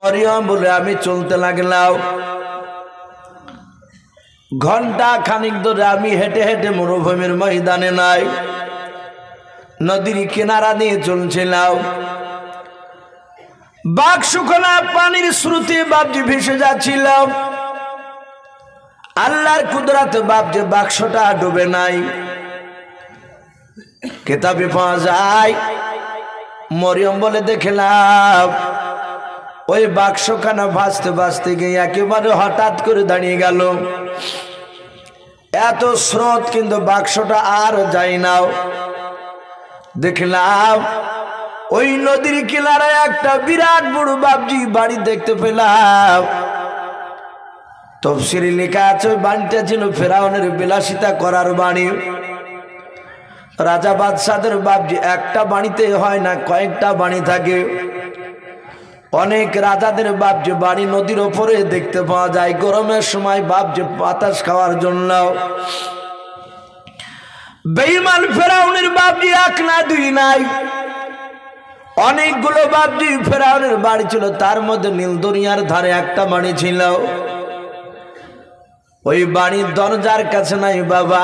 মরিয়ম বলে আমি চলতে লাগলাম। ঘন্টা খানিক ধরে আমি হেঁটে হেঁটে মরুভূমির ময়দানে নাই নদীর কিনারা দিয়ে চলছিলাম। বাঘ শুকনা পানির স্রোতে বাপজি ভেসে যাচ্ছিল। আল্লাহর কুদরতে বাপজি বাক্সটা ডুবে নাই। কিতাবে পাওয়া যায় মরিয়ম বলে দেখলাম ওই বাক্সখানা ভাসতে ভাসতে গিয়ে একেবারে হঠাৎ করে দাঁড়িয়ে গেল। এত স্রোত কিন্তু বাক্সটা আর যায় না। দেখলাম ওই নদীর কিনারায় একটা বিরাট বড় বাপজি বাড়ি দেখতে পেলাম। তফসিরে লেখা আছে ওই বাড়িটা ছিল ফেরাউনের বিলাসিতা করার বাড়ি। রাজা বাদশাদের বাপজি একটা বাড়িতে হয় না, কয়েকটা বাড়ি থাকে। অনেক রাজাদের বাপজি বাড়ি নদীর ওপরে দেখতে পাওয়া যায়। গরমের সময় বাপজি বাতাস খাওয়ার জন্য। বেঈমান ফেরাউনের বাপজি এক না দুই নাই, অনেকগুলো বাপজি ফেরাউনের বাড়ি ছিল। তার মধ্যে নীল দরিয়ার ধারে একটা বাড়ি ছিল। ওই বাড়ির দরজার কাছে নাই বাবা,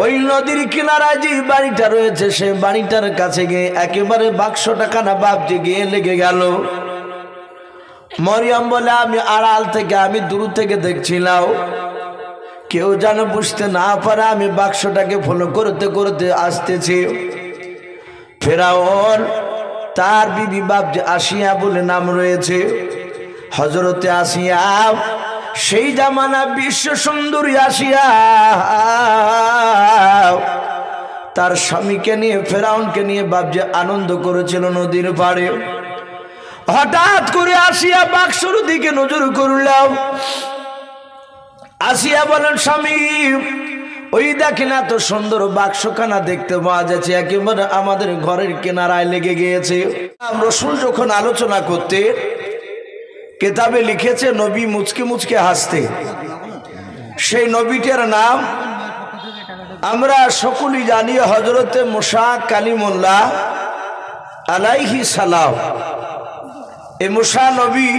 ওই নদীর কিনারায় যে বাড়িটা রয়েছে সেই বাড়িটার কাছে গিয়ে একেবারে বাক্সটা কানা বাপজি গিয়ে লেগে গেল। মরিয়ম বলে আমি আড়াল থেকে আমি দূর থেকে দেখছিলাম, কেউ যেন বুঝতে না পারে আমি বাক্সটাকে ফলো করতে করতে আসতেছি। ফেরাউন তার বিবি বাপজি আসিয়া বলে নাম রয়েছে, হযরতে আসিয়া সেই জামানা বিশ্ব সুন্দরী আসিয়া তার স্বামীকে নিয়ে ফেরাউনকে নিয়ে বাপজি আনন্দ করেছিল নদীর পাড়ে। হঠাৎ করে আসিয়া বাক্সর দিকে নজর করলাম। আসিয়া বলেন স্বামী ওই দেখেন এত সুন্দর বাক্সখানা দেখতে পাওয়া যাচ্ছে, একেবারে আমাদের ঘরের কিনারায় লেগে গিয়েছে। রাসূল যখন আলোচনা করতে কিতাবে লিখেছে নবী মুচকে মুচকে হাসতে। সেই নবীটার নাম আমরা সকলেই জানি হযরতে মুসা কালিমুল্লাহ আলাইহি সালাম। এই মুসা নবী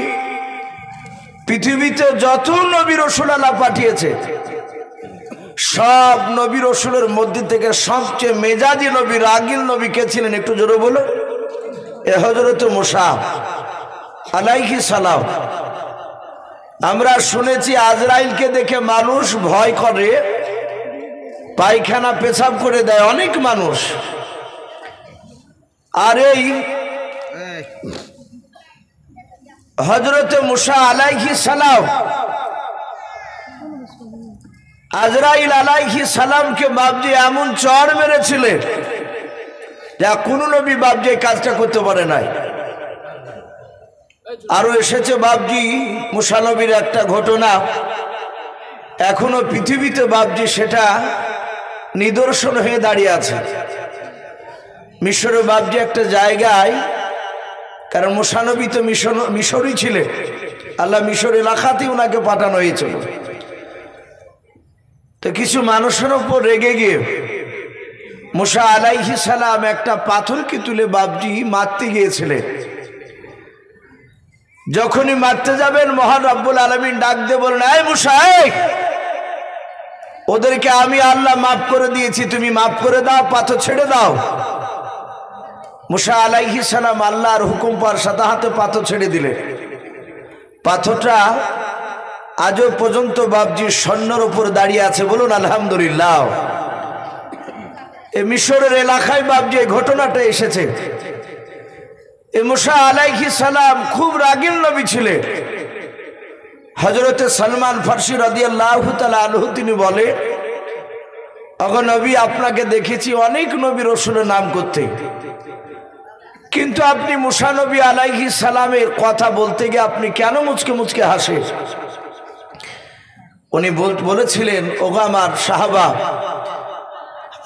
পৃথিবীতে যত নবী রাসূল আল্লাহ পাঠিয়েছে সব নবী রাসূলের মধ্যে থেকে সবচেয়ে মেজাজি নবী রাগিল নবী কে ছিলেন একটু জোরে বলো? এ হযরতে মুসা আলাইহি সালাম। আমরা শুনেছি আজরাইলকে দেখে মানুষ ভয় করে, পায়খানা পেশাব করে দেয় অনেক মানুষ। আর এই হযরতে মুসা আলাইহি সালাম আজরাইল আলাইহি সালামকে বাপজি এমন চড় মেরেছিলেন যা কোন নবী বাপজি কাজটা করতে পারে নাই। আরো এসেছে বাপজি মুসা নবীর একটা ঘটনা, এখনো পৃথিবীতে বাপজি সেটা নিদর্শন হয়ে দাঁড়িয়ে আছে। মিশরে বাপজি একটা জায়গায়, কারণ মুসা নবী তো মিশরই ছিলেন, আল্লাহ মিশর এলাকাতে ওনাকে পাঠানো হয়েছিল। তো কিছু মানুষের উপর রেগে গিয়ে মুসা আলাইহি সালাম একটা পাথরকে তুলে বাপজি মারতে গিয়েছিলেন। যখনই মারতে যাবেন মহান রব্বুল আলামিন ডাক দিয়ে বলেন এই মুসা, ওদেরকে আমি আল্লাহ মাফ করে দিয়েছি, তুমি মাফ করে দাও, পাথর ছেড়ে দাও। মুসা আলাইহিস সালাম আল্লাহর হুকুম পার সাথে হাতে পাথর ছেড়ে দিলেন। পাথরটা আজও পর্যন্ত বাপজি স্বর্ণের উপর দাঁড়িয়ে আছে, বলুন আলহামদুলিল্লাহ। এই মিশরের এলাকায় বাপজি এই ঘটনাটা এসেছে। এই মুসা আলাইহিস সালাম খুব রাগীল নবী ছিলেন। হযরতে সালমান ফারসি রাদিয়াল্লাহু তাআলা আনহু তিনি বলে, ওগো নবী আপনাকে দেখেছি অনেক নবী রাসূলের নাম করতে, কিন্তু আপনি মুসা নবী আলাইহিস সালামের কথা বলতে গিয়ে আপনি কেন মুচকে মুচকে হাসেন? উনি বলেছিলেন ওগো আমার সাহাবা,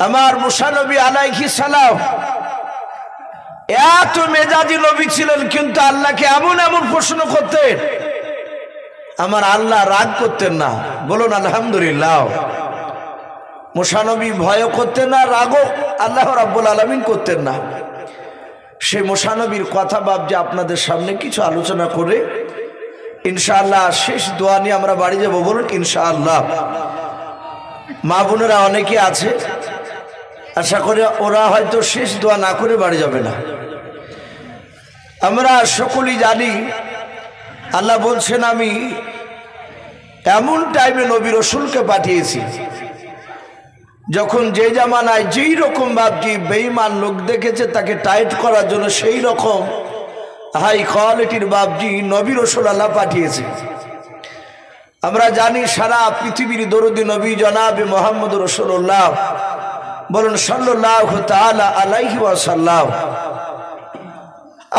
আমার মুসা নবী আলাইহিস সালাম এত মেজাজি নবী ছিলেন, কিন্তু আল্লাহকে এমন এমন প্রশ্ন করতেন আমার আল্লাহ রাগ করতেন না, বলুন আলহামদুলিল্লাহ। মুসা নবী ভয় করতেন না, রাগও আল্লাহ রাব্বুল আলামিন করতেন না। সেই মুসানবীর কথা বাবজি আপনাদের সামনে কিছু আলোচনা করে ইনশাআল্লাহ শেষ দোয়া নিয়ে আমরা বাড়ি যাব। বলুন ইনশাআল্লাহ। মা বোনেরা অনেকে আছে, আশা করি ওরা হয়তো শেষ দোয়া না করে বাড়ি যাবে না। আমরা সকলেই জানি আল্লাহ বলছেন আমি এমন টাইমে নবী রসুলকে পাঠিয়েছি যখন যে জামানায় যেই রকম বাবজি বেঈমান লোক দেখেছে তাকে টাইট করার জন্য সেই রকম হাই কোয়ালিটির বাবজি নবী রসুল আল্লাহ পাঠিয়েছে। আমরা জানি সারা পৃথিবীর দরদি নবী জনাবে মুহাম্মদ রাসূলুল্লাহ, বলুন সাল্লাল্লাহু তাআলা আলাইহি ওয়াসাল্লাম।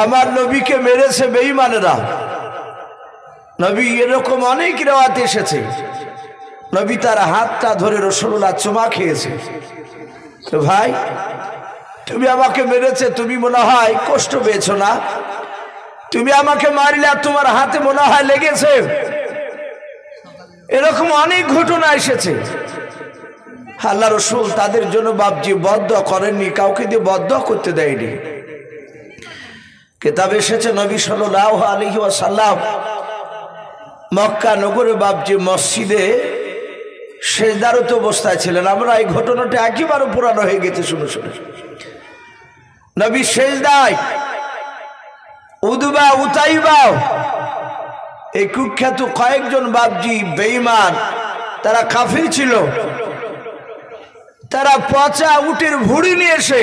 আমার নবীকে মেরেছে বেঈমানেরা। নবী এরকম অনেক রিওয়ায়াত এসেছে নবী তার হাতটা ধরে রাসূলুল্লাহ চুমা খেয়েছে। তো ভাই তুমি আমাকে মেরেছে, তুমি মনে হয় কষ্ট পেয়েছো না? তুমি আমাকে মারলে আর তোমার হাতে মনে হয় লেগেছে? এরকম অনেক ঘটনা এসেছে। আল্লাহ রসুল তাদের জন্য বাবজি বদদুয়া করেননি, কাউকে দিয়ে বদদুয়া করতে দেয়নি। কিতাবে এসেছে নবী সাল্লাল্লাহু আলাইহি ওয়াসাল্লাম মক্কা নগরে বাবজি মসজিদে সেজদারত অবস্থায় ছিলেন। আমরা এই ঘটনাটা একেবারে পুরানো হয়ে গেছে শুনে শুনে। নবী সেজদায়, উদবা উতাইবা এই কুখ্যাত কয়েকজন বাবজি বেঈমান, তারা কাফির ছিল। তারা পচা উটের ভুঁড়ি নিয়ে এসে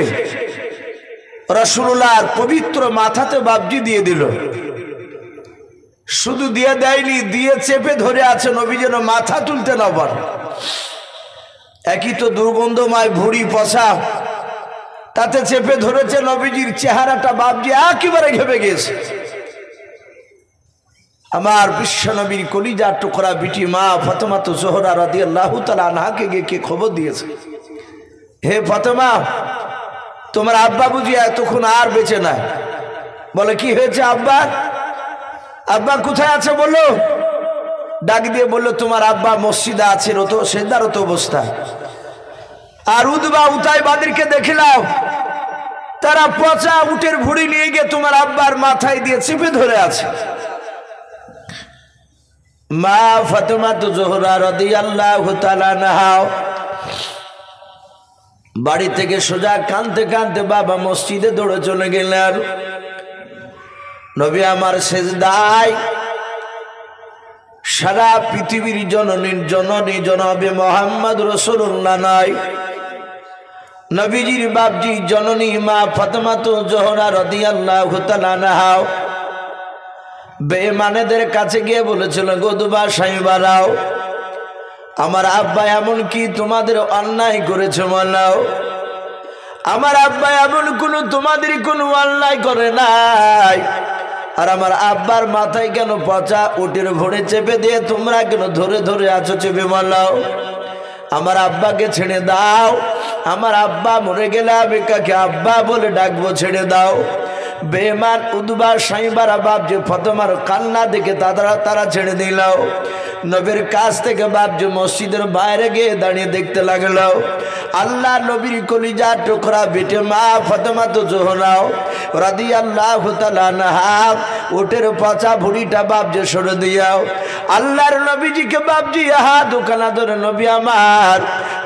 রাসূলুল্লাহর পবিত্র মাথাতে বাবজি দিয়ে দিল। শুধু দিয়ে দেয়নি, দিয়ে চেপে ধরে আছে নবী যেন মাথা তুলতে না পারে। একই তো দুর্গন্ধময় ভুঁড়ি পচা, তাতে চেপে ধরেছে নবীজির চেহারাটা বাবজি একেবারে ঘেপে গেছে। আমার বিশ্ব নবীর কলিজার টুকরা বিটি মা ফাতেমা জোহরা রাদিয়াল্লাহু তাআলা আনহাকে গিয়ে কে খবর দিয়েছে, হে ফাতেমা তোমার আব্বা বুঝি এতক্ষণ আর বেঁচে নাই। বলে কি হয়েছে আব্বা? আব্বা কোথায় আছে বললো। ডাক দিয়ে বললো তোমার আব্বা মসজিদে আছে রত সেজদারত অবস্থা। আর উদবা উতাইবাদেরকে দেখিলাম তারা পচা উটের ভুঁড়ি নিয়ে গিয়ে তোমার আব্বার মাথায় দিয়ে চেপে ধরে আছে। মা ফাতেমা জোহরা রাদিয়াল্লাহু তাআলা আনহা বাড়ি থেকে সোজা কাঁদতে কাঁদতে বাবা মসজিদে দৌড়ে চলে গেলেন। নবী আমার সেজদায় সারা পৃথিবীর জননী জনাবে মুহাম্মদ রাসূলুল্লাহ নয়, নবীজির বাপজি জননী মা ফাতেমা জোহরা রাদিয়াল্লাহু তাআলা আনহা বেঈমানদের কাছে গিয়ে বলেছিল, গোদবা সাইবারাও আমার আব্বা এমন কি তোমাদের অন্যায় করেছে মানাও? আমার আব্বা এমন কোন তোমাদের কোনো অন্যায় করে নাই। আর আমার আব্বার মাথায় কেন পচা উটের ভরে চেপে দিয়ে তোমরা কেন ধরে ধরে আছো চেপে মানাও? আমার আব্বাকে ছেড়ে দাও। আমার আব্বা মরে গেলে আমি কাকে আব্বা বলে ডাকবো, ছেড়ে দাও। বেমান উদবা সাইবারা বাপজি ফাতেমার কান্না দেখে তারা ছেড়ে দিল। নবীর কাছ থেকে বাপজি মসজিদের বাইরে গিয়ে দাঁড়িয়ে দেখতে লাগলো। আল্লাহ নবীর কলিজার টুকরা বেটে মা ফাতেমা জোহরা রাদিয়াল্লাহু তাআলা আনহা উটের পচা ভুঁড়িটা বাপজি সরে দিয়াও। আল্লাহর নবীজিকে বাপজি দোকানা ধরে নবী আমার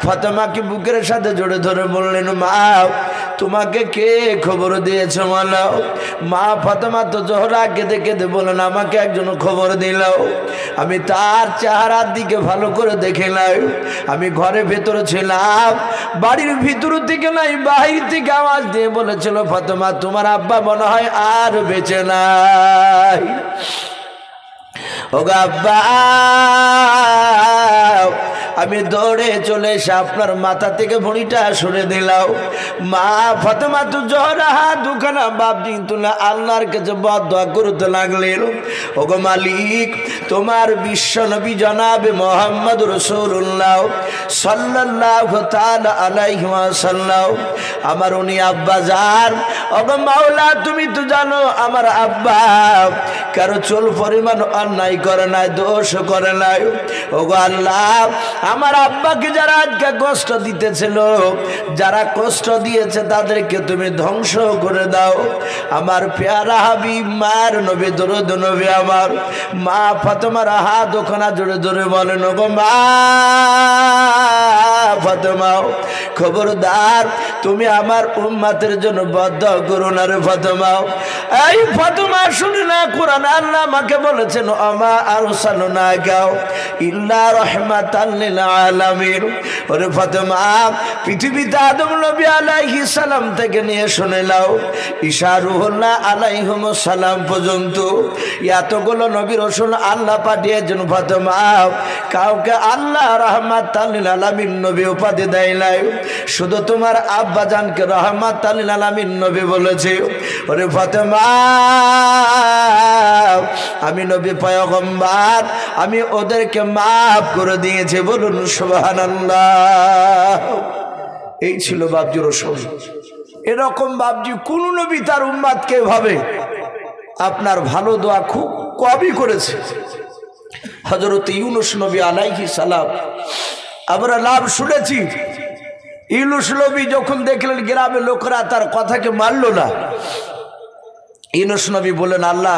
ফাতেমাকে বুকের সাথে জড়ে ধরে বললেন, মা তোমাকে কে খবর দিয়েছে মানাও? মা ফাতেমা জোহরা কেঁদে কেঁদে বলেন, আমাকে একজন খবর দিল। আমি তার চেহারার দিকে ভালো করে দেখলাম। আমি ঘরের ভেতরে ছিলাম, বাড়ির ভিতর থেকে নাই বাহির থেকে আওয়াজ দিয়ে বলেছিল, ফাতেমা তোমার আব্বা মনে হয় আর বেঁচে নাই। ওগো আব্বা, আমি দৌড়ে চলে এসে আপনার মাথা থেকে ভুঁড়িটা সরে দিলাম। মা ফাতেমা জোহরা দুখানা বাপজি তুলে আল্লাহর কাছে বদদুয়া করতে লাগলেন, ওগো মালিক তোমার বিশ্ব নবী জনাবে মুহাম্মদ রাসূলুল্লাহ সাল্লাল্লাহু তাআলা আলাইহি ওয়াসাল্লাম আমার উনি আব্বা যান। ওগো মাওলা তুমি তো জানো আমার আব্বা কারো চুল পরিমাণ অন্যায় করে নাই, দোষ করে নাই। ওগো আল্লাহ, আমার আব্বাকে যারা আজকে কষ্ট দিতেছিল, যারা কষ্ট দিয়েছে তাদেরকে তুমি ধ্বংস করে দাও। আমার পেয়ারা হাবিব মার নবী দরুদ নবী আমার মা ফাতেমার হাত ওখানে জোরে জোরে বলেন, ওগো মা ফাতেমা, খবরদার তুমি আমার উম্মতের জন্য বদ্ধ করো না রে ফাতেমা। এই ফাতেমা শুনে না, কোরআন আল্লাহ আমাকে বলেছেন আমা আরসালনাকা ইল্লা রাহমাতাল লিল আলামিন। ওরে ফাতেমা, পৃথিবীতে আদম নবী আলাইহিস সালাম থেকে নিয়ে শুনে নাও ঈসা রুহুল্লাহ আলাইহিস সালাম পর্যন্ত এতগুলো নবী রাসূল আল্লাহ পাঠিয়েছেন। ফাতেমা, কাউকে আল্লাহ রাহমাতাল লিল আলামিন নবী উপাধি দেয় নাই, শুধু তোমার আব্বা জানকে রাহমাতাল লিল আলামিন নবী বলেছে। ওরে ফাতেমা, আমি নবী পয়গম্বর, আমি ওদেরকে মাফ করে দিয়েছি, বলুন সুবহানাল্লাহ। এই ছিল বাপজি রাসূল। এরকম বাপজি কোন নবী তার উম্মতকে ভাবে আপনার ভালো দোয়া খুব কমই করেছে। হযরত ইউনূস নবী আলাইহিস সালাম আমরা লাভ শুনেছি। ইউনূস নবী যখন দেখলেন গ্রামের লোকেরা তার কথাকে মানল না, ইউনূস নবী বলেন, আল্লাহ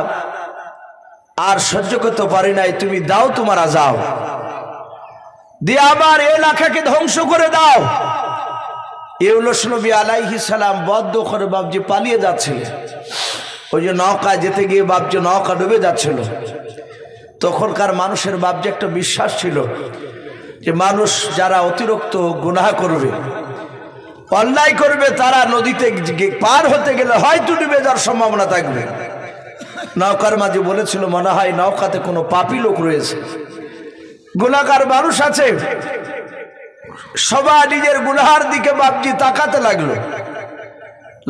আর সহ্য করতে পারি নাই, তুমি দাও তোমার আযাব দিয়ে আমার এলাকাকে ধ্বংস করে দাও। ইউনূস নবী আলাইহিস সালাম বদ্ধ করে বাপজি পালিয়ে যাচ্ছিলেন। ওই যে নৌকায় যেতে গিয়ে বাপজি নৌকা ডুবে যাচ্ছিল। তখনকার মানুষের বাপজি একটা বিশ্বাস ছিল যে মানুষ যারা অতিরিক্ত গুনাহ করবে, অন্যায় করবে, তারা নদীতে পার হতে গেলে হয়তো ডুবে যাওয়ার সম্ভাবনা থাকবে। নৌকার মাঝে বলেছিল, মনে হয় নৌকাতে কোনো পাপী লোক রয়েছে, গুনাহগার মানুষ আছে। সবাই নিজের গুনাহার দিকে বাপজি তাকাতে লাগলো।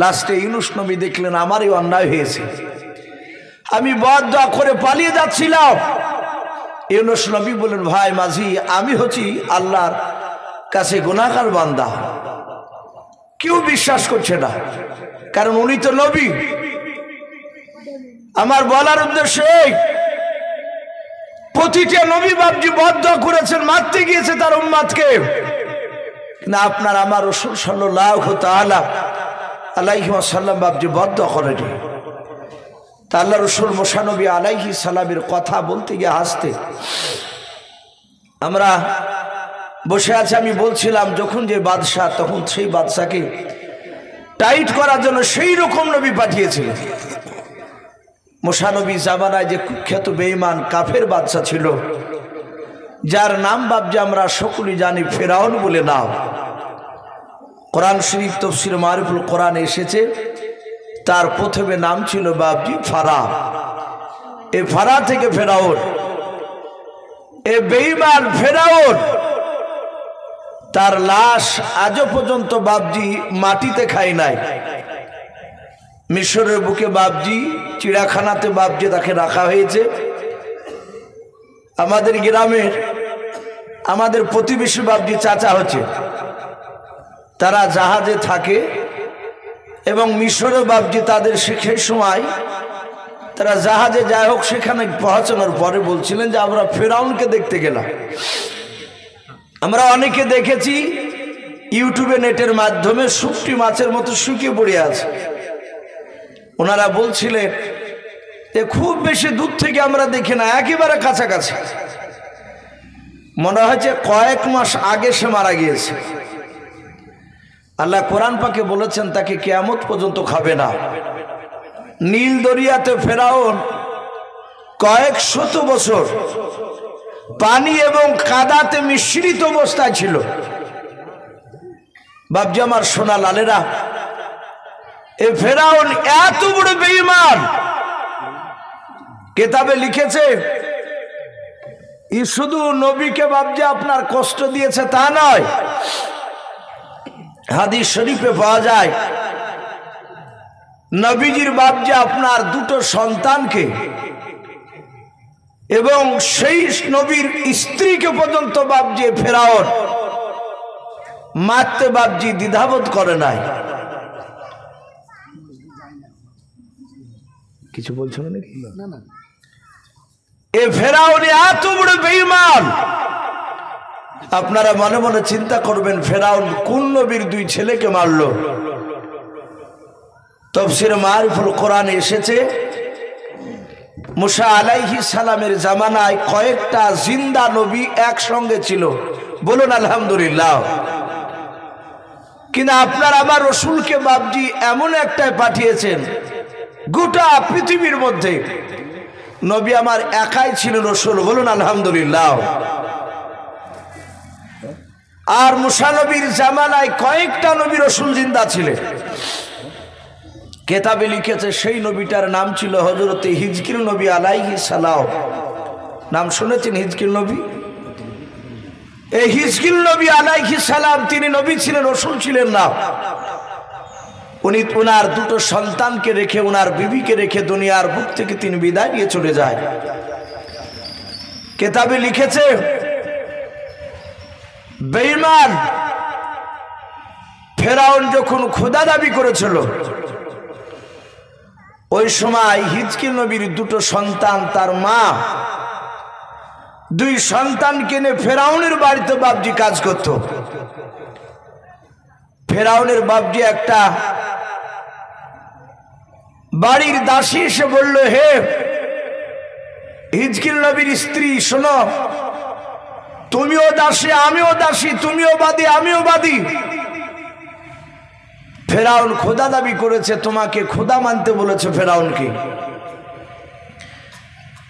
লাস্টে ইউনূস নবী দেখলেন আমারই অন্যায় হয়েছে, আমি বদ করে পালিয়ে যাচ্ছিলাম। ইউনূস নবী বলেন, ভাই মাঝি, আমি হচ্ছি আল্লাহর কাছে গুনাহগার বান্দা। কেউ বিশ্বাস করছে না, কারণ উনি তো নবী। আমার বলার উদ্দেশ্য এই, প্রতিটা নবী বাপজি বদ্ধ করেছেন, মারতে গিয়েছে তার উম্মতকে। না, আপনার আমার রাসূল সাল্লাল্লাহু তাআলা আলাইহি ওয়াসাল্লাম বাপজি বদ্ধ করেনি। তা আল্লাহ রাসূল মুসা নবী আলাইহিস সালামের কথা বলতে গিয়ে হাসতে আমরা বসে আছি। আমি বলছিলাম যখন যে বাদশাহ, তখন সেই বাদশাকে টাইট করার জন্য সেই রকম নবী পাঠিয়েছিলেন। মুসা নবী জামানায় যে কুখ্যাত বেঈমান কাফের বাদশা ছিল, যার নাম বাপজি আমরা সকলেই জানি ফেরাউন বলে নাম। কোরআন শরীফ তাফসীর মারিফুল কোরআনে এসেছে, তার প্রথমে নাম ছিল বাপজি ফারা। এই ফারা থেকে ফেরাউন, এই বেঈমান ফেরাউন, তার লাশ আজও পর্যন্ত বাপজি মাটিতে খায় নাই। মিশরের বুকে বাপজি চিড়িয়াখানাতে বাপজি তাকে রাখা হয়েছে। আমাদের গ্রামের আমাদের প্রতিবেশী বাপজি চাচা হচ্ছে, তারা জাহাজে থাকে এবং মিশরে বাপজি তাদের সেই সময় তারা জাহাজে যাই হোক, সেখানে পৌঁছানোর পরে বলছিলেন যে আমরা ফেরাউনকে দেখতে গেলাম। আমরা অনেকে দেখেছি ইউটিউবে নেটের মাধ্যমে শুকটি মাছের মতো শুকিয়ে পড়ে আছে। ওনারা বলছিলেন যে খুব বেশি দূর থেকে আমরা দেখি না, একেবারে কাছাকাছি। মনে হয়েছে কয়েক মাস আগে সে মারা গিয়েছে। আল্লাহ কোরআন পাকে বলেছেন তাকে কিয়ামত পর্যন্ত খাবে না। নীল দরিয়াতে ফেরাউন কয়েক শত বছর পানি এবং কাদাতে মিশ্রিত অবস্থায় ছিল। বাপজি আমার সোনা লালেরা, এ ফেরাউন এত বড় বেঈমান, কিতাবে লিখেছে ই শুধু নবীকে বাপজি আপনার কষ্ট দিয়েছে তা নয়, হাদিস শরীফে পাওয়া যায় নবীজির বাপজি আপনার দুটো সন্তানকে এবং সেই নবীর স্ত্রীকে পর্যন্ত বাপজি ফেরাউন মারতে বাপজি দ্বিধাবোধ করে নাই। কিছু বলছো নাকি? না, এ ফেরাউন এত বড় বেঈমান। আপনারা মনে মনে চিন্তা করবেন ফেরাউন কোন নবীর দুই ছেলেকে মারলো। তাফসীর মারিফুল কোরআনে এসেছে মুসা আলাইহিস সালামের জামানায় কয়েকটা জিন্দা নবী একসঙ্গে ছিল। বলুন আলহামদুলিল্লাহ। কিন্তু আপনার আমার রসুলকে বাপজি এমন একটাই পাঠিয়েছেন, গোটা পৃথিবীর মধ্যে নবী আমার একাই ছিল রসুল। বলুন আলহামদুলিল্লাহ। আর মুসা নবীর জামানায় কয়েকটা নবী রসুল জিন্দা ছিলেন। কেতাবে লিখেছে সেই নবীটার নাম ছিল হযরতে হিজকিল নবী আলাইহিস সালাম। নাম শুনেছেন হিজকিল নবী? এই হিজকিল নবী আলাইহিস সালাম তিনি নবী ছিলেন, রসুল ছিলেন না। উনি ওনার দুটো সন্তানকে রেখে, ওনার বিবিকে রেখে দুনিয়ার বুক থেকে তিনি বিদায় নিয়ে চলে যায়। কেতাবে লিখেছে বেঈমান ফেরাউন যখন খোদা দাবি করেছিল, ওই সময় হিজকিল নবীর দুটো সন্তান, তার মা দুই সন্তানকে নিয়ে ফেরাউনের বাড়িতে বাপজি কাজ করত। ফেরাউনের বাপজি একটা বাড়ির দাসী এসে বলল, হে হিজকিল নবীর স্ত্রী শোনো, তুমিও দাসী আমিও দাসী, তুমিও বাদী আমিও বাদী। ফেরাউন খোদা দাবি করেছে, তোমাকে খোদা মানতে বলেছে ফেরাউনকে।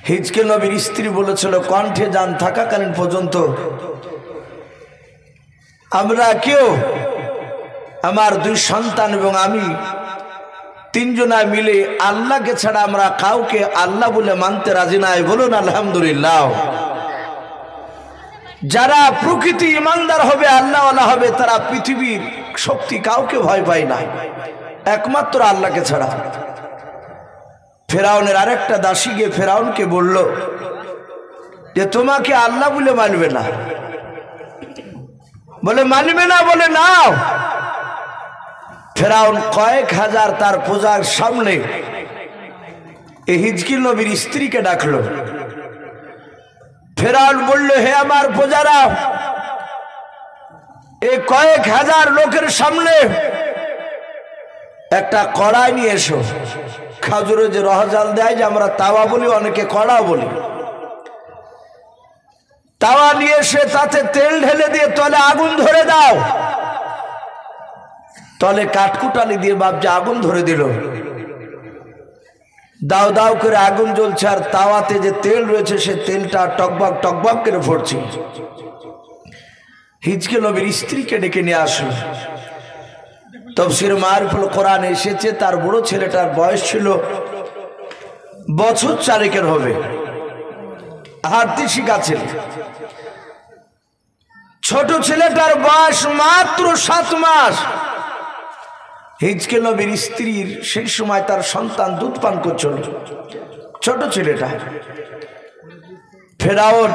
হিজকিল নবীর স্ত্রী বলেছিল কণ্ঠে জান থাকাকালীন পর্যন্ত, আমরা কেউ, আমার দুই সন্তান এবং আমি তিনজনা মিলে আল্লাহকে ছাড়া আমরা কাউকে আল্লাহ বলে মানতে রাজি নাই। বলুন আলহামদুলিল্লাহ। যারা প্রকৃতি ইমানদার হবে, আল্লাহওয়ালা হবে, তারা পৃথিবীর শক্তি কাউকে ভয় পায় না, একমাত্র আল্লাহকে ছাড়া। ফেরাউনের আরেকটা দাসী গিয়ে ফেরাউনকে বলল যে তোমাকে আল্লাহ বলে মানবে না। বলে মানবে না? বলে নাও। ফেরাউন কয়েক হাজার তার প্রজার সামনে এই হিজকিল নবীর স্ত্রীকে ডাকলো। ফেরাউন বলল, হে আমার প্রজারা, এই কয়েক হাজার লোকের সামনে একটা কড়াই নিয়ে এসো। খাজুরে যে রহজাল দেয়, যে আমরা তাওয়া বলি, অনেকে কড়া বলি। তাওয়া নিয়ে এসে তাতে তেল ঢেলে দিয়ে তলে আগুন ধরে দাও। তলে কাঠকুটালি দিয়ে বাপজি আগুন ধরে দিল। দাও দাও করে আগুন জ্বলছে, আর তাওয়াতে যে তেল রয়েছে সে তেলটা টকবক টকবক করে পড়ছে। হিজকিল নবীর স্ত্রীকে ডেকে নিয়ে আসলো। তাফসীর মারিফুল কোরআন এসেছে তার বড় ছেলেটার বয়স ছিল বছর 4 হবে, হাঁটতে শিখাচ্ছিল। ছোট ছেলেটার বয়স মাত্র 7 মাস। হিজকিল নবীর স্ত্রীর সেই সময় তার সন্তান দুধ পান করছিল, ছোট ছেলেটা। ফেরাউন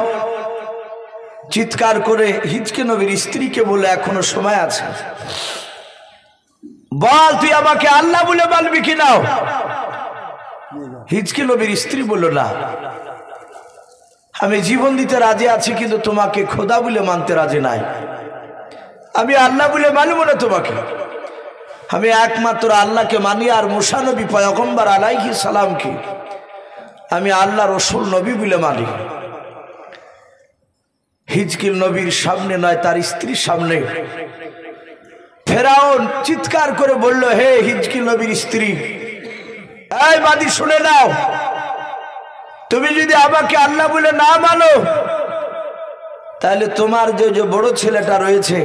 চিৎকার করে হিজকিল নবীর স্ত্রীকে বলে, এখনো সময় আছে, বল তুই আমাকে আল্লাহ বলে মানবি কিনা? হিজকিল নবীর স্ত্রী বলল, না, আমি জীবন দিতে রাজি আছি, কিন্তু তোমাকে খোদা বলে মানতে রাজি নাই। আমি আল্লাহ বলে মানব না তোমাকে, আমি একমাত্র আল্লাহকে মানি। আর মুসা নবী পয়গম্বর আলাইহিস সালামকে আমি আল্লাহ রসুল নবী বলে মানি। হিজকিল নবীর সামনে নয়, তার স্ত্রীর সামনে ফেরাউন চিৎকার করে বলল, হে হিজকিল নবীর স্ত্রী, এই বাদী শুনে নাও, তুমি যদি আমাকে আল্লাহ বলে না মানো, তাহলে তোমার যে বড় ছেলেটা রয়েছে,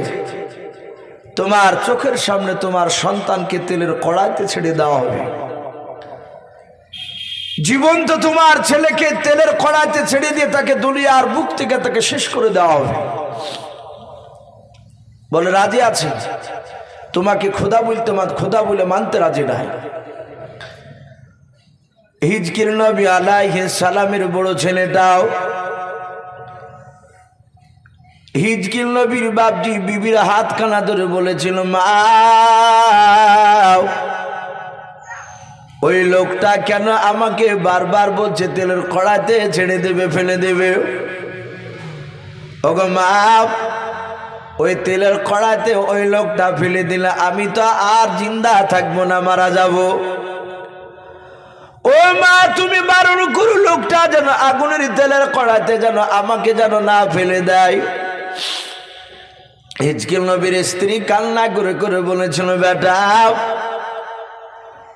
তোমার চোখের সামনে তোমার সন্তানকে তেলের কড়াইতে ছেড়ে দেওয়া হবে। জীবন্ত তোমার ছেলেকে তেলের কড়াইতে ছেড়ে দিয়ে তাকে দুনিয়ার বুক থেকে তাকে শেষ করে দেওয়া হবে। বলে রাজি আছে, তোমাকে খোদা বলে মানতে রাজি নাই। হিজকিল নবী আলাইহিস সালামের বড় ছেলেটাও হিজকিল নবীর বাপজি বিবির হাতখানা ধরে বলেছিল, মা ওই লোকটা কেন আমাকে বারবার বলছে তেলের কড়াইতে ছেড়ে দেবে, ফেলে দেবে? ওগো মা, ওই তেলের কড়াইতে ওই লোকটা ফেলে দিলে আমি তো আর জিন্দা থাকবো না, মারা যাব। ও মা, তুমি বারণ করো লোকটা যেন আগুনের তেলের কড়াইতে যেন আমাকে যেন না ফেলে দেয়। হিজকিল নবীর স্ত্রী কান্না করে করে বলেছিল, বেটা,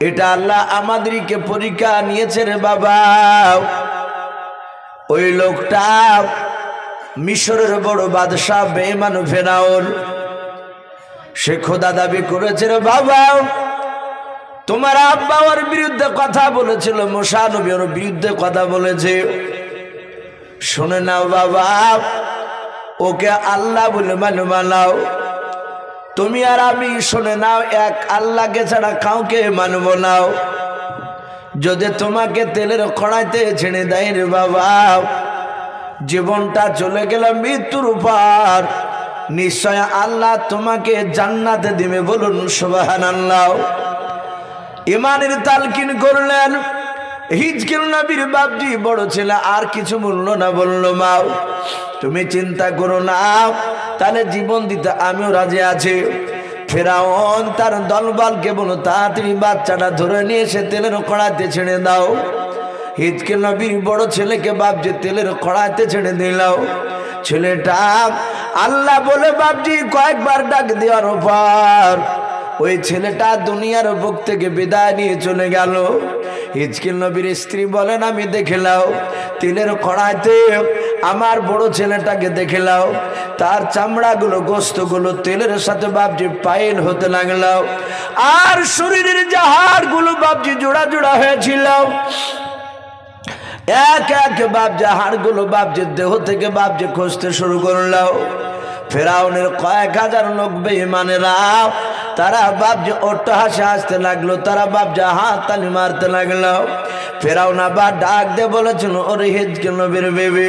এটা আল্লাহ আমাদেরকে পরীক্ষা নিয়েছে রে বাবা। ওই লোকটা মিশরের বড় বাদশাহ বেঈমান ফেরাউন, সে খোদা দাবি করেছে রে বাবা। তোমার আব্বা ওর বিরুদ্ধে কথা বলেছিল, মুসা নবী ওর বিরুদ্ধে কথা বলেছে। শুনে নাও বাবা, ওকে আল্লাহ বলে মানাও। তুমি আর আমি শুনে নাও, এক আল্লাহকে ছাড়া কাউকে মানব নাও। যদি তোমাকে তেলের কড়াইতে ছেড়ে দেয় রে বাবা, জীবনটা চলে গেল মৃত্যুর উপর, নিশ্চয় আল্লাহ তোমাকে জান্নাতে দিবে। বলুন সুবহানাল্লাহ। ইমানের তালকিন করলেন। হিজকিল নবীর বাপজি বড় ছেলে আর কিছু বলল না, বলল মা, তুমি চিন্তা করো না, তাহলে জীবন দিতে আমিও রাজি আছি। ফেরাউন তার দলবলকে বলো, তাড়াতাড়ি বাচ্চাটা ধরে নিয়ে এসে তেলের কড়াইতে ছেড়ে দাও। হিজকিল নবীর বড় ছেলেকে বাপজি তেলের কড়াইতে ছেড়ে দিলাও। ছেলেটা আল্লাহ বলে বাপজি কয়েকবার ডাক দেওয়ার পর ওই ছেলেটা দুনিয়ার বুক থেকে বিদায় নিয়ে চলে গেল। হিজকিল নবীর স্ত্রী বলেন, আমি দেখলাম তেলের কড়াইতে আমার বড় ছেলেটাকে দেখলাম, তার চামড়াগুলো গোস্তগুলো তেলের সাথে বাপজি পাইল হতে লাগলো, আর শরীরের যে হাড়গুলো বাপজি জোড়া জোড়া হয়েছিল, এক এক বাপজি হাড়গুলো বাপজির দেহ থেকে বাপজি খসতে শুরু করলো। ফেরাউনের কয়েক হাজার লোক বেঈমানেরা তারা বাপজি অট্টহাসে হাসতে লাগলো, তারা বাপজি হাত তালি মারতে লাগলো। ফেরাউন আবার ডাক দিয়ে বলেছিল, ওরে হিজকিল নবীর বেবি,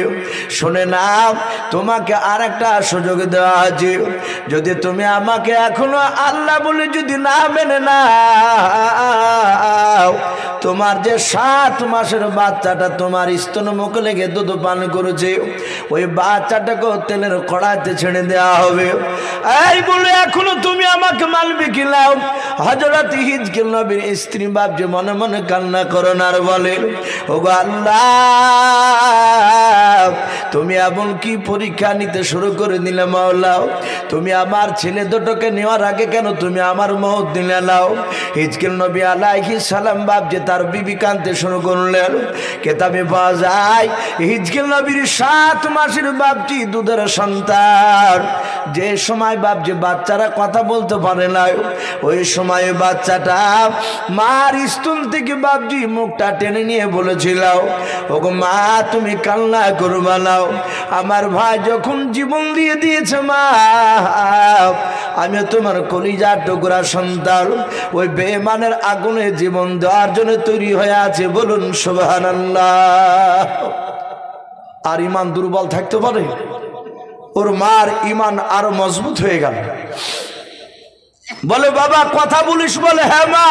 শুনে নাও, তোমাকে আর একটা সুযোগ দেওয়া আছে। যদি তুমি আমাকে এখনো আল্লাহ বলে যদি না মেনে নাও, তোমার যে 7 মাসের বাচ্চাটা তোমার স্তন মুখে লেগে দুধ পান করেছে, ওই বাচ্চাটাকে তেলের কড়াইতে ছেড়ে দেওয়া হবে। এই বলে এখনো তুমি আমাকে মানবে কি নাও? হযরত হিজকিল নবীর স্ত্রী বাপজি মনে মনে কান্না করেন আর বলেন, ওগো আল্লাহ, তুমি এমন কি পরীক্ষা নিতে শুরু করে দিলে মাওলা? তুমি আমার ছেলে দুটোকে নেওয়ার আগে কেন তুমি আমার মওত দিলে নাও? হিজকিল নবী আলাইহিস সালাম বাপজি তার বিবি কাঁদতে শুরু করলেন। কেতাবে পাওয়া যায় হিজকিল নবীর 7 মাসের বাপজি দুধের সন্তান, যে সময় বাপজি বাচ্চারা কথা বলতে পারে না, ওই সময় বাচ্চাটা মার স্তন থেকে বাপজি মুখটা টেনে নিয়ে বলেছিল, ওগো মা, তুমি কান্না করবা না, আমার ভাই যখন জীবন দিয়ে দিয়েছে মা, আমি তোমার কলিজার টুকরা সন্তান, ওই বেঈমানের আগুনে জীবন দেওয়ার জন্য তৈরি হয়ে আছে। বলুন সুবহানাল্লাহ। আর ইমান দুর্বল থাকতে পারে? ওর মার ইমান আরো মজবুত হয়ে গেল। বলে, বাবা কথা বলিস? বলে, হ্যাঁ মা।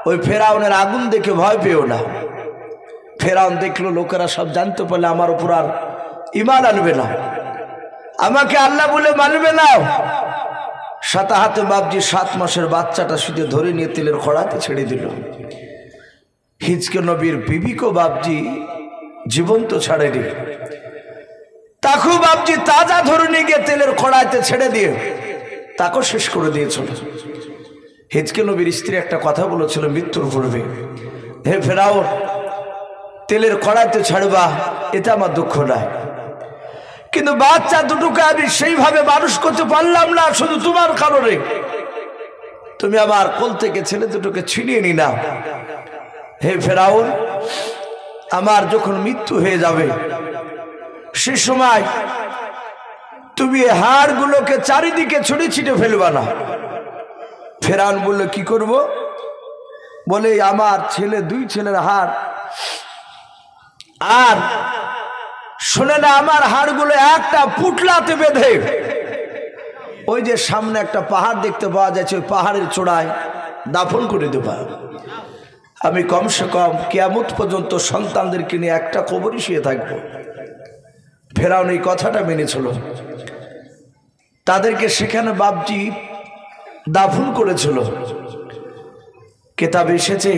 ওই ফেরাউনের আগুন দেখে ভয় পেও না। ফেরাউন দেখলো লোকেরা সব জানতে পারলে আমার উপর আর ইমান আনবে না, আমাকে আল্লাহ বলে মানবে না। সাথে হাতে বাপজি 7 মাসের বাচ্চাটা শুধু ধরে নিয়ে তেলের কড়াইতে ছেড়ে দিল। হিজকিল নবীর বিবিকে বাপজি জীবন্ত ছাড়েনি, তাকেও বাপজি তাজা ধরে নিয়ে গিয়ে তেলের কড়াইতে ছেড়ে দিয়ে তাকেও শেষ করে দিয়েছিল। হিজকিল নবীর স্ত্রী একটা কথা বলেছিল মৃত্যুর পূর্বে, হে ফেরাউন, তেলের কড়াইতে ছাড়বা, এটা আমার দুঃখ নাই, কিন্তু বাচ্চা দুটোকে আমি সেইভাবে মানুষ করতে পারলাম না শুধু তোমার কারণে। তুমি আমার কোল থেকে ছেলে দুটোকে ছিনিয়ে নি না। হে ফেরাউন, আমার যখন মৃত্যু হয়ে যাবে সে সময় তুমি হাড়গুলোকে চারিদিকে ছড়িয়ে ছিটে ফেলবা না। ফেরাউন বলল, কি করব? বলে, আমার ছেলে 2 ছেলের হাড়, আর শুনে না, আমার হাড়গুলো একটা পুটলাতে বেঁধে ওই যে সামনে একটা পাহাড় দেখতে পাওয়া যাচ্ছে, ওই পাহাড়ের চূড়ায় দাফন করে দেবা। আমি কমসে কম কিয়ামত পর্যন্ত সন্তানদেরকে নিয়ে একটা কবরই শুয়ে থাকবো। ফেরাউন এই কথাটা মেনেছিল। তাদেরকে সেখানে বাপজি দাফন করেছিল। কিতাবে এসেছে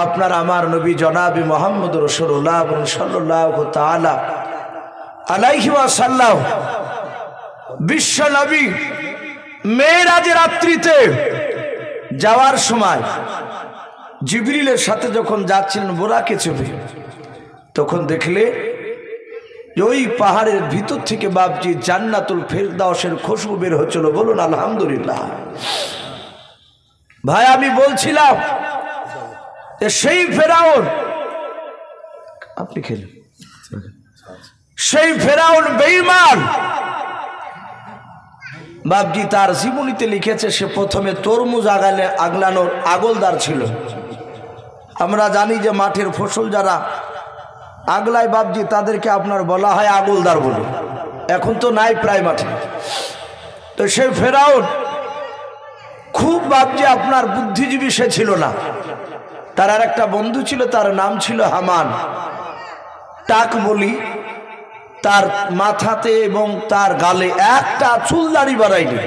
আপনার আমার নবী জনাবে মুহাম্মদ রাসূলুল্লাহ সাল্লাল্লাহু তাআলা আলাইহি ওয়াসাল্লাম বিশ্ব নবী মেরাজের রাত্রিতে যাওয়ার সময় জিবরিলের সাথে যখন যাচ্ছিলেন বোরাকে চেপে, তখন দেখলে ওই পাহাড়ের ভিতর থেকে বাপজি জান্নাতুল ফেরদাউসের খুশবু বের হচ্ছিল। বলুন আলহামদুলিল্লাহ। ভাই আমি বলছিলাম সেই ফেরাউন, আপনি খেলেন, সেই ফেরাউন বেঈমান বাপজি তার জীবনীতে লিখেছে সে প্রথমে তরমুজ আগলানোর আগলদার ছিল। আমরা জানি যে মাঠের ফসল যারা আগলায় বাপজি তাদেরকে আপনার বলা হয় আগলদার বলে। এখন তো নাই প্রায় মাঠে। তো সেই ফেরাউন খুব বাপজি আপনার বুদ্ধিজীবী সে ছিল না। তার আর একটা বন্ধু ছিল, তার নাম ছিল হামান। টাক বলি, তার মাথাতে এবং তার গালে একটা চুল দাড়ি বাড়ায়নি।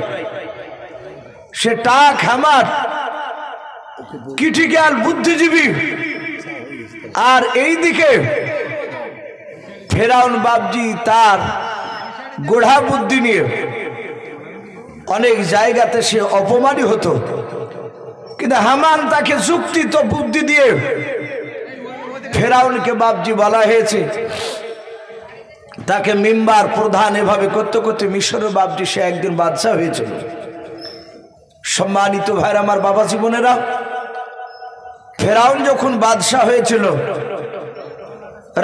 সে টাক হামান ক্রিটিক্যাল বুদ্ধিজীবী। আর এই দিকে ফেরাউন বাপজি তার গোড়া বুদ্ধি নিয়ে অনেক জায়গাতে সে অপমানই হতো, কিন্তু হামান তাকে যুক্তি তো বুদ্ধি দিয়ে ফেরাউনকে বাপজি বলা হয়েছে। তাকে মিম্বার প্রধান এভাবে করতে করতে মিশরের বাপজি সে একদিন বাদশা হয়েছিল। সম্মানিত ভাইরা আমার, বাবা জীবনেরা, ফেরাউন যখন বাদশা হয়েছিল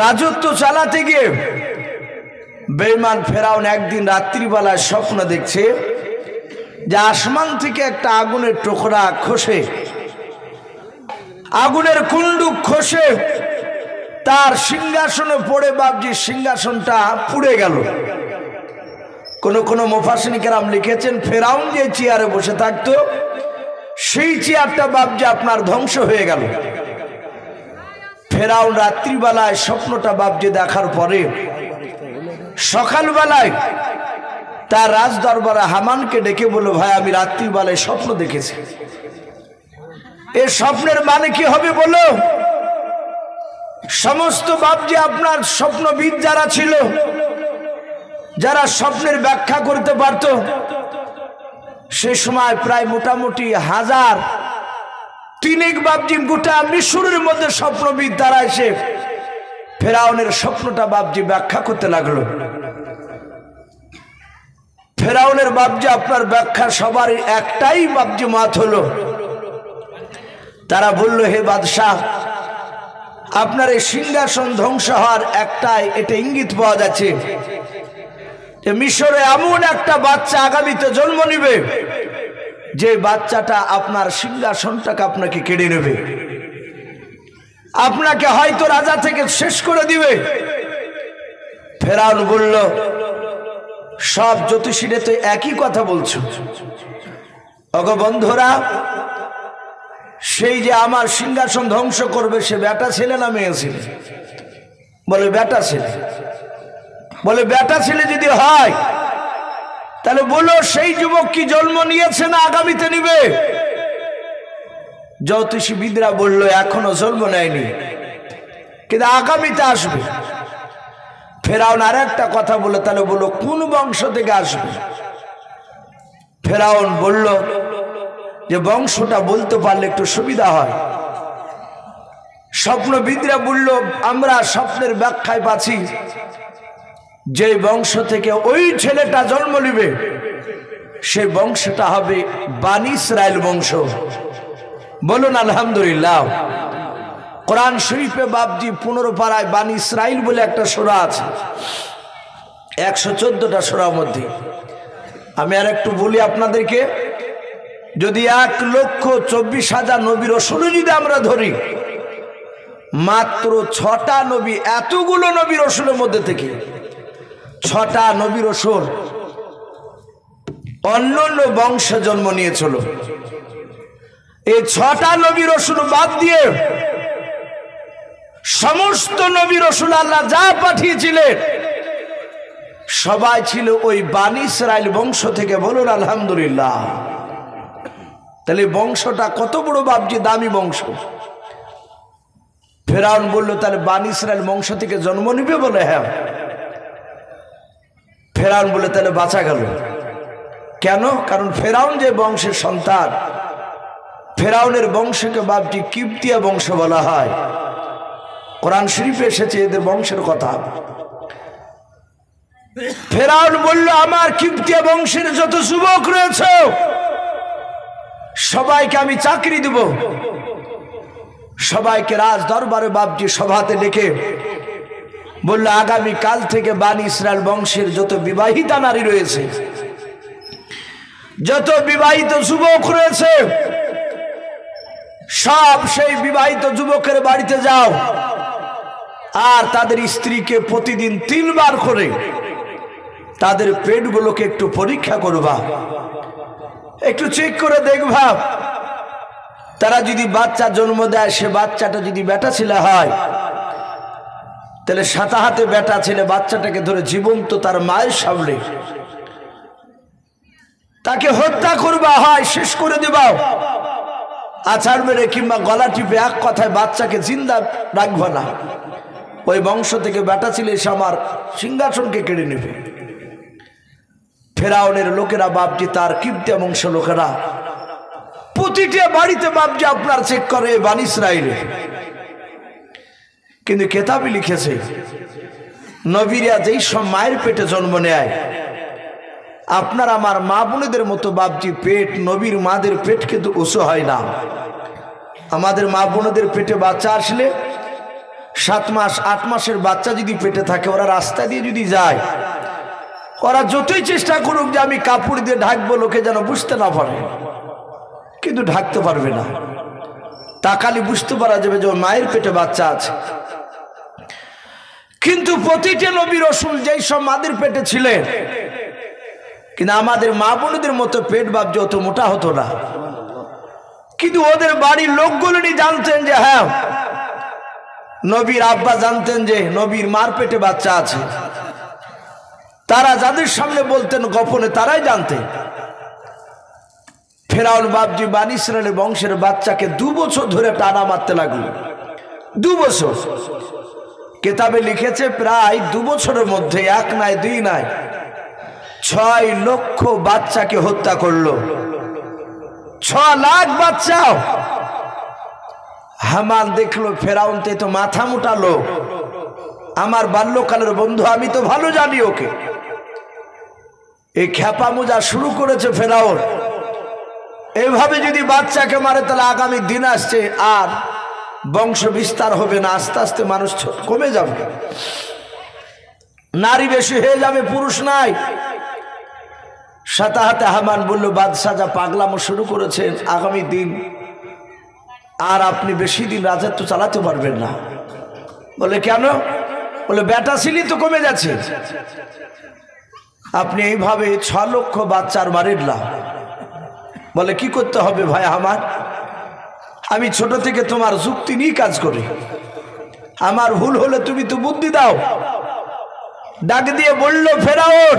রাজত্ব চালাতে গিয়ে বেঈমান ফেরাউন একদিন রাত্রিবেলায় স্বপ্ন দেখছে যে আসমান থেকে একটা আগুনের টুকরা খসে, আগুনের কুণ্ডুক খসে তার সিংহাসনে পড়ে বাপজি সিংহাসনটা পুড়ে গেল। কোন মুফাসসিরিন কেরাম লিখেছেন ফেরাউন যে চেয়ারে বসে থাকতো সেই চেয়ারটা বাপজি আপনার ধ্বংস হয়ে গেল। ফেরাউন রাত্রিবেলায় স্বপ্নটা বাপজি দেখার পরে সকালবেলায় তার রাজ দরবারে হামানকে ডেকে বলল, ভাই আমি রাত্রিবেলায় স্বপ্ন দেখেছি। এই স্বপ্নের মানে কি হবে বলো? সমস্ত বাপজি আপনার স্বপ্নবিদ যারা ছিল, যারা স্বপ্নের ব্যাখ্যা করতে পারত, সে সময় প্রায় মোটামুটি 1000 বাপজি গোটা মিশরের মধ্যে স্বপ্নবিদ তারা এসে ফেরাউনের স্বপ্নটা বাপজি ব্যাখ্যা করতে লাগলো। ফেরাউনের বাপজি আপনার ব্যাখ্যা সবার একটাই বাপজি মত হলো। তারা বলল, হে বাদশাহ, আপনার এই সিংহাসন ধ্বংস হওয়ার একটাই এটা ইঙ্গিত পাওয়া যাচ্ছে যে মিশরে এমন একটা বাচ্চা আগামীতে জন্ম নিবে যে বাচ্চাটা আপনার সিংহাসনটাকে আপনাকে কেড়ে নেবে, আপনাকে হয়তো রাজা থেকে শেষ করে দিবে। ফেরাউন বলল, সব জ্যোতিষীরা তো একই কথা বলছো। ওগো বন্ধুরা, সেই যে আমার সিংহাসন ধ্বংস করবে সে বেটা ছেলে না মেয়ে ছেলে? বলে বেটা ছেলে। বলে বেটা ছেলে যদি হয় তাহলে বলো সেই যুবক কি জন্ম নিয়েছে না আগামীতে নিবে? জ্যোতিষীবিদরা বলল এখনো জন্ম নেয়নি, কিন্তু আগামীতে আসবে। ফেরাউন আর একটা কথা বলে, তাহলে বলো কোন বংশ থেকে আসবে? ফেরাউন বলল যে বংশটা বলতে পারলে একটু সুবিধা হয়। স্বপ্নবিদরা বলল আমরা স্বপ্নের ব্যাখ্যায় পাচ্ছি যে বংশ থেকে ওই ছেলেটা জন্ম নিবে সেই বংশটা হবে বানি ইসরাইল বংশ। বলুন আলহামদুলিল্লাহ। কোরআন শরীফে বাপজি 15 পারায় বানি ইসরাইল বলে একটা সূরা আছে, 114টা সূরার মধ্যে। আমি আর একটু বলি আপনাদেরকে, যদি 1,24,000 নবী রাসূল যদি আমরা ধরি, মাত্র 6টা নবী, এতগুলো নবী রাসূলের মধ্যে থেকে 6টা নবী রাসূল অন্য অন্য বংশে জন্ম নিয়েছিল। এই 6টা নবী রাসূল বাদ দিয়ে সমস্ত নবী রাসূল আল্লাহ যা পাঠিয়েছিলেন সবাই ছিল ওই বনি ইসরাইল বংশ থেকে। বলুন আলহামদুলিল্লাহ। তাহলে বংশটা কত বড় বাপজি, দামি বংশ। ফেরাউন বলল তাহলে বনি ইসরাইল বংশ থেকে জন্ম নিবে? বলে হ্যাঁ। ফেরাউন বলে তাহলে বাঁচা গেল। কেন? কারণ ফেরাউন যে বংশের সন্তান, ফেরাউনের বংশকে বাপজি কিবতিয়া বংশ বলা হয়। কোরআন শরীফে এসেছে এদের বংশের কথা। ফেরাউন বলল আমার কিবতিয়া বংশের যত যুবক রয়েছে সবাইকে আমি চাকরি দেব। সবাইকে রাজ দরবারে বাপজি সভাতে ডেকে বলল আগামী কাল থেকে বনি ইসরাইল বংশের যত বিবাহিতা নারী রয়েছে, যত বিবাহিত যুবক রয়েছে, সব সেই বিবাহিত যুবকের বাড়িতে যাও আর তাদের স্ত্রীকে প্রতিদিন 3 বার করে তাদের পেটগুলোকে একটু পরীক্ষা করবা, একটু চেক করে দেখবা তারা যদি বাচ্চা জন্ম দেয়, সে বাচ্চাটা যদি বেটা ছেলে হয় তাহলে সাথে হাতে বেটা ছেলে বাচ্চাটাকে ধরে জীবন্ত তার মায়ের সামনে তাকে হত্যা করবা, হয় শেষ করে দেবা, আছাড় মেরে কিংবা গলা টিপে এক কথায় বাচ্চাকে জিন্দা রাখবা না। ওই বংশ থেকে বেটা ছেলে এসে আমার সিংহাসনকে কেড়ে নেবে। ফেরাউনের লোকেরা বাপজি, তার কিবতিয়া বংশ লোকেরা প্রতিটা বাড়িতে বাপজি আপনার চেক করে বনি ইসরাইলে। কিন্তু কেতাবে লিখেছে নবীরা যেই সব মায়ের পেটে জন্ম নেয়, আপনার আমার মা বোনেদের মতো বাপজি পেট, নবীর মাদের পেট কিন্তু উঁচু হয় না। আমাদের মা বোনেদের পেটে বাচ্চা আসলে 7 মাস 8 মাসের বাচ্চা যদি পেটে থাকে, ওরা রাস্তা দিয়ে যদি যায়, ওরা যতই চেষ্টা করুক যে আমি কাপড় দিয়ে ঢাকবো লোকে যেন বুঝতে না পারে, কিন্তু ঢাকতে পারবে না। তাকালি বুঝতে পারা যাবে যে মায়ের পেটে বাচ্চা আছে। কিন্তু প্রতিটা নবী রাসূল যেই সব মাদের পেটে ছিলেন, কিন্তু আমাদের মা বোনদের মতো পেট বাপজি অত মোটা হতো না। কিন্তু ওদের বাড়ির লোকগুলোই জানতেন যে হ্যাঁ, নবীর আব্বা জানতেন যে নবীর মার পেটে বাচ্চা আছে। তারা যাদের সামনে বলতেন গোপনে, তারাই জানতেন। ফেরাউন বাপজি বনি ইসরাইলের বংশের বাচ্চাকে 2 বছর ধরে টানা মারতে লাগলো। 2 বছর। কেতাবে লিখেছে প্রায় 2 বছরের মধ্যে 1 নয় 2 নয় 6 লক্ষ বাচ্চাকে হত্যা করলো। 6 লাখ বাচ্চা। হামান দেখলো ফেরাউন তো মাথা মোটা লোক, আমার বাল্যকালের বন্ধু, আমি তো ভালো জানি ওকে। এই খেপা মোজা শুরু করেছে ফেরাউন। এইভাবে যদি বাচ্চাকে মারে তাহলে আগামী দিন আসছে আর বংশ বিস্তার হবে না, আস্তে আস্তে মানুষ কমে যাবে, নারী বেশি হয়ে যাবে, পুরুষ নাই। সাথে হাতে হামান বলল বাদশাহ যা পাগলামো শুরু করেছেন, আগামী দিন আর আপনি বেশি দিন রাজত্ব চালাতে পারবেন না। বলে কেন? বলে বেটা ছিলি তো কমে যাচ্ছে, আপনি এইভাবে 6 লক্ষ বাচ্চার মারিডলা। বলে কি করতে হবে ভাই আমার? আমি ছোট থেকে তোমার যুক্তি নিয়ে কাজ করি, আমার ভুল হলে তুমি তো বুদ্ধি দাও। ডাক দিয়ে বলল ফেরাউন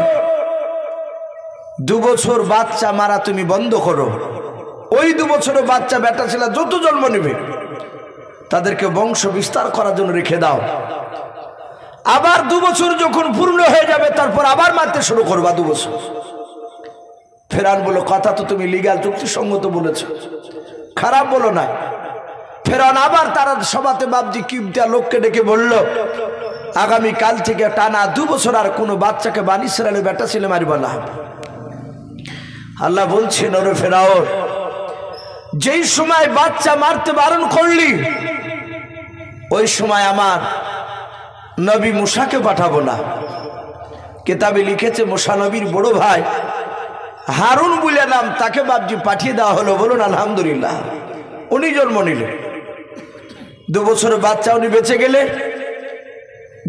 2 বছর বাচ্চা মারা তুমি বন্ধ করো। ওই 2 বছরের বাচ্চা বেটা ছেলে যত জন্ম নেবে তাদেরকে বংশ বিস্তার করার জন্য রেখে দাও। আবার 2 বছর যখন পূর্ণ হয়ে যাবে তারপর আবার মারতে শুরু করবা 2 বছর। ফেরাউন বলল কথা তো তুমি লিগ্যাল যুক্তিসঙ্গত বলেছো, খারাপ বলো না। ফেরাউন আবার তারা সভাতে বাপজি কিবতিয়া লোককে ডেকে বলল আগামী কাল থেকে টানা 2 বছর আর কোনো বাচ্চাকে বনি ইসরাইলের বেটা ছেলে মারিব না। আল্লাহ বলছেন ওরে ফেরাউন, যেই সময় বাচ্চা মারতে বারণ করলি ওই সময় আমার নবী মুসাকে পাঠাবো না। কিতাবে লিখেছে মুসা নবীর বড় ভাই হারুন বলে নাম, তাকে বাপজি পাঠিয়ে দেওয়া হলো। বলুন আলহামদুলিল্লাহ। উনি জন্ম নিলেন, 2 বছরের বাচ্চা উনি বেঁচে গেলে।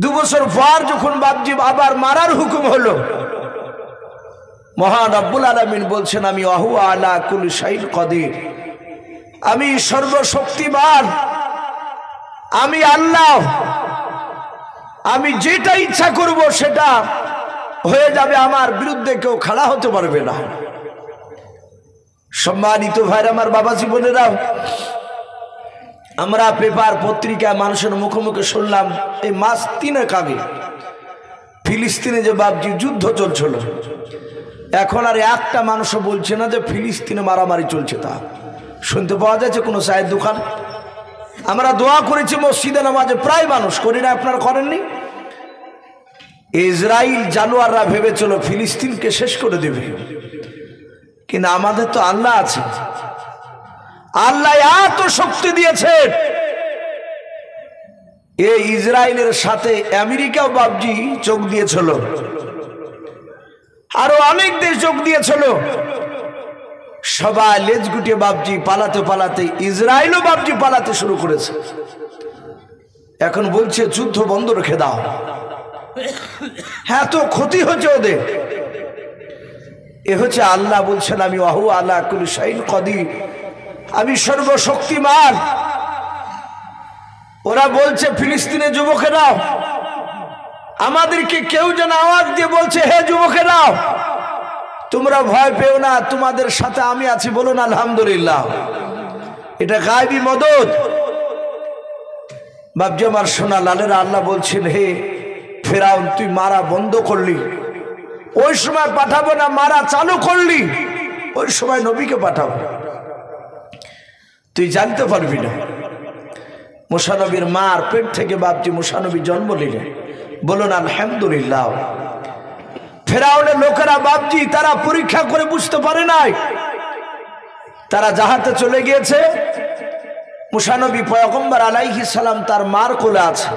2 বছর পর যখন বাপজি আবার মারার হুকুম হলো, মহান রব্বুল আলামিন বলছেন আমি ওয়া হুয়া আলা কুল্লি শাইইন কাদির, আমি সর্বশক্তিমান, আমি আল্লাহ, আমি যেটা ইচ্ছা করব সেটা হয়ে যাবে, আমার বিরুদ্ধে কেউ খাড়া হতে পারবে না। সম্মানিত ভাইরা আমার, বাবা জীবনেরাও, আমরা পেপার পত্রিকায় মানুষের মুখে মুখে শুনলাম এই মাস 3 আগে ফিলিস্তিনে যে বাবজি যুদ্ধ চলছিল, এখন আর একটা মানুষও বলছে না যে ফিলিস্তিনে মারামারি চলছে। তা শুনতে পাওয়া যাচ্ছে কোনো চায়ের দোকান। আমরা দোয়া করেছি মসজিদে নামাজে, প্রায় মানুষ করি না, আপনারা করেননি? ইসরাইল জানোয়াররা ভেবেছিল ফিলিস্তিনকে শেষ করে দেবে, কিন্তু আমাদের তো আল্লাহ আছে। আল্লাহ এত শক্তি দিয়েছে, এই ইসরায়েলের সাথে আমেরিকাও বাবজি চোখ দিয়েছিল, আরো অনেক দেশ যোগ দিয়েছিল। সবাই লেজ গুটিয়ে বাবজি পালাতে পালাতে ইসরায়েলও বাবজি পালাতে শুরু করেছে। এখন বলছে যুদ্ধ বন্ধ রেখে দাও। হ্যাঁ, তো ক্ষতি হচ্ছে ওদের। এ হচ্ছে আল্লাহ বলছেন আমি ওয়াহু আলা কুল্লি শাইইন কদির, আমি সর্বশক্তিমান। ওরা বলছে ফিলিস্তিনের যুবকেরা, আমাদেরকে কেউ যেন আওয়াজ দিয়ে বলছে হে যুবকেরা, তোমরা ভয় পেও না, তোমাদের সাথে আমি আছি, বলুন আলহামদুলিল্লাহ। এটা গায়বী মদদ। বাবজি আমার সোনা লালেরা, আল্লাহ বলছেন হে ফেরাউন, তুই মারা বন্ধ করলি, ওই সময় পাঠাবো না, মারা চালু করলি, ওই সময় নবীকে পাঠাবো, তুই জানতে পারবি না। মুসা নবীর মার পেট থেকে বাবজি মুসা নবী জন্ম নিলেন, বলুন আলহামদুলিল্লাহ। ফেরাউনের লোকেরা বাবজি তারা পরীক্ষা করে বুঝতে পারে নাই, তারা জাহাতে চলে গিয়েছে। মুসা নবী পয়গম্বর আলাইহিস সালাম তার মার কোলে আছে।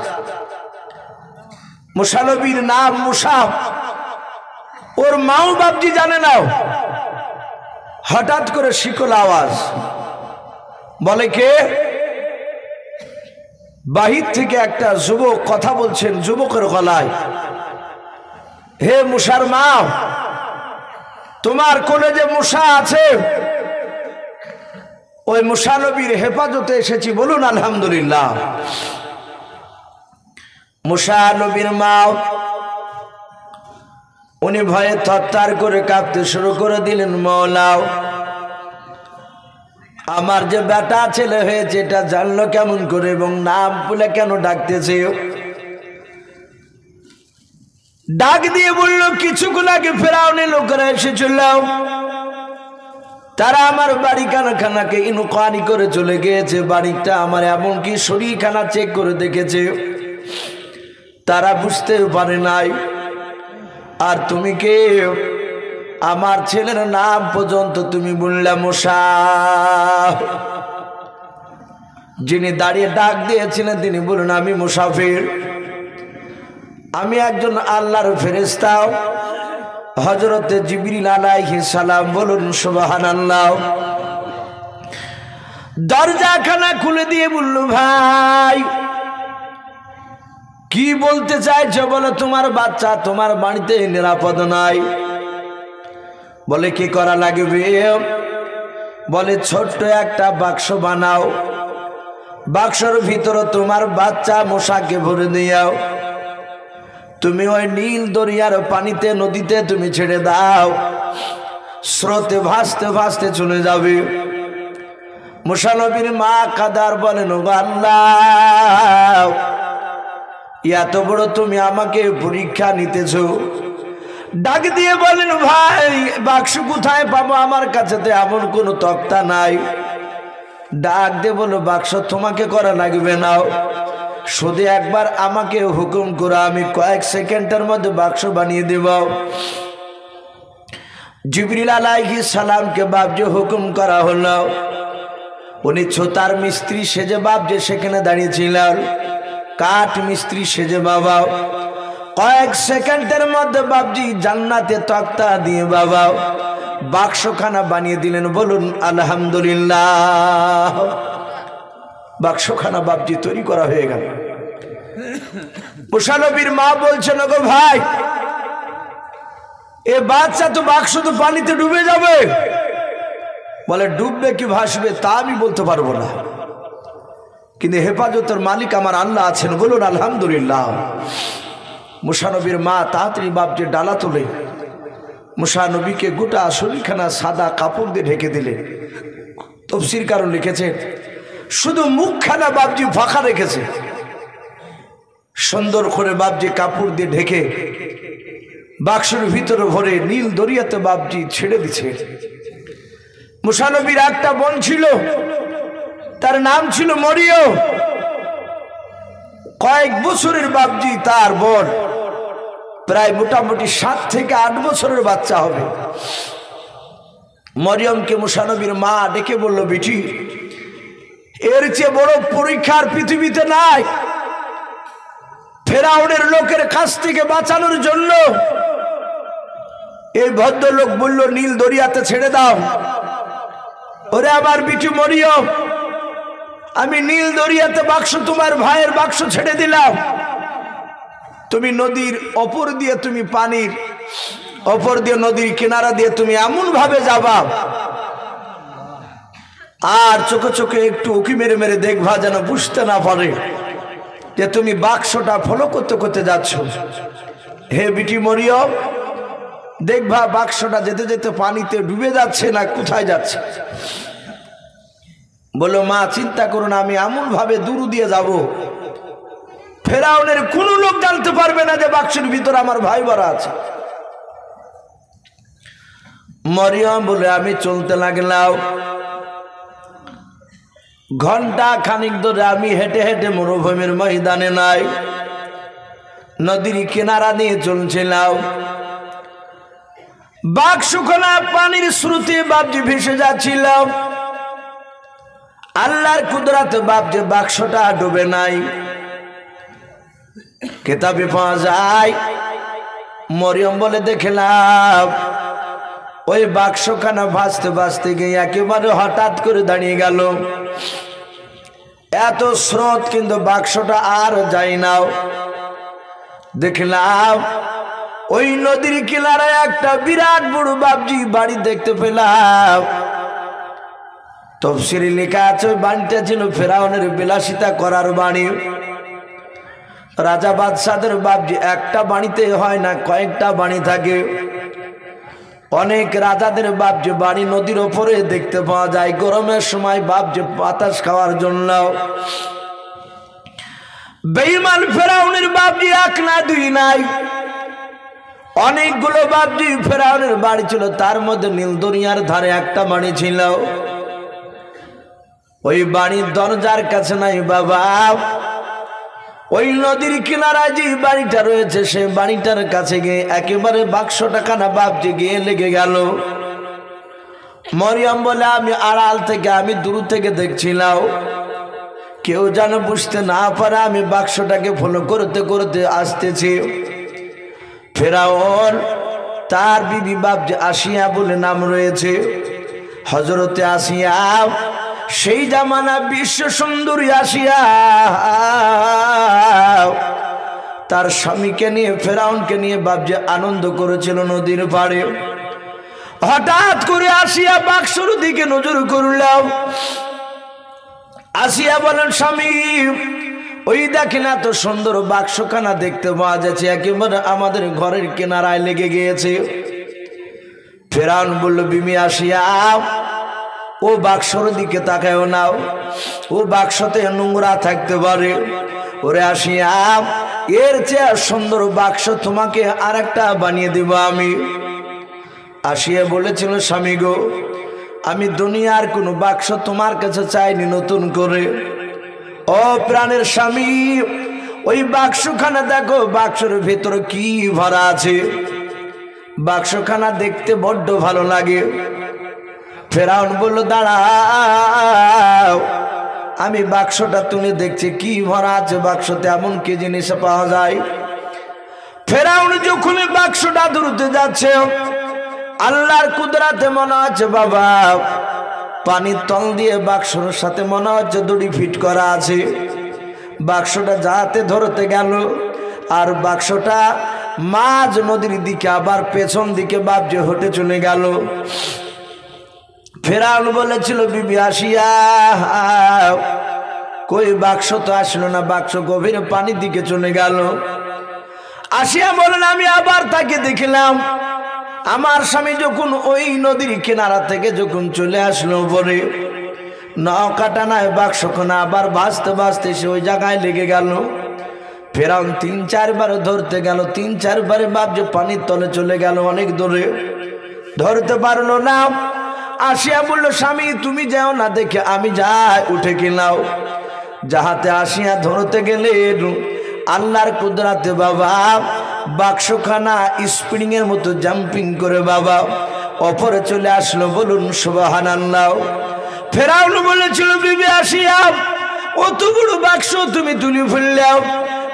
মুসা নবীর নাম মুসা, ওর মাও বাবজি জানে না। হঠাৎ করে শিকল আওয়াজ, বলে কে? বাহির থেকে একটা যুবক কথা বলছেন যুবকের গলায়, হে মুসার মা, তোমার কোলে যে মুসা আছে, ওই মুসা নবীর হেফাজতে এসেছি, বলুন আলহামদুলিল্লাহ। মুসা নবীর মা, উনি ভয়ে থরথর করে কাঁপতে শুরু করে দিলেন, মওলাও, আমার যে বেটা ছেলে হয়েছে এটা জানলো কেমন করে, এবং নাম বলে কেন ডাকতেছে? ডাক দিয়ে বলল, কিছুক্ষণ আগে ফেরাউনের লোকেরা এসেছিল, তারা আমার বাড়ি খানাকে ইনকোয়ারি করে চলে গিয়েছে, বাড়িটা আমার এমনকি শরীরখানা চেক করে দেখেছে, তারা বুঝতেও পারে নাই। আর তুমি কে? আমার ছেলের নাম পর্যন্ত তুমি বললে মুসা। যিনি দাঁড়িয়ে ডাক দিয়েছিলেন তিনি বলুন, আমি মুসাফির, আমি একজন আল্লাহর ফেরেশতা, হযরতে জিবরিল আলাইহিস সালাম, বলুন সুবহানাল্লাহ। দরজাখানা খুলে দিয়ে বলল, ভাই কি বলতে চাইছো বলো? তোমার বাচ্চা তোমার বাড়িতে নিরাপদ নাই। বলে কি করা লাগবে? বলে ছোট্ট একটা বাক্স বানাও, বাক্সের ভিতরে তোমার বাচ্চা মুসাকে ভরে দিও, তুমি ওই নীল দরিয়ার পানিতে নদীতে তুমি ছেড়ে দাও, স্রোতে ভাসতে ভাসতে চলে যাবে। মুসা নবীর মা কাদার বলেন, ও আল্লাহ, এত বড় তুমি আমাকে পরীক্ষা নিতেছো। ডাক দিয়ে বলেন, ভাই বাক্স কোথায় পাবো? আমার কাছে তো এমন কোনো তক্তা নাই। ডাক দিয়ে বলো, বাক্স তোমাকে করা লাগবে না, শুধু একবার আমাকে হুকুম করো, আমি কয়েক সেকেন্ডের মধ্যে বাক্স বানিয়ে দেব। জিবরিল আলাইহিস সালামকে বাবজি হুকুম করা হলো। উনি ছোতার মিস্ত্রি সেজে বাবজি সেখানে দাঁড়িয়েছিলেন, কাঠ মিস্ত্রি সেজে বাবা কয়েক সেকেন্ডের মধ্যে বাবজি জান্নাতে তক্তা দিয়ে বাবা বাক্সখানা বানিয়ে দিলেন, বলুন আলহামদুলিল্লাহ। বাক্সখানা বাবজি তৈরি করা হয়ে গেল। মুসা নবীর মা বলছেন, গো ভাই, এ বাচ্চা তো বাক্স তো পানিতে ডুবে যাবে। বলে ডুববে কি ভাসবে তা আমি বলতে পারবো না, কিন্তু হেফাজতের মালিক আমার আল্লাহ আছেন, বলুন আলহামদুলিল্লাহ। মুসা নবীর মা তাড়াতাড়ি বাপজি ডালা তোলে মুসা নবীকে গোটা শরীরখানা সাদা কাপড় দিয়ে ঢেকে দিলে। তফসির কারণ লিখেছে শুধু মুখখানা বাপজি ফাঁকা রেখেছে, সুন্দর করে বাপজি কাপড় দিয়ে ঢেকে বাক্সের ভিতরে ভরে নীল দরিয়াতে বাপজি ছেড়ে দিছে। মুসা নবীর একটা বোন ছিল, তার নাম ছিল মরিয়ম। কয়েক বছরের বাপজি তার বোন, প্রায় মোটামুটি 7 থেকে 8 বছরের বাচ্চা হবে। মরিয়মকে মুসা নবীর মা ডেকে বলল, বিটি এর চেয়ে বড় পরীক্ষার পৃথিবীতে নাই। ফেরাউনের লোকের কাছ থেকে বাঁচানোর জন্য এই ভদ্রলোক বলল নীল দরিয়াতে ছেড়ে দাও। ওরে আমার বিটি মরিয়ম, আমি নীল দরিয়াতে বাক্স, তোমার ভাইয়ের বাক্স ছেড়ে দিলাম, তুমি নদীর অপর দিয়ে, তুমি পানির অপর দিয়ে নদীর কিনারা দিয়ে তুমি এমন ভাবে যাবা আর চোখে চোখে একটু উকি মেরে মেরে দেখবা যেন বুঝতে না পারে যে তুমি বাক্সটা ফলো করতে করতে যাচ্ছ। হে বিটি মরিয়ম, দেখবা বাক্সটা যেতে যেতে পানিতে ডুবে যাচ্ছে না কোথায় যাচ্ছে। বলো মা চিন্তা করো না, আমি এমন ভাবে দূর দিয়ে যাব ফেরাউনের কোন লোক জানতে পারবে না যে বাক্সের ভিতরে আমার ভাই ভরা আছে। মরিয়ম বলে আমি চলতে লাগলাম। ঘন্টা খানিক ধরে আমি হেঁটে হেঁটে মরুভূমির ময়দানে নাই নদীর কিনারা দিয়ে চলছিলাম। বাক্সখানা পানির স্রোতে বাপজি ভেসে যাচ্ছিলাম। আল্লাহর কুদরতে বাপজি বাক্সটা ডুবে নাই। কিতাবে পাওয়া যায় মরিয়ম বলে দেখলাম ওই বাক্সখানা ভাসতে ভাসতে গিয়ে একেবারে হঠাৎ করে দাঁড়িয়ে গেল। এত স্রোত কিন্তু বাক্সটা আর যায় না। দেখলাম ওই নদীর কিনারায় একটা বিরাট বড় বাপজি বাড়ি দেখতে পেলাম। তফসিরে লেখা আছে ওই বাড়িটা ছিল ফেরাউনের বিলাসিতা করার বাড়ি। রাজা বাদশাদের বাপজি একটা বাড়িতে হয় না, কয়েকটা বাড়ি থাকে। অনেক রাজাদের বাপজি বাড়ি নদীর ওপরে দেখতে পাওয়া যায়। গরমের সময় বাপজি বাতাস খাওয়ার জন্য। বেঈমান ফেরাউনের বাপজি এক না দুই নাই, অনেকগুলো বাপজি ফেরাউনের বাড়ি ছিল। তার মধ্যে নীল দরিয়ার ধারে একটা বাড়ি ছিল। ওই বাড়ির দরজার কাছে নাই বাবা, ওই নদীর কিনারায় যে বাড়িটা রয়েছে সে বাড়িটার কাছে গিয়ে একেবারে বাক্সটা খানা বাপজি গিয়ে লেগে গেল। মরিয়ম বলে আমি আড়াল থেকে, আমি দূর থেকে দেখছিলাম, কেউ যেন বুঝতে না পারে আমি বাক্সটাকে ফলো করতে করতে আসতেছি। ফেরাউন তার বিবি বাপজি আসিয়া বলে নাম রয়েছে, হযরতে আসিয়া, সেই জামানা বিশ্ব সুন্দরী আসিয়া তার স্বামীকে নিয়ে ফেরাউনকে নিয়ে বাপজি আনন্দ করেছিল নদীর পাড়ে। হঠাৎ করে আসিয়া বাক্সর দিকে নজর করলাম। আসিয়া বলেন স্বামী ওই দেখেন এত সুন্দর বাক্সখানা দেখতে পাওয়া যাচ্ছে, একেবারে আমাদের ঘরের কিনারায় লেগে গিয়েছে। ফেরাউন বলল বিবি আসিয়া ও বাক্সর দিকে তাকায়ও নাও, ও বাক্সতে নোংরা থাকতে পারে। ওরে আসিয়া এর চেয়ে সুন্দর বাক্স তোমাকে আর একটা বানিয়ে দেব আমি। আসিয়া বলেছিল স্বামী গো, আমি দুনিয়ার কোনো বাক্স তোমার কাছে চাইনি নতুন করে। ও প্রাণের স্বামী ওই বাক্সখানা দেখো, বাক্সের ভেতরে কি ভরা আছে। বাক্সখানা দেখতে বড্ড ভালো লাগে। ফেরাউন বলল দাঁড়াও, আমি বাক্সটা তুলে দেখছি কি ভরা আছে বাক্সতে, এমন কি জিনিস পাওয়া যায়। ফেরাউন যখন বাক্সটা ধরতে যাচ্ছে আল্লাহর কুদরতে মনে হচ্ছে বাবা পানির তল দিয়ে বাক্সর সাথে মনে হচ্ছে দড়ি ফিট করা আছে। বাক্সটা যাতে ধরতে গেল আর বাক্সটা মাঝ নদীর দিকে আবার পেছন দিকে বাপজি হেঁটে চলে গেল। ফেরাউন বলেছিল বিবি আসিয়া, কই বাক্স তো আসলো না, বাক্স গভীর পানির দিকে চলে গেল। আসিয়া বলেন আমি আবার তাকে দেখলাম, আমার স্বামী যখন ওই নদীর কিনারা থেকে যখন চলে আসলো পরে নৌকাটা নাই বাক্সখানা আবার ভাসতে ভাসতে সে ওই জায়গায় লেগে গেল। ফেরাউন ৩-৪ বার ধরতে গেল, ৩-৪ বারে বাপ যে পানির তলে চলে গেল, অনেক দূরে ধরতে পারলো না। আসিয়া বলল স্বামী তুমি যাও না, দেখে আমি যাই, উঠে গেলাম। যাহাতে আসিয়া ধরতে গেলে আল্লাহর কুদরাতে বাবা বাক্সখানা স্প্রিং এর মতো জাম্পিং করে বাবা অপরে চলে আসলো। বলুন সুবহানাল্লাহ। ফেরাউন বলেছিল বিবি আসিয়া অত বড় বাক্স তুমি তুলে ফেললেও,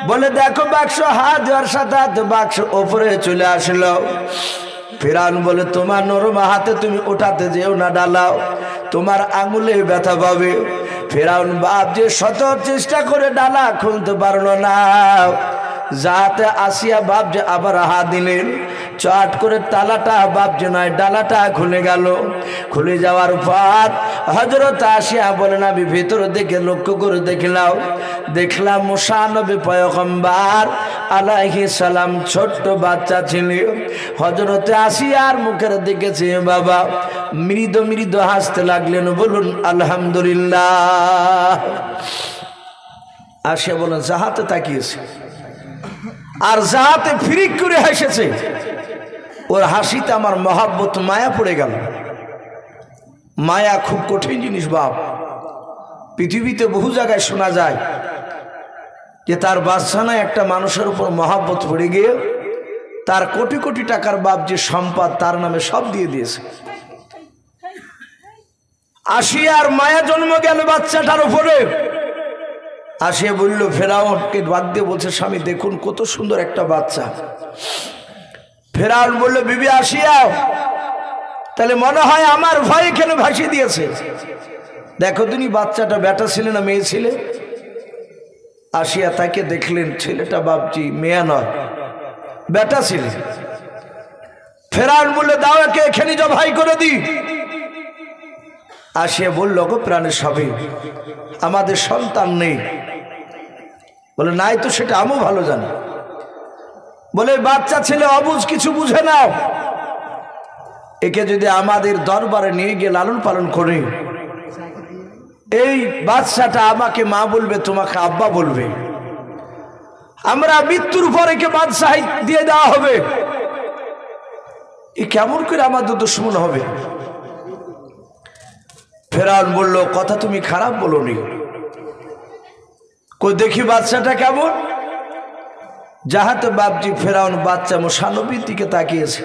বলে দেখো বাক্স হাত দেওয়ার সাথে হাতে বাক্স ওপরে চলে আসলো। ফেরাউন বলে তোমার নরম হাতে তুমি ওঠাতে যেও না, ডালাও, তোমার আঙুলে ব্যথা পাবে। ফেরাউন বাপ যে শত চেষ্টা করে ডালা খুলতে পারলো না, যাতে আসিয়া বাপ যে আবার হাত দিলেন, চট করে তালাটা বাপ যে নয় ডালাটা খুলে গেল। খুলে যাওয়ার পর হযরত আসিয়া বলেন আমি ভেতর দিকে লক্ষ্য করে দেখলাম মুসা নবী পয়গম্বর আলাইহিস সালাম ছোট্ট বাচ্চা ছিল। হযরত আসিয়ার মুখের দিকে চেয়ে বাবা মৃদু মৃদু হাসতে লাগলেন। বলুন আলহামদুলিল্লাহ। আসিয়া বলেন জাহাতে তাকিয়েছে আর জাহাতে ফিরিক করে হেসেছে। ওর হাসিতে আমার মহাব্বত মায়া পড়ে গেল। মায়া খুব কঠিন জিনিস বাপ। পৃথিবীতে বহু জায়গায় শোনা যায় যে তার বাচ্চা না একটা মানুষের উপর মহাব্বত পড়ে গিয়ে তার কোটি কোটি টাকার বাপ যে সম্পদ তার নামে সব দিয়ে দিয়েছে। আসিয়ার মায়া জন্ম গেল বাচ্চাটার উপরে। আসিয়া বলল ফেরাউনকে বাদ দিয়ে বলছে স্বামী দেখুন কত সুন্দর একটা বাচ্চা। ফেরাউন বলল বিবি আসিয়া তাহলে মনে হয় আমার ভয়ে কেন ভাসিয়ে দিয়েছে। দেখো তুমি বাচ্চাটা বেটা ছিলে না মেয়ে ছিলে? আসিয়া তাকে দেখলেন ছেলেটা বাপজি মেয়ে নয় বেটা ছিল। ফেরাউন বললে দাও একে এখানে জবাই করে দি। আসিয়া বলল গো প্রাণের সবে আমাদের সন্তান নেই। বলে নাই তো সেটা আমিও ভালো জানি। বলে বাচ্চা ছেলে অবুঝ কিছু বুঝে নাও, একে যদি আমাদের দরবারে নিয়ে গিয়ে লালন পালন করে এই বাচ্চাটা আমাকে মা বলবে তোমাকে আব্বা বলবে, আমরা মৃত্যুর পর একে বাদশাহী দিয়ে দেওয়া হবে। এ কেমন করে আমাদের দুশমন হবে? ফেরাউন বলল কথা তুমি খারাপ বলোনি, কই দেখি বাচ্চাটা কেমন। যাহাতে বাপজি ফেরাউন বাচ্চা মুসা নবীর দিকে তাকিয়েছে।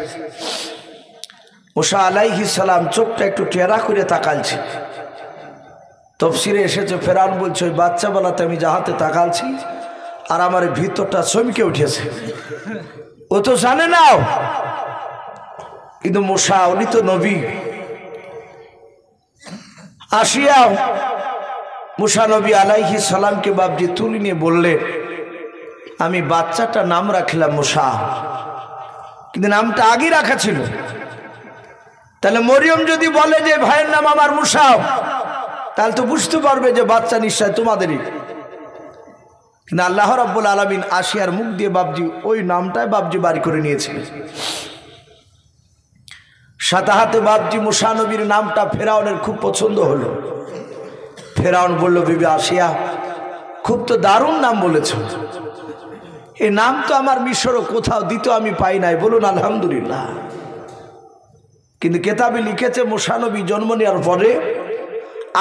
মুসা আলাইহিস সালাম চোখটা একটু টেরা করে তাকালছে। তফসিরে এসেছে ফেরাউন বলছে ওই বাচ্চা বেলাতে আমি যাহাতে তাকালছি আর আমার ভিতরটা চমকে উঠেছে। ও তো জানে না, কিন্তু মুসা উনি তো নবী। আসিয়া মুসা নবী আলাইহিস সালামকে বাপজি তুলে নিয়ে বললে আমি বাচ্চাটার নাম রাখলাম মুসা, কিন্তু নামটা আগে রাখা ছিল। তাহলে মরিয়ম যদি বলে যে ভাইয়ের নাম আমার মুসা, তাহলে তো বুঝতে পারবে যে বাচ্চা নিশ্চয় তোমাদেরই। কিন্তু আল্লাহ রাব্বুল আলামিন আসিয়ার মুখ দিয়ে বাপজি ওই নামটাই বাপজি বাড়ি করে নিয়েছিলেন। সাথে হাতে বাপজি মুসা নবীর নামটা ফেরাউনের খুব পছন্দ হলো। ফেরাউন বলল বিবি আসিয়া খুব তো দারুণ নাম বলেছ, এই নাম তো আমার মিশরও কোথাও দিত আমি পাই নাই। বলুন আলহামদুলিল্লাহ। কিন্তু কেতাবে লিখেছে মুসা নবী জন্ম নেওয়ার পরে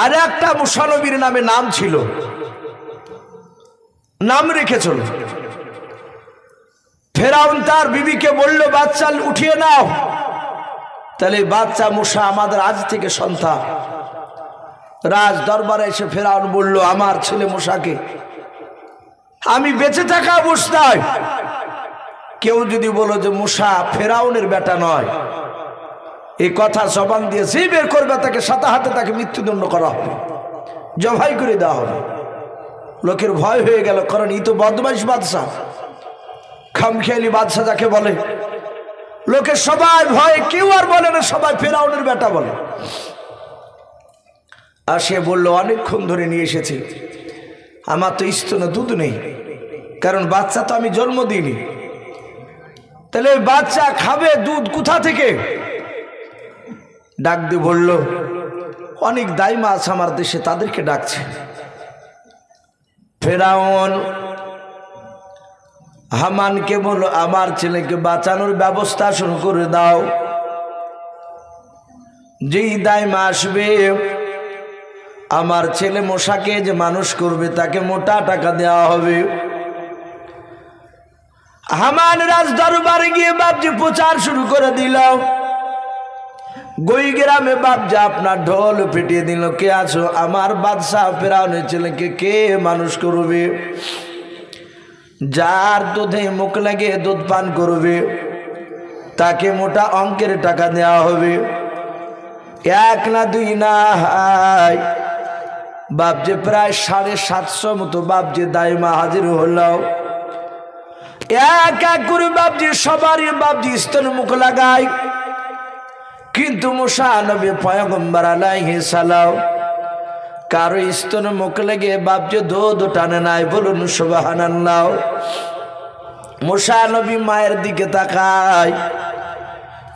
আর একটা মুসা নবীর নামে নাম ছিল, নাম রেখেছিল। ফেরাউন তার বিবিকে বলল বাচ্চা উঠিয়ে নাও, তাহলে বাচ্চা মুসা আমাদের আজ থেকে সন্তান। রাজ দরবারে এসে ফেরাউন বলল আমার ছেলে মুসাকে আমি বেঁচে থাকা অবস্থায় কেউ যদি বলো যে মুসা ফেরাউনের বেটা নয়, এই কথা জবান দিয়ে যে বের করবে তাকে সাথে হাতে তাকে মৃত্যুদণ্ড করা হবে, জবাই করে দেওয়া হবে। লোকের ভয় হয়ে গেল, কারণ ই তো বদমাইশ বাদশা, খামখেয়ালি বাদশা যাকে বলে। লোকের সবাই ভয়, কেউ আর বলে না, সবাই ফেরাউনের বেটা বলে। আর সে বলল, অনেকক্ষণ ধরে নিয়ে এসেছি, আমার তো স্তনে দুধ নেই, কারণ বাচ্চা তো আমি জন্ম দিইনি, তাহলে বাচ্চা খাবে দুধ কোথা থেকে? ডাক দিয়ে বলল, অনেক দাইমা আছে আমার দেশে, তাদেরকে ডাকছে। ফেরাউন হামানকে বলল, আমার ছেলেকে বাঁচানোর ব্যবস্থা শুরু করে দাও। যেই দাইমা আসবে, আমার ছেলে মশাকে যে মানুষ করবে তাকে মোটা টাকা দেওয়া হবে। হামান রাজ দরবারে গিয়ে বাপজি প্রচার শুরু করে দিল। গই গ্রামে বাপজি আপনার ঢোল পিটিয়ে দিল, কে আছো? আমার বাদশাহ ফেরাউনের ছেলেকে কে মানুষ করবে? যার দুধে মুখ লাগিয়ে দুধ পান করবে তাকে মোটা অঙ্কের টাকা দেওয়া হবে। এক না দুই না, বাপজি প্রায় 750 মতো বাপজি দাইমা হাজির হলো। এক এক করে বাপজি সবারই বাপজি স্তন মুখ লাগায়, কিন্তু মুসা নবী পয়গম্বর আলাইহিস সালাম কারো স্তন মুখ লেগে বাপজি দুধ টানে নাই। বলুন সুবহানাল্লাহ। মুসা নবী মায়ের দিকে তাকায়,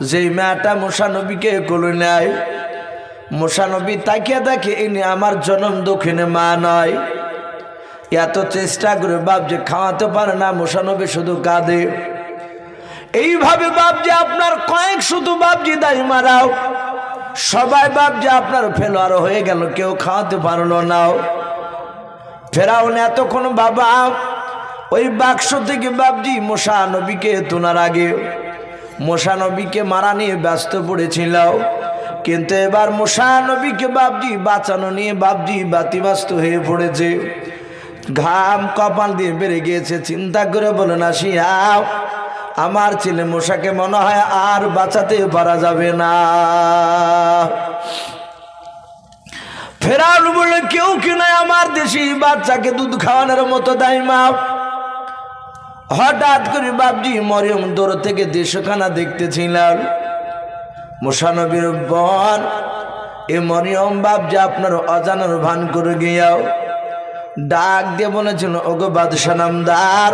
যেই মেয়েটা মুসা নবীকে কোলে নেয়, মুসা নবী তাকিয়ে দেখে ইনি আমার জনম দক্ষিণে মা নয়। এত চেষ্টা করে বাপজি খাওয়াতে পারে না, মুসা নবী শুধু কাঁদে। এইভাবে বাপজি আপনার কয়েক শুধু বাপজি দাইমারাও সবাই বাপজি আপনার ফেলোয়ার হয়ে গেল, কেউ খাওয়াতে পারলো না। ফেরাউন এতক্ষণ বাবা ওই বাক্স থেকে বাপজি মুসা নবীকে তোলার আগে মুসা নবীকে মারা নিয়ে ব্যস্ত পড়েছিল, কিন্তু এবার মুসা নবীকে বাপজি বাঁচানো নিয়ে বাপজি বাতিবাস্ত হয়ে পড়েছে। ঘাম কপাল দিয়ে বেড়ে গিয়েছে। চিন্তা করে বলেন, আসিয়া আমার ছেলে মুসাকে মনে হয় আর বাঁচাতে পারা যাবে না। ফেরাউন বলে, কেউ কি নাই আমার দেশে বাচ্চাকে দুধ খাওয়ানোর মতো দাইমা। হঠাৎ করে বাপজি মরিয়ম দূর থেকে দেশখানা দেখতেছিলেন। মুসা নবীর বোন এ মরিয়ম বাপজি আপনার অজানার ভান করে গিয়াও ডাক দিয়ে বলেছিল, ওগো বাদশাহ নামদার,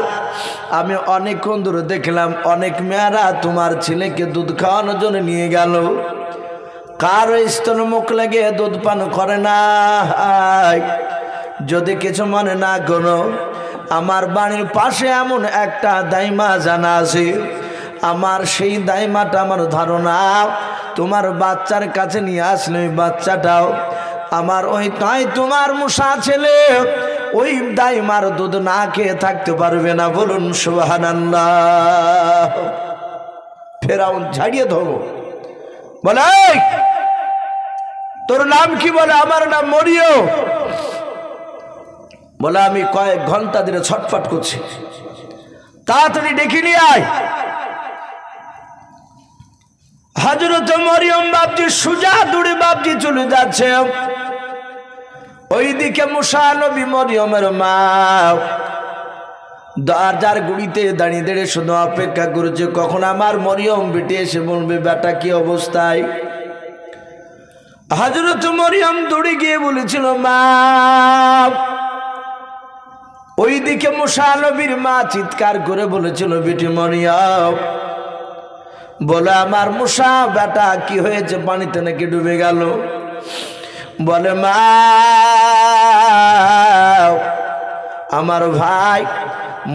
আমি অনেকক্ষণ ধরে দেখলাম অনেক মেয়েরা তোমার ছেলেকে দুধ খাওয়ানোর জন্য নিয়ে গেল, কারো স্তন মুখ লেগে দুধ পান করে না। যদি কিছু মনে না করো, আমার বাড়ির পাশে এমন একটা দাইমা জানা আছে, আমার সেই দাইমাটা আমার ধারণা তোমার বাচ্চার কাছে নিয়ে আসলে ওই বাচ্চাটাও আমার ওই তাই তোমার মুসা ছেলে ওই দাইমার দুধ না খেয়ে থাকতে পারবে না। বলুন সুবহানাল্লাহ। ফেরাউন ঝাড়িয়ে ধরো, বলে, তোর নাম কি? বলে, আমার নাম মরিয়ম। বলে, আমি কয়েক ঘন্টা ধরে ছটফট করছি, তাড়াতাড়ি ডেকে নিয়ে আয়। হযরত মরিয়ম বাপজি সুজা দৌড়ে বাপজি চলে যাচ্ছে। ওইদিকে মুসা নবী মরিয়মের মা দরজার গুড়িতে দাঁড়িয়ে দাঁড়িয়ে শুধু অপেক্ষা করেছে কখন আমার মরিয়ম বেটে এসে বলবে, বেটা কি অবস্থায়। হযরত মরিয়ম দৌড়ে গিয়ে বলেছিল, মা। ওইদিকে মুসা নবীর মা চিৎকার করে বলেছিল, বেটি মরিয়ম। বলে, আমার মুসা বেটা কি হয়েছে, পানিতে নাকি ডুবে গেল। বলে, মা আমার ভাই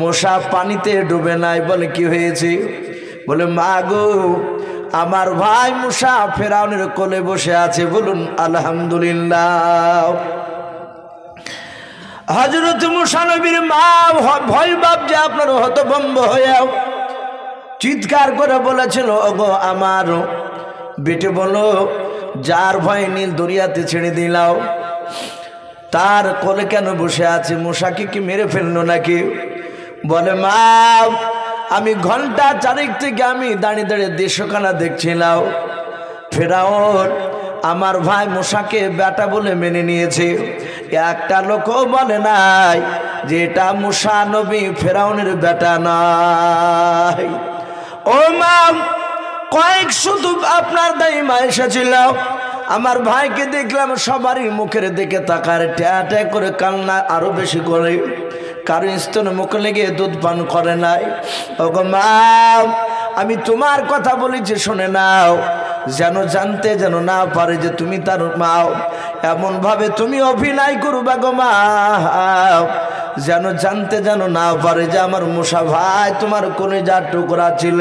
মুসা পানিতে ডুবে নাই। বলে, কি হয়েছে? বলে, মা গো, আমার ভাই মুসা ফেরাউনের কোলে বসে আছে। বলুন আলহামদুলিল্লাহ। হযরত মুসা নবীর মা ভয় বাপজি আপনার হতভম্ব হয়ে চিৎকার করে বলেছিল, ওগো আমার বেটে, বলো যার ভয়ে নীল দরিয়াতে ছেড়ে দিলাও তার কোলে কেন বসে আছে? মুসাকে কি মেরে ফেললো নাকি? বলে, মা আমি ঘন্টা চারেক থেকে আমি দাঁড়িয়ে দাঁড়িয়ে দেশখানা দেখছিলাম। ফেরাউন আমার ভাই মুসাকে বেটা বলে মেনে নিয়েছে, একটা লোকও বলে নাই যে এটা মুসা নবী ফেরাউনের বেটা নাই। ও মা, কয়েক শুধু আপনার দাইমা এসেছিল, আমার ভাইকে দেখলাম সবারই মুখের দিকে তাকার, ট্যা ট্যা করে কান্না আরো বেশি করে, কারো স্তনে মুখ লেগে দুধ পান করে নাই। ওগো মা, আমি তোমার কথা বলেছি শুনে নাও, যেন জানতে যেন না পারে যে তুমি তার মা, এমন ভাবে তুমি অভিনয় করবা গো মা, যেন জানতে যেন না পারে যে আমার মুসা ভাই তোমার কলিজার টুকরা ছিল।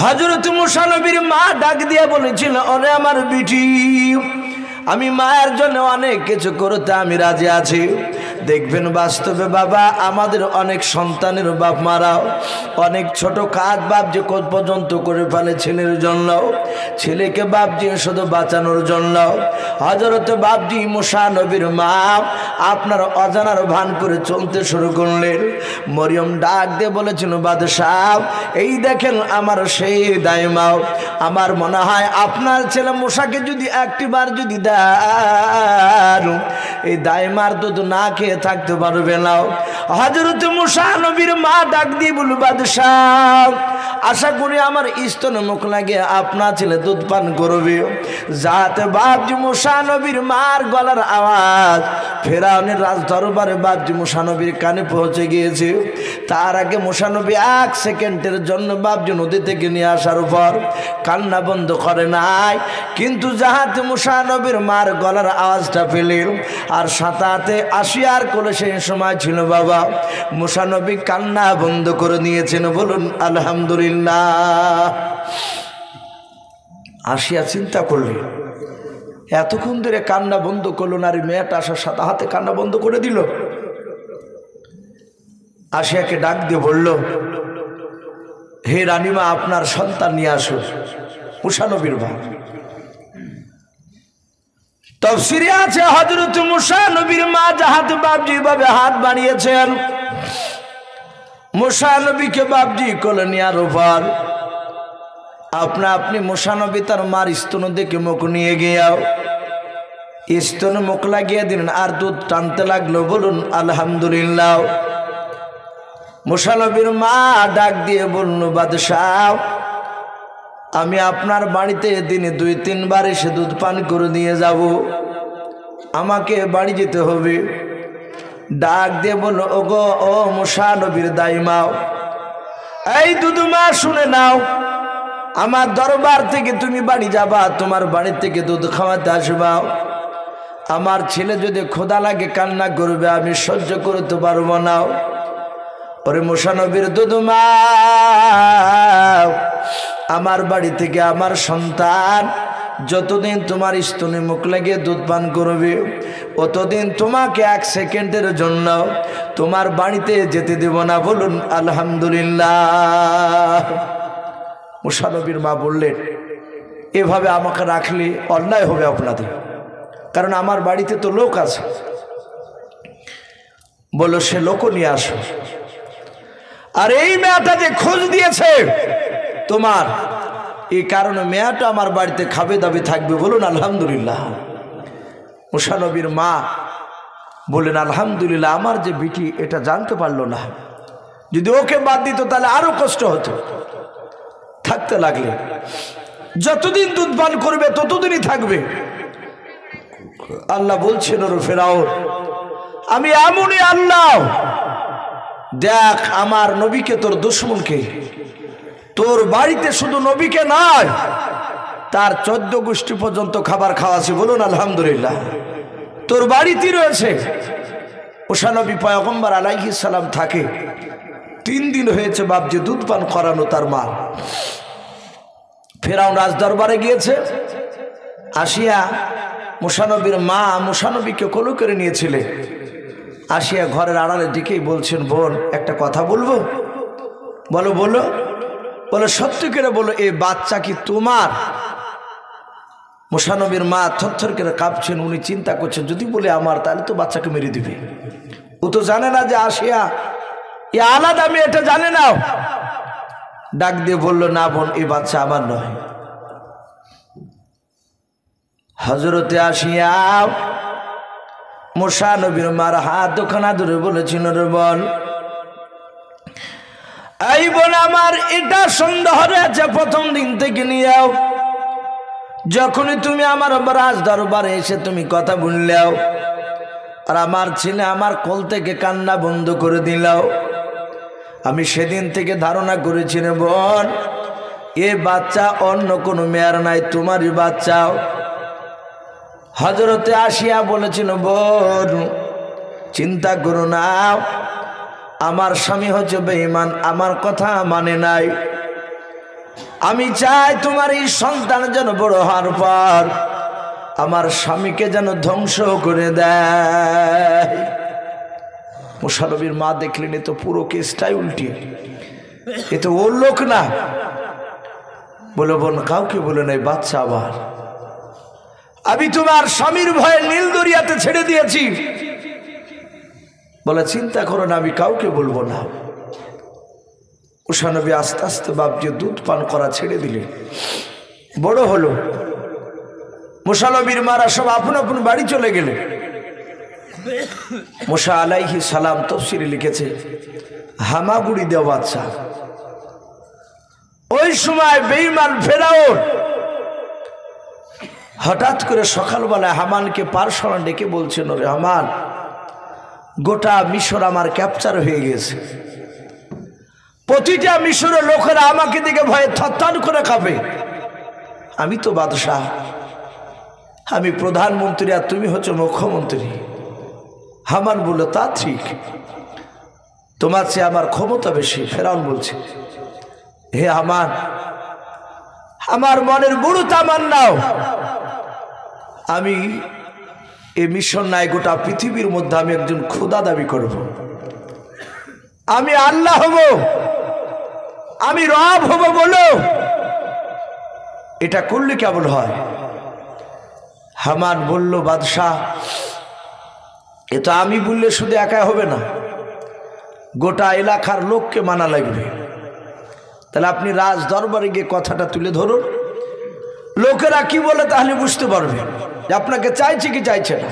হযরত মুসা নবীর মা ডাক দিয়ে বলেছিল, ওরে আমার বিটি, আমি মায়ের জন্য অনেক কিছু করতে আমি রাজি আছি। দেখবেন বাস্তবে বাবা, আমাদের অনেক সন্তানের বাপ মারাও অনেক ছোট কাজ বাপজি পর্যন্ত করে ফেলে ছেলের জন্য, ছেলেকে বাপজি শুধু বাঁচানোর জন্য। হযরত বাপজি মুসা নবীর মা আপনার অজানার ভান করে চলতে শুরু করলেন। মরিয়ম ডাক দিয়ে বলেছিল, বাদশাহ এই দেখেন আমার সেই দাইমাও, আমার মনে হয় আপনার ছেলে মুসাকে যদি একটিবার যদি দেন, এই দাইমার দুধ না খেয়ে থাকতে পারবে না। হযরত মুসা নবীর মা ডাক দিয়ে বলল, বাদশাহ আশা করি আমার স্তনে মুখ লাগিয়ে আপনার ছেলে দুধ পান করবে। যাতে বাপজি মুসা নবীর মার গলার আওয়াজ ফেরাউনের রাজ দরবারে বাপজি মুসা নবীর কানে পৌঁছে গিয়েছে। তার আগে মুসা নবী 1 সেকেন্ডের জন্য বাপজি নদী থেকে নিয়ে আসার পর কান্না বন্ধ করে নাই, কিন্তু যাহাতে মুসা নবীর মার গলার আওয়াজটা পেলেন, আর সাথে আসিয়ার কোলে সেই সময় ছিল বাবা, মুসা নবী কান্না বন্ধ করে দিয়েছেন। বলুন আলহামদুলিল্লাহ। আসিয়া চিন্তা করলেন, এতক্ষণ ধরে কান্না বন্ধ করলো না, আর মেয়েটা আসার সাথে হাতে কান্না বন্ধ করে দিল। আসিয়াকে ডাক দিয়ে বলল, হে রানীমা, আপনার সন্তান নিয়ে আসো। মুসা নবীর মা, তাফসীরে আছে হযরত মুসা নবীর মা যাহাতে বাপজি ভাবে হাত বাড়িয়েছেন, মুসা নবীকে বাপজি কোলে নেওয়ার পর আপনি মুসা নবী তার মার স্তন দেখে মুখ নিয়ে গিয়াও স্তন মুখ লাগিয়ে দিলেন, আর দুধ টানতে লাগলো। বলুন আলহামদুলিল্লাহ। মুসা নবীর মা ডাক দিয়ে বলল, বাদশাহ আমি আপনার বাড়িতে দিনে 2-3 বার এসে দুধ পান করে দিয়ে যাব, আমাকে বাড়ি যেতে হবে। ডাক দিয়ে বলল, ওগো ও মুসা নবীর দাইমাও, এই দুধমা শুনে নাও, আমার দরবার থেকে তুমি বাড়ি যাবা, তোমার বাড়ি থেকে দুধ খাওয়াতে আসবা। আমার ছেলে যদি ক্ষুধা লাগে কান্না করবে, আমি সহ্য করতে পারবো না। ওরে মুসা নবীর দুধমা, আমার বাড়ি থেকে আমার সন্তান যতদিন তোমার স্তনে মুখ লাগিয়ে দুধ পান করবে, অতদিন তোমাকে 1 সেকেন্ডের জন্য তোমার বাড়িতে যেতে দেব না। বলুন আলহামদুলিল্লাহ। মুসা নবীর মা বললেন, এভাবে আমাকে রাখলে অন্যায় হবে আপনাদের, কারণ আমার বাড়িতে তো লোক আছে। বলো সে লোক নিয়ে আসো। আর এই মেয়েটা যে খোঁজ দিয়েছে তোমার, এই কারণে মেয়েটা আমার বাড়িতে খাবে দাবে থাকবে। বলুন আলহামদুলিল্লাহ। মুসা নবীর মা বললেন, আলহামদুলিল্লাহ, আমার যে বিটি এটা জানতে পারলো না, যদি ওকে বাদ দিত তাহলে আরো কষ্ট হতো। থাকতে লাগলে যতদিন দুধ পান করবে ততদিনই থাকবে। আল্লাহ বলছেন, ওর ফেরাউন আমি এমনই আল্লাহ, দেখ আমার নবীকে তোর দুশমনকে, তোর বাড়িতে শুধু নবীকে নয় তার 14 গোষ্ঠী পর্যন্ত খাবার খাওয়াছি। বলুন আলহামদুলিল্লাহ। তোর বাড়িতে রয়েছে। মুসা নবী পয়গম্বর আলাইহিস সালাম থাকে 3 দিন হয়েছে বাপজি দুধ পান করানো তার মা। ফেরাউন রাজ দরবারে গিয়েছে, আসিয়া মুসা নবীর মা মুসা নবীকে কোলে করে নিয়েছিলেন। আসিয়া ঘরের আড়ালে দিকেই বলছেন, বোন একটা কথা বলবো। বলো বলো। বলে সত্যি করে বলো, এই বাচ্চা কি তোমার? মুসা নবীর মা থরথর করে কাঁপছেন। উনি চিন্তা করছেন, যদি বলে আমার তাহলে তো বাচ্চাকে মেরে দিবে। ও তো জানে না যে আসিয়া এ আলাদা, আমি এটা জানে না। ডাক দিয়ে বলল, না বোন, এই বাচ্চা আমার নয়। হযরতে আসিয়া মুসা নবীর মার হাত দুখানা ধরে বলেছিল, রে বোন, এই বোন আমার এটা সন্দেহ রয়েছে প্রথম দিন থেকে নিয়েও যখনই তুমি আমার রাজ দরবারে এসে তুমি কথা বললেও আর আমার ছেলে আমার কোল থেকে কান্না বন্ধ করে দিলাও, আমি সেদিন থেকে ধারণা করেছি রে বোন, এ বাচ্চা অন্য কোনো মেয়ের নাই, তোমারই বাচ্চাও। হযরতে আসিয়া বলেছিল, বোন চিন্তা করো না, আমার স্বামী হচ্ছে বেঈমান, আমার কথা মানে নাই। আমি চাই তোমার এই সন্তান যেন বড় হওয়ার পর আমার স্বামীকে যেন ধ্বংস করে দেয়। মুসা নবীর মা দেখলেন এ তো পুরো কেসটাই উল্টিয়ে, এ তো ওর লোক না। বলে বোন কাউকে বলে নাই, বাচ্চা আবার আমি তোমার স্বামীর ভয়ে নীল দরিয়াতে ছেড়ে দিয়েছি। বলে চিন্তা করো না, আমি কাউকে বলবো না। মুসা নবী আস্তে আস্তে বাপজি দুধ পান করা ছেড়ে দিলেন, বড় হলো। মুসা নবীর মারা সব আপন আপন বাড়ি চলে গেলেন। মুসা আলাইহিস সালাম তাফসীরে লিখেছে হামাগুড়ি দেওয়া বাচ্চা। ওই সময় বেঈমান ফেরাউন হঠাৎ করে সকালবেলায় হামানকে পারসনা ডেকে বলছেন, রে হামান, গোটা মিশর আমার ক্যাপচার হয়ে গেছে, প্রতিটা মিশরের লোকেরা আমাকে দেখে ভয়ে থরথর করে কাঁপে। আমি তো বাদশাহ, আমি প্রধানমন্ত্রী, আর তুমি হচ্ছে মুখ্যমন্ত্রী। হামান বলল, তা ঠিক, তোমার চেয়ে আমার ক্ষমতা বেশি। ফেরাউন বলছে, হে হামান, আমার মনের বড় তামান্নাও আমি এই মিশর নাই, গোটা পৃথিবীর মধ্যে আমি একজন খোদা দাবি করব, আমি আল্লাহ হব, আমি রব হব। বলো এটা করলে কেমন হয়? হামান বলল, বাদশাহ, এ তো আমি বললে শুধু একা হবে না, গোটা এলাকার লোককে মানা লাগবে। তাহলে আপনি রাজ দরবারে গিয়ে কথাটা তুলে ধরুন, লোকেরা কি বলে তাহলে বুঝতে পারবে যে আপনাকে চাইছে কি চাইছে না।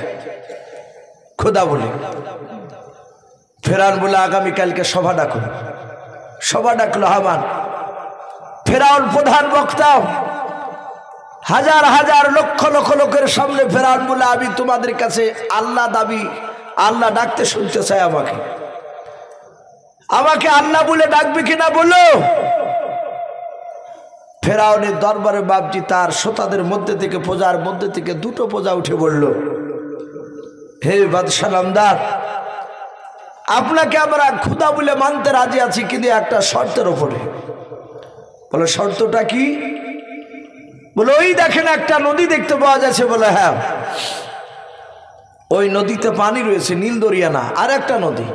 খোদা বলে ফেরাউন বলে, আগামীকালকে সভা ডাকুন। সভা ডাকলো হামান। ফেরাউন প্রধান বক্তা, হাজার হাজার লক্ষ লক্ষ লোকের সামনে ফেরাউন বলে, আমি তোমাদের কাছে আল্লাহ দাবি, আল্লাহ ডাকতে শুনতে চাই, আমাকে আল্লাহ বলে ডাকবে কিনা বলো। ফেরাউনের দরবারে বাপজি তার শ্রোতাদের মধ্যে থেকে, প্রজার মধ্যে থেকে দুটো প্রজা উঠে বলল, হে বাদশাহ নামদার, আপনাকে আমরা খোদা বলে মানতে রাজি আছি, কিন্তু একটা শর্তের ওপরে। বলে শর্তটা কি? বলে ওই দেখেন একটা নদী দেখতে পাওয়া যাচ্ছে। বলে হ্যাঁ, ওই নদীতে পানি রয়েছে, নীল দরিয়া না, আর একটা নদী।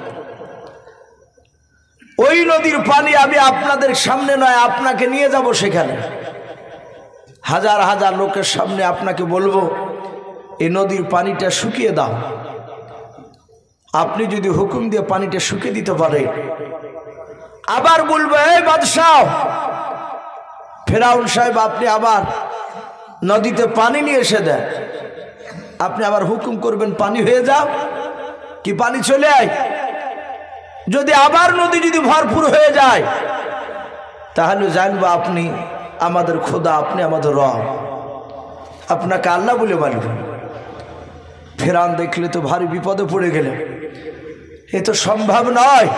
ওই নদীর পানি আমি আপনাদের সামনে নয়, আপনাকে নিয়ে যাব সেখানে, হাজার হাজার লোকের সামনে আপনাকে বলবো এই নদীর পানিটা শুকিয়ে দাও। আপনি যদি হুকুম দিয়ে পানিটা শুকিয়ে দিতে পারে, আবার বলবো, এই বাদশাহ ফেরাউন সাহেব, আপনি আবার নদীতে পানি নিয়ে এসে দেন। আপনি আবার হুকুম করবেন পানি হয়ে যাও, কি পানি চলে আয়। যদি আবার নদী যদি ভরপুর হয়ে যায়, তাহলে জানবো আপনি আমাদের খোদা, আপনি আমাদের রব, আপনাকে আল্লাহ বলে মানব। ফেরাউন দেখলে তো ভারী বিপদে পড়ে গেল, এ তো সম্ভব নয়।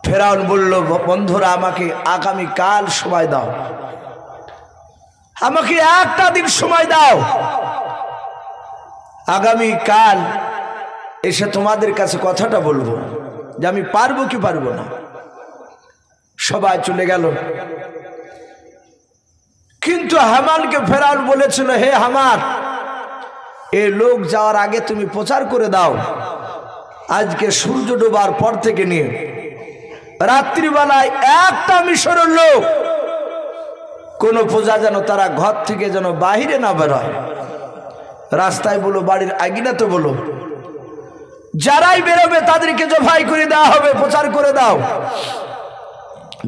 ফেরাউন বলল, বন্ধুরা আমাকে আগামী কাল সময় দাও, আমাকে একটা দিন সময় দাও, আগামী কাল এসে তোমাদের কাছে কথাটা বলবো যে আমি পারবো কি পারবো না। সবাই চলে গেল, কিন্তু হামানকে ফেরাউন বলেছিল, হে হামান, এই লোক যাওয়ার আগে তুমি প্রচার করে দাও, আজকে সূর্য ডোবার পর থেকে নিয়ে রাত্রিবেলায় একটা মিশরের লোক, কোন প্রজা যেন তারা ঘর থেকে যেন বাহিরে না বেরোয়, রাস্তায় বলো, বাড়ির আঙিনাতে বলো, যারাই বেরোবে তাদেরকে জবাই করে দেওয়া হবে, প্রচার করে দাও।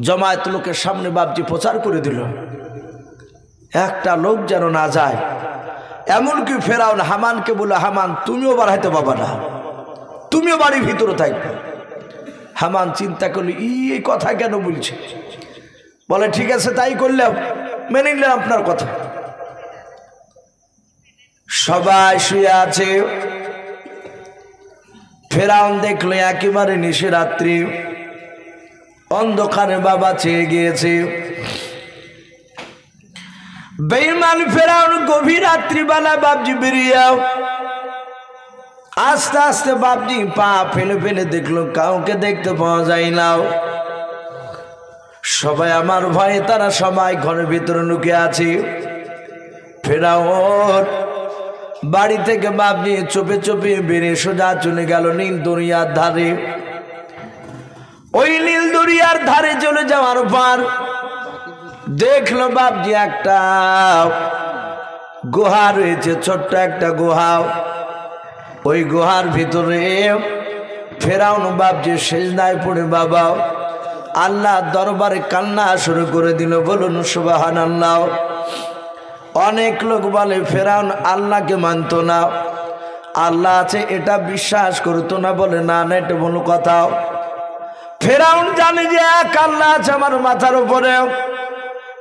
জমায়েত লোকের সামনে বাপজি প্রচার করে দিল, একটা লোক যেন না যায়। এমনকি ফেরাউন হামানকে বলে, হামান তুমিও বাড়াইতে পাবা না, তুমিও বাড়ির ভিতরে থাকবে। হামান চিন্তা করলো, এই কথা কেন বলছে। বলে ঠিক আছে, তাই করলাম, মেনে নিলাম আপনার কথা। সবাই শুয়ে আছে। ফেরাউন দেখলো একেবারে নিশিরাত্রি, অন্ধকারে বাবা চেয়ে গিয়েছে। বেঈমান ফেরাউন গভীর রাত্রিবেলা বাপজি বেরিয়ে আস্তে আস্তে বাপজি পা ফেলে ফেলে দেখলো কাউকে দেখতে পাওয়া যায় না। সবাই আমার ভয়ে তারা সবাই ঘরের ভিতরে লুকে আছে। ফেরাউন বাড়ি থেকে বাপজি চুপে চুপে বেরিয়ে সোজা চলে গেল নীল দরিয়ার ধারে। ওই নীল দরিয়ার ধারে চলে যাওয়ার পর দেখলো বাপজি একটা গুহা রয়েছে, ছোট্ট একটা গুহা। ওই গুহার ভিতরে ফেরাউন বাপজি সেজদায় পড়ে বাবা আল্লাহ দরবারে কান্না শুরু করে দিল। বলুন সুবহানাল্লাহ। অনেক লোক বলে ফেরাউন আল্লাহকে মানত না, আল্লাহ আছে এটা বিশ্বাস করতো না, বলে না না এটা ভুল কথা। ফেরাউন জানে যে এক আল্লাহ আছে আমার মাথার উপরে,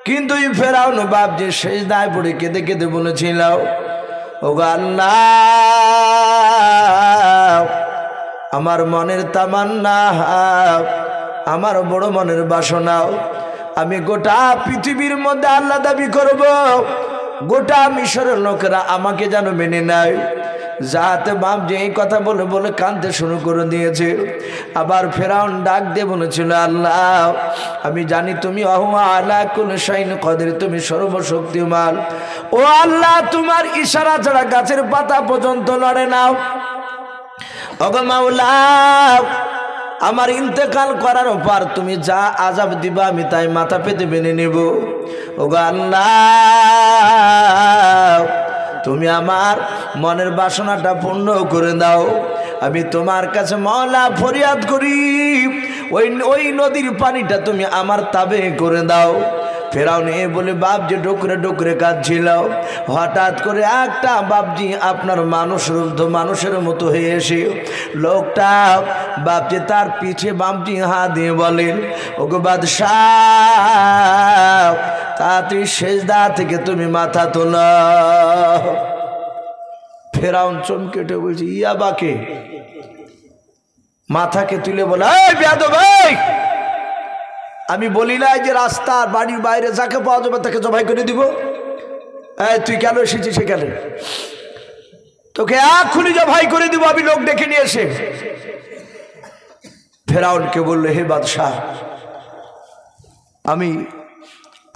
কিন্তু এই ফেরাউন বাপজি সেজদায় পড়ে কেঁদে কেঁদে বলেছিল, ওগো আল্লাহ আমার মনের তামান্না, আমার বড় মনের বাসনা, আমি গোটা পৃথিবীর মধ্যে আল্লাহ দাবি করব, গোটা মিশরের লোকেরা আমাকে যেন মেনে নেয়। যাতে বাপ যে এই কথা বলে বলে কাঁদতে শুরু করে দিয়েছে। আবার ফেরাউন ডাক দিয়ে বলেছিল, আল্লাহ আমি জানি তুমি আহুয়া আলা কুল্লি শাইইন কদির, তুমি সর্বশক্তিমান। ও আল্লাহ তোমার ইশারা ছাড়া গাছের পাতা পর্যন্ত লড়ে না। ওগো মাওলা আমার ইন্তেকাল করার পর তুমি যা আযাব দিবা আমি তাই মাথা পেতে মেনে নেব। ওগো আল্লাহ তুমি আমার মনের বাসনাটা পূর্ণ করে দাও। আমি তোমার কাছে মাওলা ফরিয়াদ করি, ওই নদীর পানিটা তুমি আমার তাবে করে দাও। ফেরাউন এ বলে বাপ যে ডোকরে ডোকরে কাঁদছিল, হঠাৎ করে একটা বাপজি আপনার মানুষের মতো হয়ে এসে লোকটা বাপজি তার পিঠে বাপজি হাত দিয়ে বলেন, ওগো বাদশাহ তাড়াতাড়ি সেজদা থেকে তুমি মাথা তোলো। ফেরাউন চমকে উঠে বলছে, ইয়া বাকে? মাথাকে তুলে বলে, এই বেয়াদব ভাই, আমি বলি না যে রাস্তার বাড়ির বাইরে যাকে পাওয়া যাবে তাকে জবাই করে দিব? এই তুই কেন এসেছিস সেখানে? তোকে এক্ষুনি জবাই করে দিব আমি লোক ডেকে নিয়ে এসে। ফেরাউনকে বললো, হে বাদশাহ আমি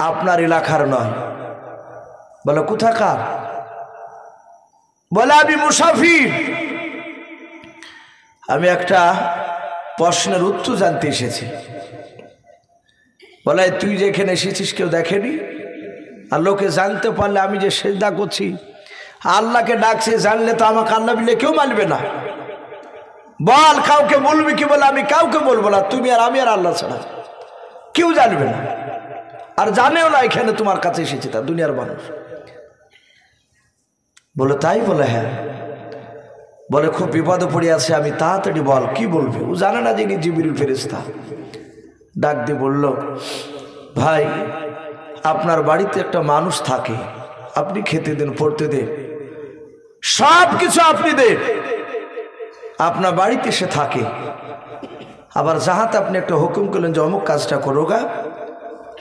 আপনার এলাকার নয়। বলে কোথাকার? বলে আমি মুসাফির, আমি একটা প্রশ্নের উত্তর জানতে এসেছি। বলে তুই যেখানে এসেছিস কেউ দেখেনি? আর লোকে জানতে পারলে আমি যে সেজদা করছি আল্লাহকে ডাকছে, জানলে তো আমাকে আল্লাহ বলে কেউ মানবে না। বল কাউকে বলবি কি? বলে আমি কাউকে বলবো না, তুমি আর আমি আর আল্লাহ ছাড়া কেউ জানবে না, আর জানেও না এখানে তোমার কাছে এসেছি তা দুনিয়ার মানুষ। বলে তাই? বলে হ্যাঁ। বলে খুব বিপদে পড়ে আছে আমি, তাড়াতাড়ি বল কি বলবে। ও জানে না যে জিবরিল ফেরেশতা। ডাক দিয়ে বলল, ভাই আপনার বাড়িতে একটা মানুষ থাকে, আপনি খেতে দেন, পড়তে দেন, সব কিছু আপনি দেন, আপনার বাড়িতে সে থাকে। আবার যাহাতে আপনি একটা হুকুম করলেন যে অমুক কাজটা করো গা,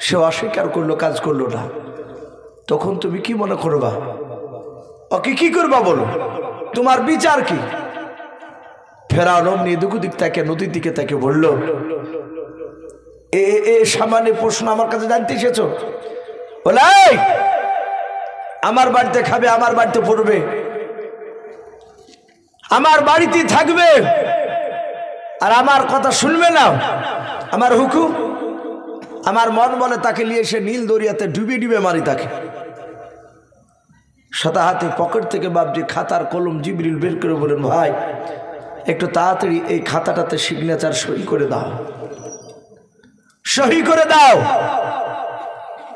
সে অস্বীকার করলো, কাজ করলো না, তখন তুমি কি মনে করবা? ওকে কি করবা বলো, তোমার বিচার কি? ফেরাউন অমনি এদিক ওদিক তাকে নদীর দিকে তাকে বলল, এ সামান্য প্রশ্ন আমার কাছে জানতে এসেছো? বলে আমার বাড়িতে খাবে, আমার বাড়িতে পড়বে, আমার বাড়িতেই থাকবে, আর আমার কথা শুনবে না, আমার হুকুম। আমার মন বলে তাকে নিয়ে এসে নীল দরিয়াতে ডুবে ডুবে মারি তাকে। সাদা হাতে পকেট থেকে বাপজি খাতার কলম জিবরিল বের করে বলেন, ভাই একটু তাড়াতাড়ি এই খাতাটাতে সিগনেচার সই করে দাও, সহি করে দাও।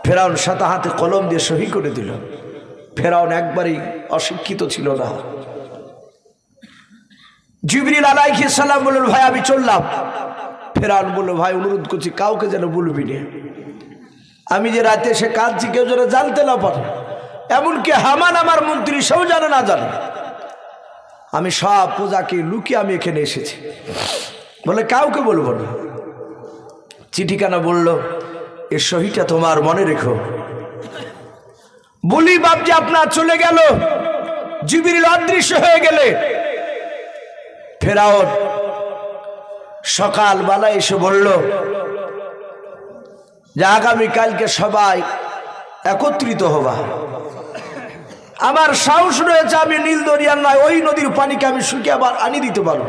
ফেরাউন সাদা হাতে কলম দিয়ে সহি করে দিল। ফেরাউন একবারই অশিক্ষিত ছিল না। জিবরিল আলাইহিস সালাম বললেন, ভাই আমি চললাম। ফেরাউন বলল, ভাই অনুরোধ করছি কাউকে যেন বলবি না, আমি যে রাতে এসে কাঁদছি কেউ যেন জানতে না পারে। এমনকি হামান আমার মন্ত্রী সেও জানে না জানে আমি সব পূজাকে লুকিয়ে আমি এখানে এসেছি। বলে কাউকে বলবো না। চিঠিখানা বলল এর সহিটা তোমার মনে রেখো। বলি বাপজি আপনার চলে গেল, জিবরিল অদৃশ্য হয়ে গেলে ফেরাউন সকালবেলা এসে বলল যে আগামীকালকে সবাই একত্রিত হবা। আমার সাহস রয়েছে, আমি নীল দরিয়ার নয় ওই নদীর পানিকে আমি শুকিয়ে আবার আনি দিতে পারব।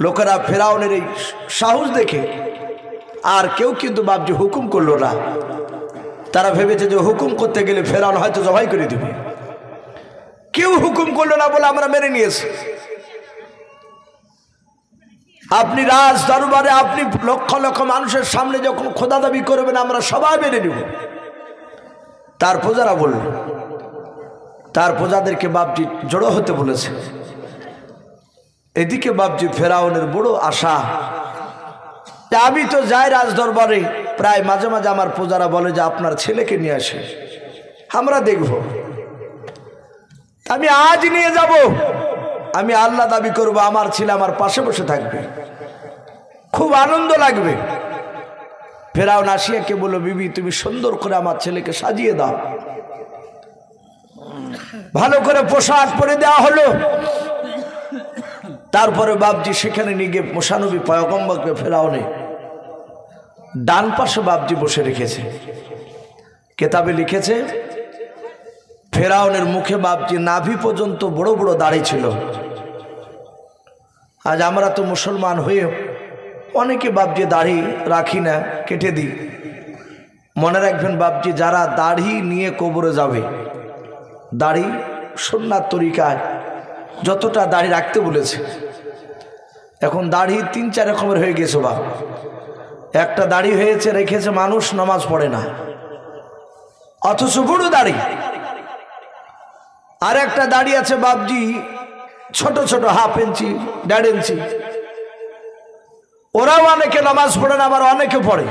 লোকেরা ফেরাউনের এই সাহস দেখে আর কেউ কিন্তু বাপজি হুকুম করলো না। তারা ভেবেছে যে হুকুম করতে গেলে ফেরাউন হয়তো জবাই করে দেবে। কেউ হুকুম করলো না বলে আমরা মেনে নিয়েছি। আপনি রাজ দরবারে আপনি লক্ষ লক্ষ মানুষের সামনে যখন খোদা দাবি করবেন আমরা সবাই মেনে নেব। তার প্রজারা বলল, তার প্রজাদেরকে বাপজি জড়ো হতে বলেছে। এদিকে বাপজি ফেরাউনের বড় আশা, আমি তো যাই রাজ দরবারে, প্রায় মাঝে মাঝে আমার প্রজারা বলে যে আপনার ছেলেকে নিয়ে আসে, আমরা দেখব। আমি আজ নিয়ে যাব, আমি আল্লাহ দাবি করব, আমার ছেলে আমার পাশে বসে থাকবে, খুব আনন্দ লাগবে। ফেরাউন আসিয়াকে বলল, বিবি তুমি সুন্দর করে আমার ছেলেকে সাজিয়ে দাও। ভালো করে পোশাক পরে দেওয়া হলো। তারপরে বাপজি সেখানে নিয়ে গিয়ে মুসানবী পয়গম্বরকে ফেরাউনে ডান পাশে বাপজি বসে রেখেছে। কেতাবে লিখেছে ফেরাউনের মুখে বাপজি নাভি পর্যন্ত বড় বড় দাড়ি ছিল। আজ আমরা তো মুসলমান হয়ে অনেকে বাপজি দাড়ি রাখি না, কেটে দিই। মনে রাখবেন বাপজি, যারা দাড়ি নিয়ে কবরে যাবে, দাড়ি সুন্নাত তরিকায় যতটা দাড়ি রাখতে বলেছে, এখন দাড়ি 3-4 রকমের হয়ে গেছে। বাপ একটা দাড়ি হয়েছে রেখেছে মানুষ নামাজ পড়ে না, অথচ বড় দাড়ি। আর একটা দাড়ি আছে বাপজি ছোট ছোট, 1/2 ইঞ্চি 1.5 ইঞ্চি, ওরাও অনেকে নামাজ পড়ে না, আবার অনেকে পড়ে।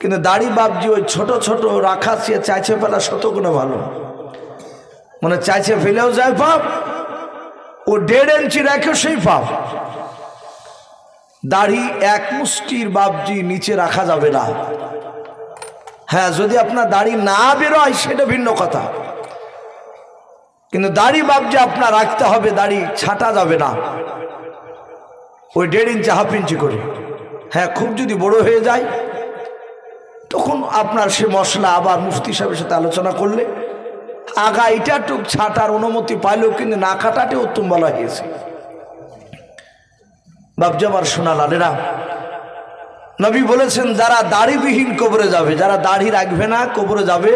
কিন্তু দাড়ি বাপজি ওই ছোট ছোট রাখা চেয়ে চাইছে ফেলা শতগুণে ভালো। মানে চাইছে ফেলেও যায় পাপ, ও 1.5 ইঞ্চি রাখে সেই পাপ। দাড়ি এক মুষ্টির বাপজি নিচে রাখা যাবে না। হ্যাঁ, যদি আপনার দাড়ি না বেরোয় সেটা ভিন্ন কথা, কিন্তু দাড়ি বাপজি আপনার রাখতে হবে, দাড়ি ছাটা যাবে না। ওই 1.5 ইঞ্চি 1/2 ইঞ্চি করে। হ্যাঁ, খুব যদি বড় হয়ে যায় তখন আপনার সে মশলা আবার মুফতি সাহেবের সাথে আলোচনা করলে আগা এটা টুক ছাটার অনুমতি পাইলেও কিন্তু না কাটাটে উত্তম বলা হয়েছে। বাপজি আমার সোনা লালেরা, নবী বলেছেন যারা দাড়িবিহীন কবরে যাবে, যারা দাড়ি রাখবে না কবরে যাবে,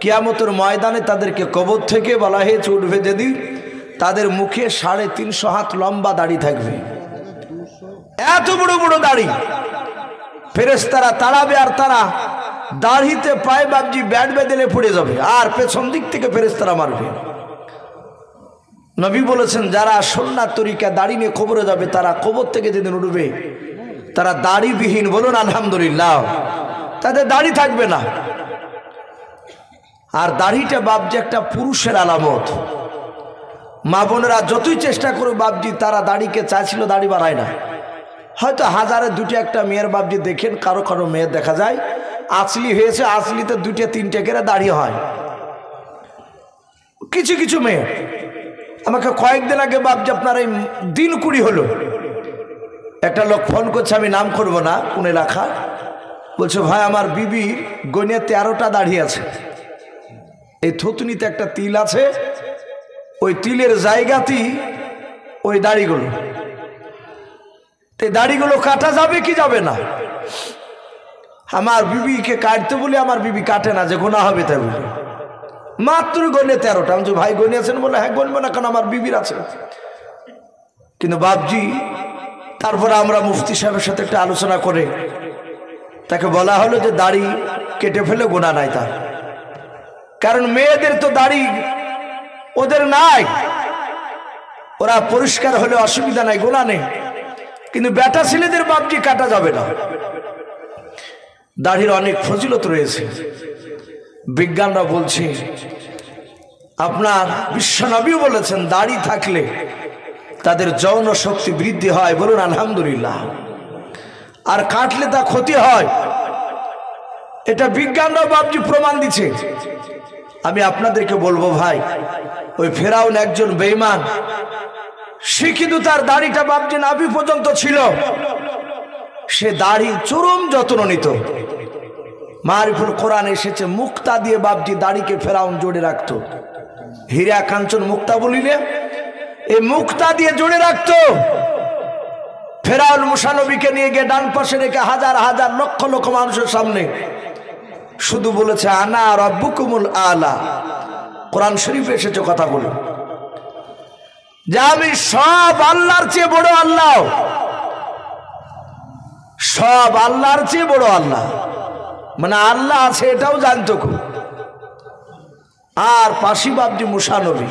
কিয়ামতের ময়দানে তাদেরকে কবর থেকে বলা হয়েছে উঠবে যেদিন, তাদের মুখে 350 হাত লম্বা দাড়ি থাকবে। এত বড় বড় দাড়ি ফেরেশতারা তাড়াবে, আর তারা দাড়িতে পায়ে বাপজি ব্যাট বেঁধে পড়ে যাবে, আর পেছন দিক থেকে ফেরেশতারা মারবে। নবী বলেছেন যারা সুন্নাত তরিকা দাড়ি নিয়ে কবরে যাবে, তারা কবর থেকে যেদিন উঠবে তারা দাড়িবিহীন, বলুন আলহামদুলিল্লাহ, তাদের দাড়ি থাকবে না। আর দাড়িটা বাপজি একটা পুরুষের আলামত। মা বোনেরা যতই চেষ্টা করে বাপজি, তারা দাড়িকে চাইছিল, দাড়ি বাড়ায় না। হয়তো 1000-এ 2টা মেয়ের বাপজি দেখেন, কারো কারো মেয়ের দেখা যায় আসলি হয়েছে, আসলিতে 2-3টে করে দাড়ি হয়। কিছু কিছু মেয়ে আমাকে কয়েকদিন আগে বাপজি আপনার এই দিন 20 হলো, একটা লোক ফোন করছে, আমি নাম করবো না, কোন এলাকা, বলছে ভাই আমার বিবির গনিয়ে 13টা দাড়ি আছে, এই থুতনিতে একটা তিল আছে, ওই তিলের জায়গাতেই ওই দাড়িগুলো, দাড়িগুলো কাটা যাবে কি যাবে না? আমার বিবিকে কাটতে বলে আমার বিবি কাটে না, যে গোনা হবে তাই বলে। মাত্র গনে 13টা। আমি ভাই গনে আছেন? বলে হ্যাঁ, গনবো না কারণ আমার বিবির আছে। কিন্তু বাপজি তারপরে আমরা মুফতি সাহেবের সাথে একটা আলোচনা করে তাকে বলা হলো যে দাড়ি কেটে ফেলে গোনা নাই তার, কারণ মেয়েদের তো দাড়ি ওদের নাই, ওরা পরিষ্কার হলে অসুবিধা নাই, গোনা নেই। কিন্তু বেটা ছেলেদের বাপজি কাটা যাবে না। দাড়ির অনেক ফজিলত রয়েছে। বিজ্ঞানরা বলছে, আপনার বিশ্বনবী বলেছেন দাড়ি থাকলে তাদের যৌন শক্তি বৃদ্ধি হয়, বলুন আলহামদুলিল্লাহ। আর কাটলে তা ক্ষতি হয়, এটা বিজ্ঞানরা বাবজি প্রমাণ দিচ্ছে। আমি আপনাদেরকে বলবো ভাই, ওই ফেরাউন একজন বেঈমান, সে কিন্তু তার দাড়িটা বাবজি নাভি পর্যন্ত ছিল, সে দাড়ি চরম যত্ন নিত। মারিফুল কোরআন এসেছে মুক্তা দিয়ে বাবজি দাড়িকে ফেরাউন জোড়ে রাখতো। হীরা কাঞ্চন মুক্তা বলিলে এই মুক্তা দিয়ে জোড়ে রাখতো। ফেরাউন মুসা নবীকে নিয়ে গিয়ে ডান পাশে রেখে হাজার হাজার লক্ষ লক্ষ মানুষের সামনে শুধু বলেছে আনা রাব্বুকুমুল আলা। কোরআন শরীফে এসেছে কথাগুলো, যে আমি সব আল্লাহর চেয়ে বড় আল্লাহ, সব আল্লাহর চেয়ে বড় আল্লাহ, মানে আল্লাহ আছে এটাও জানতো খুব। আর পাশি বাবজি মুসা নবী,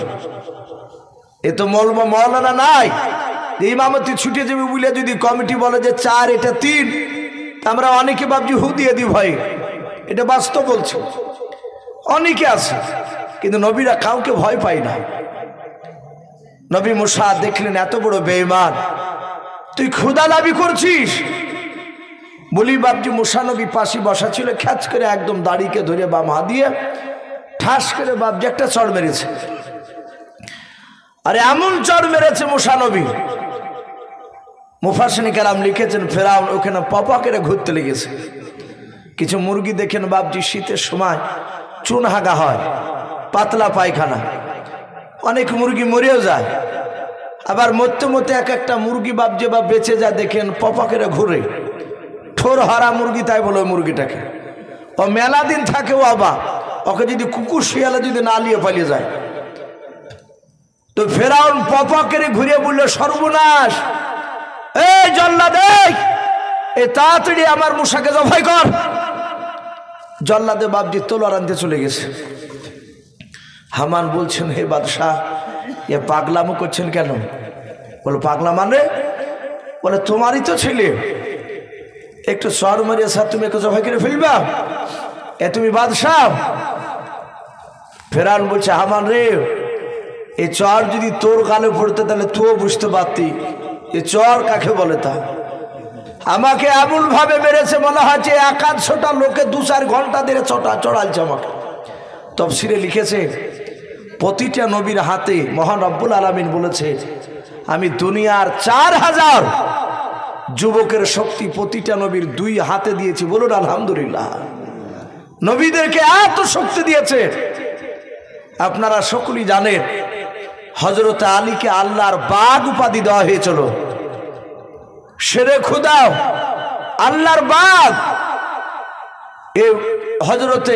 এ তো মৌলানা নাই ইমামতি ছুটে যাবে বলে যদি কমিটি বলে যে 4 এটা 3, আমরা অনেকে বাবজি হু দিয়ে দিই ভাই, এটা বাস্তব বলছে। অনেকে আছে, কিন্তু নবীরা কাউকে ভয় পায় না। নবী মুসা দেখলেন এত বড় বেঈমান, তুই ক্ষুধা দাবি করছিস। বলি বাবজি মুসা নবী পাশে বসা ছিল, খ্যাচ করে একদম দাড়িকে ধরে বাম হাত দিয়ে ঠাস করে বাবজি একটা চড় মেরেছে। আরে এমন চড় মেরেছে মুসা নবী, মুফাসসিরিন কেরাম লিখেছেন ফেরাউন ওখানে পপা করে ঘুরতে লেগেছে। কিছু মুরগি দেখেন বাবজি শীতের সময় চুন হাগা হয়, পাতলা পায়খানা, অনেক মুরগি মরেও যায়। আবার মরতে মরতে এক একটা মুরগি বাবজি বা বেঁচে যায়, দেখেন পপা করে ঘুরে, ঠোর হারা মুরগি তাই বলে মুরগিটাকে। ও মেলা দিন থাকে, ও আবার ওকে যদি কুকুর শিয়ালে যদি না নিয়ে পালিয়ে যায়। তো ফেরাউন পপা করে ঘুরে বললো সর্বনাশ, এই জল্লাদ এই তাড়াতাড়ি আমার মুসাকে জবাই কর। জল্লাদে বাবজি তলোয়ার আনতে চলে গেছে। হামান বলছেন হে বাদশাহ, এ পাগলামো করছেন কেন? বলো পাগলা মানে? বলে তোমারই তো ছেলে, একটু চর মারিয়ে স্যার তুমি একটু জবাই করে ফেলবা, এ তুমি বাদশাহ? ফেরাউন বলছে হামান রে, এই চর যদি তোর গালে পড়তে তাহলে তুইও বুঝতে পারতি এ চর কাকে বলে। তা আমাকে এমন ভাবে মেরেছে মনে হচ্ছে 1-100টা লোকে 2-4 ঘন্টা ধরে চড়ালছে আমাকে। তাফসীরে লিখেছে প্রতিটা নবীর হাতে মহান রব্বুল আলামিন বলেছে আমি দুনিয়ার 4000 যুবকের শক্তি প্রতিটা নবীর 2 হাতে দিয়েছি, বলুন আলহামদুলিল্লাহ। নবীদেরকে এত শক্তি দিয়েছে। আপনারা সকলেই জানেন হযরত আলীকে আল্লাহর বাগ উপাধি দেওয়া হয়েছিল, শেরে খুদা, আল্লাহর বাগ। এই হযরতে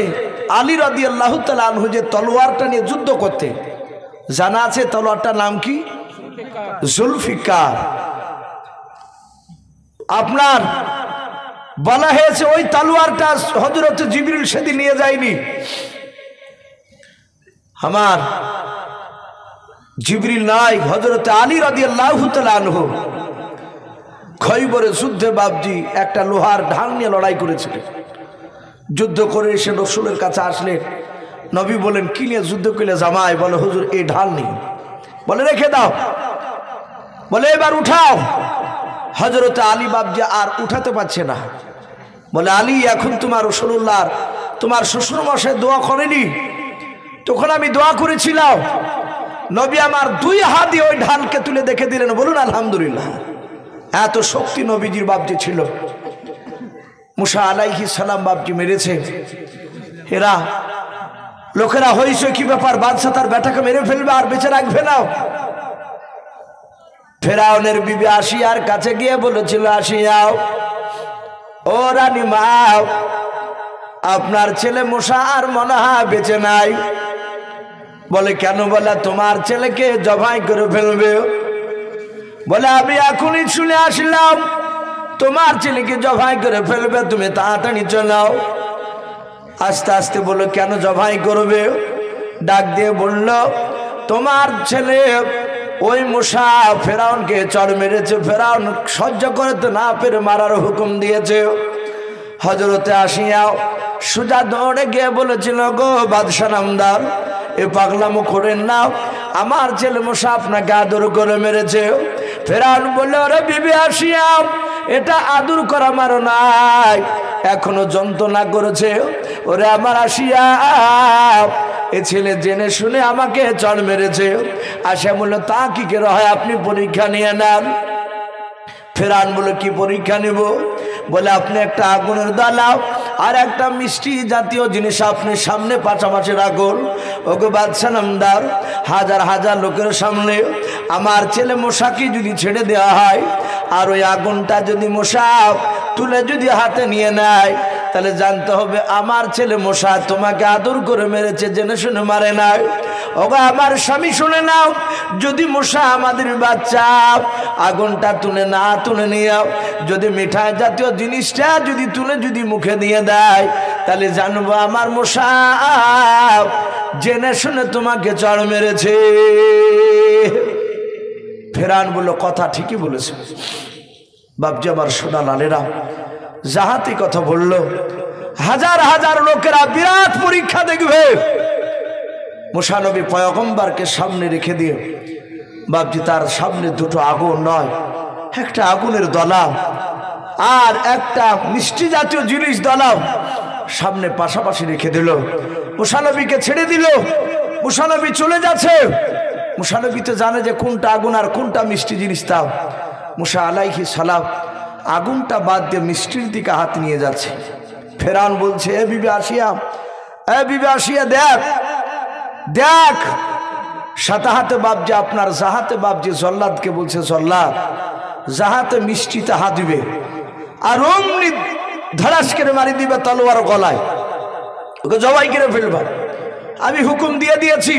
আলী রাদিয়াল্লাহু তাআলা আনহু যে তলোয়ারটা নিয়ে যুদ্ধ করতে, জানা আছে তলোয়ারটার নাম কি? জুলফিকার। আপনার বলা হয়েছে ওই তলোয়ারটা হযরত জিবরিল সেদিন নিয়ে যায়নি। আমার জিবরিল নাই, হযরত আলী রাদিয়াল্লাহু তাআলা আনহু খৈবরের যুদ্ধে বাবজি একটা লোহার ঢাল নিয়ে লড়াই করেছিলেন। যুদ্ধ করে এসে রাসূলের কাছে আসলেন। নবী বলেন কি নিয়ে যুদ্ধ করলে? জামাই বলে হুজুর এই ঢাল নেই। বলে রেখে দাও। বলে এবার উঠাও। হযরত আলী বাবজি আর উঠাতে পারছে না। বলে আলী এখন তোমার রাসূলুল্লাহ তোমার শ্বশুর মশাই দোয়া করেনি? তখন আমি দোয়া করেছিলাম। নবী আমার 2 হাত দিয়ে ওই ঢালকে তুলে দেখে দিলেন, বলুন আলহামদুলিল্লাহ। এত শক্তি নবীজির বাবজি ছিল। মুসা আলাইহিস সালাম বাবজি মেরেছে। এরা লোকেরা হইছে কি ব্যাপার, বাদশা তার বেটাকে মেরে ফেলবে আর বেঁচে রাখবে না। ফেরাউনের বিবি আসিয়ার কাছে গিয়ে বলেছিল, আসিয়াও ও রানী মা, আপনার ছেলে মুসা আর মনে হয় বেঁচে নাই। বলে কেন? বলে তোমার ছেলেকে জবাই করে ফেলবে। বলে আমি এখনই শুনে আসলাম তোমার ছেলেকে জবাই করে ফেলবে, তুমি তাড়াতাড়ি চলাও। আস্তে আস্তে বলল কেন জবাই করবে? ডাক দিয়ে বলল তোমার ছেলে ওই মুসা ফেরাউনকে চড় মেরেছে, ফেরাউন সহ্য করতে না পেরে মারার হুকুম দিয়েছে। হযরতে আসিয়া সোজা দৌড়ে গিয়ে বলেছিল, গো বাদশা নামদার, এ পাগলামো করেন না, আমার ছেলে মশা আপনাকে আদর করে মেরেছে। ফেরাউন বলল, ওরে বিবি আসিয়া, এটা আদর করা মারো নাই, এখনো যন্ত্রণা করেছে। ওরে আমার আসিয়া, এ ছেলে জেনে শুনে আমাকে চড় মেরেছে। আসিয়া বলল, তা কি করে হয়, আপনি পরীক্ষা নিয়ে নেন। ফেরাউন বলে, কি পরীক্ষা নিব? বলে, আপনি একটা আগুনের দালাও আর একটা মিষ্টি জাতীয় জিনিস আপনি সামনে পাশাপাশি রাখুন। ওকে বাদশা নামদার, হাজার হাজার লোকের সামনে আমার ছেলে মশাকে যদি ছেড়ে দেওয়া হয়, আর ওই আগুনটা যদি মশা তুলে যদি হাতে নিয়ে নেয়, তাহলে জানতে হবে আমার ছেলে মশা তোমাকে আদর করে মেরেছে, জেনে শুনে মারে নাই। ওগো আমার স্বামী, শুনে নাও, যদি মশা আমাদের বাচ্চা আগুনটা তুলে নিয়ে যদি মিঠাই জাতীয় জিনিসটা যদি তুলে যদি মুখে দিয়ে দেয়, তাহলে জানবো আমার মশা জেনে শুনে তোমাকে চড় মেরেছে। ফেরাউন বলল, কথা ঠিকই বলেছে বাপজি। আমার সোনা লালেরা, জাহাতি কথা বলল, হাজার হাজার লোকেরা বিরাট পরীক্ষা দেখবে। মুসা নবী পয়গম্বরকে সামনে রেখে দিয়ে বাপজি তার সামনে দুটো আগুন নয়, একটা আগুনের দলাও আর একটা মিষ্টি জাতীয় জিনিস দলাও সামনে পাশাপাশি রেখে দিল। মুসা নবীকে ছেড়ে দিল। মুসা নবী চলে যাচ্ছে। মুসা নবী তো জানে যে কোনটা আগুন আর কোনটা মিষ্টি জিনিস। তাও মুসা আলাইহিস সালাম আগুনটা বাদ দিয়ে মিষ্টির দিকে হাত নিয়ে যাচ্ছে। ফেরাউন বলছে, এ বিবি আসিয়া, এ বিবি আসিয়া, দেখ দেখ, সাতাহাতে বাপজি আপনার জাহাতে বাপজি জল্লাদকে বলছে, জল্লাদ জাহাতে মিষ্টিতে হাত দিবে আর অমনি ধরাস করে মারি দিবে তলোয়ার গলায়, ওকে জবাই করে ফেলবা। আমি হুকুম দিয়ে দিয়েছি।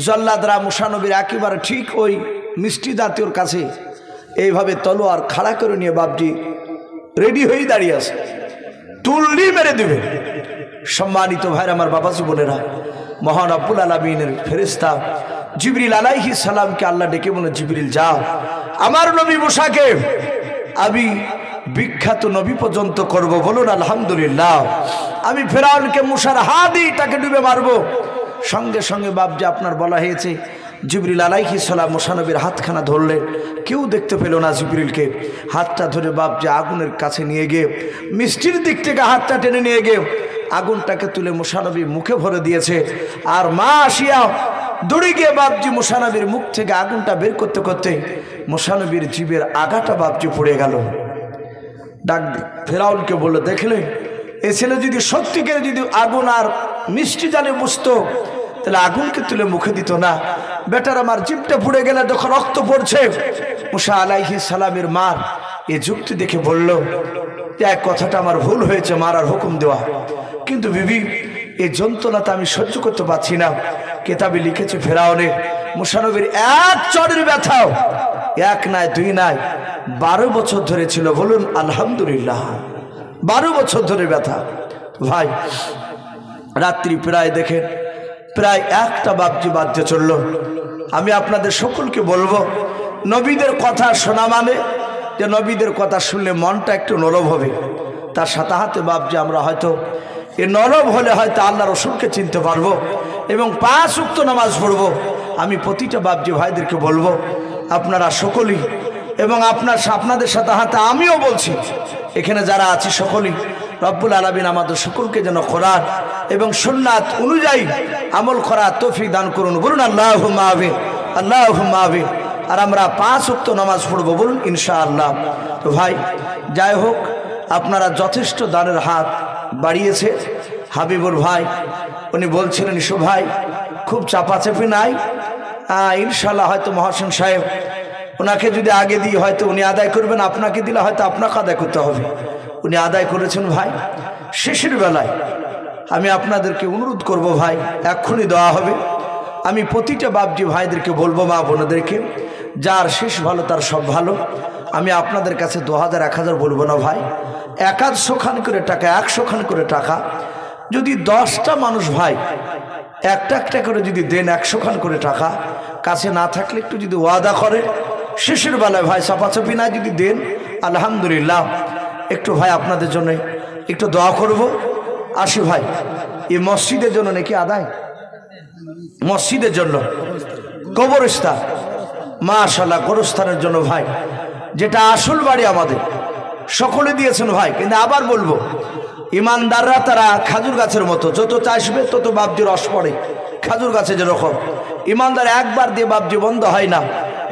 জল্লাদরা মুসা নবীর একেবারে ঠিক ওই মিষ্টি জাতীয়র কাছে এইভাবে তলোয়ার খাড়া করে নিয়ে বাপজি রেডি হয়ে দাঁড়িয়ে আছে, তুললি মেরে দিবে। সম্মানিত ভাইরা, আমার বাবাজি বোনেরা, মহান রব্বুল আলামিনের ফেরেশতা জিবরিল আলাইহিস সালামকে আল্লাহ ডেকে বলে, জিবরিল যাও, আমার নবী মুসাকে আমি বিখ্যাত নবী পর্যন্ত করব। বলুন আলহামদুলিল্লাহ। আমি ফেরাউনকে মুসার হাত দিয়ে তাকে ডুবে মারবো। সঙ্গে সঙ্গে বাপজি আপনার বলা হয়েছে, জিবরিল আলাইহিস সালাম মুসা নবীর হাতখানা ধরলেন। কেউ দেখতে পেল না জিবরিলকে। হাতটা ধরে বাপজি আগুনের কাছে নিয়ে গিয়ে মিষ্টির দিক থেকে হাতটা টেনে নিয়ে গিয়ে আগুনটাকে তুলে মুসা নবীর মুখে ভরে দিয়েছে। আর মা আসিয়া দৌড়ে গিয়ে বাপজি মুসা নবীর মুখ থেকে আগুনটা বের করতে করতে মুসা নবীর জীবের আগাটা বাপজি পড়ে গেল। ডাক ফেরাউনকে বললো, দেখলে এ ছেলে যদি সত্যিকারে যদি আগুন আর মিষ্টি জানে বুঝতো, তাহলে আগুনকে তুলে মুখে দিত না। বেটার আমার জিভটা পুড়ে গেলে যখন রক্ত পড়ছে। মুসা আলাইহিস সালামের মার এ যুক্তি দেখে বলল, এক কথাটা আমার ভুল হয়েছে, মারার হুকুম দেওয়া, কিন্তু বিবি এই যন্ত্রণাটা আমি সহ্য করতে পারছি না। কেতাবে লিখেছে ফেরাউনের মুসা নবীর এক চড়ের ব্যথাও এক নাই দুই নাই 12 বছর ধরে ছিল। বলুন আলহামদুলিল্লাহ, 12 বছর ধরে ব্যথা। ভাই রাত্রি প্রায় দেখেন প্রায় একটা বাপজি বাদ্য চলল। আমি আপনাদের সকলকে বলবো, নবীদের কথা শোনা মানে যে নবীদের কথা শুনলে মনটা একটু নরম হবে। তার সাথে হাতে বাপজি আমরা হয়তো এ নরম হলে হয়তো আল্লাহ রসুলকে চিনতে পারবো এবং 5 ওয়াক্ত নামাজ পড়বো। আমি প্রতিটা বাপজি ভাইদেরকে বলবো, আপনারা সকলেই এবং আপনাদের সাথে হাতে আমিও বলছি, এখানে যারা আছি সকলেই রব্বুল আলামিন আমাদের সকলকে যেন কোরআন এবং সুন্নাত অনুযায়ী আমল করার তৌফিক দান করুন। বলুন আল্লাহুম্মা আমিন, আল্লাহুম্মা আমিন। আর আমরা 5 ওয়াক্ত নামাজ পড়বো, বলুন ইনশাআল্লাহ। তো ভাই যাই হোক, আপনারা যথেষ্ট দানের হাত বাড়িয়েছে। হাবিবুর ভাই উনি বলছিলেন, ইসু ভাই খুব চাপাচাপি নাই, ইনশাআল্লাহ হয়তো মহাসেন সাহেব ওনাকে যদি আগে দিই হয়তো উনি আদায় করবেন, আপনাকে দিলে হয়তো আপনাকে আদায় করতে হবে। উনি আদায় করেছেন ভাই। শেষের বেলায় আমি আপনাদেরকে অনুরোধ করব ভাই, এক্ষুনি দেওয়া হবে। আমি প্রতিটা বাপজি ভাইদেরকে বলবো, মা বোনদেরকে, যার শেষ ভালো তার সব ভালো। আমি আপনাদের কাছে 2000 1000 বলবো না ভাই, 100 খান করে টাকা, 100 খান করে টাকা যদি 10টা মানুষ ভাই একটা একটা করে যদি দেন, 100 খান করে টাকা, কাছে না থাকলে একটু যদি ওয়াদা করে শেষের বেলায় ভাই চাপাচাপি না যদি দেন, আলহামদুলিল্লাহ। একটু ভাই আপনাদের জন্য একটু দোয়া করব। আসি ভাই, এই মসজিদের জন্য নাকি আদায়, মসজিদের জন্য কবরস্থান, মাশাআল্লাহ কবরস্থানের জন্য ভাই, যেটা আসল বাড়ি আমাদের সকলে দিয়েছেন ভাই। কিন্তু আবার বলবো, ইমানদাররা তারা খাজুর গাছের মতো, যত চাষবে তত বাবজি রস পড়ে। খাজুর গাছে যেরকম ইমানদার একবার দিয়ে বাবজি বন্ধ হয় না।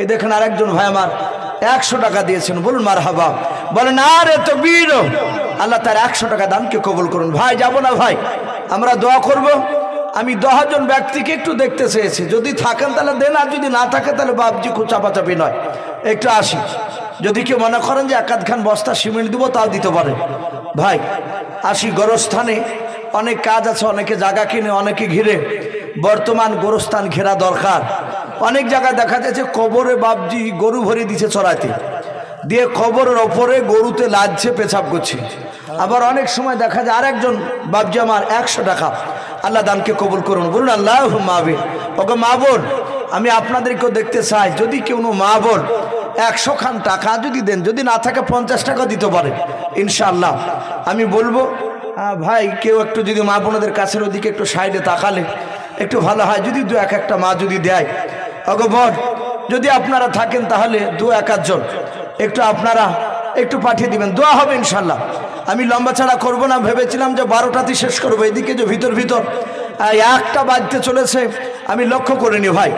এই দেখেন আরেকজন ভাই আমার 100 টাকা দিয়েছেন, বলুন মারহাবা, বলেন আরে তাকবীর, আল্লাহ তার 100 টাকা দানকে কবুল করুন। ভাই যাব না ভাই, আমরা দোয়া করব। আমি 10 জন ব্যক্তিকে একটু দেখতে চেয়েছি, যদি থাকেন তাহলে দেন, আর যদি না থাকে তাহলে বাবজি খুব চাপাচাপি নয়, একটু আসি। যদি কেউ মনে করেন যে 1-8 খান বস্তা সিমেন্ট দিব, তাও দিতে পারে ভাই। আসি, গোরস্থানে অনেক কাজ আছে, অনেকে জায়গা কিনে, অনেকে ঘিরে। বর্তমান গোরস্থান ঘেরা দরকার। অনেক জায়গায় দেখা যাচ্ছে কবরে বাবজি গরু ভরে দিচ্ছে চড়াইতে, দিয়ে কবরের ওপরে গরুতে লাজছে, পেছাব করছে। আবার অনেক সময় দেখা যায় আরেকজন বাবজি আমার 100 টাকা, আল্লাহ দানকে কবুল করুন, বলুন আল্লাহুম্মা আমিন। ওকে মা বোন, আমি আপনাদেরকেও দেখতে চাই, যদি কেউ মা বোন 100 খান টাকা যদি দেন, যদি না থাকে 50 টাকা দিতে পারে ইনশাআল্লাহ। আমি বলবো ভাই, কেউ একটু যদি মা বোনদের কাছের ওদিকে একটু সাইডে তাকালে একটু ভালো হয়, যদি 2-1 মা যদি দেয়। ওকে বোন, যদি আপনারা থাকেন তাহলে 2-1 জন একটু আপনারা একটু পাঠিয়ে দিবেন, দোয়া হবে ইনশাল্লাহ। আমি লম্বা ছাড়া করব না, ভেবেছিলাম যে 12টাতেই শেষ করবো। এদিকে যে ভিতর 1টা বাজতে চলেছে, আমি লক্ষ্য করিনি ভাই।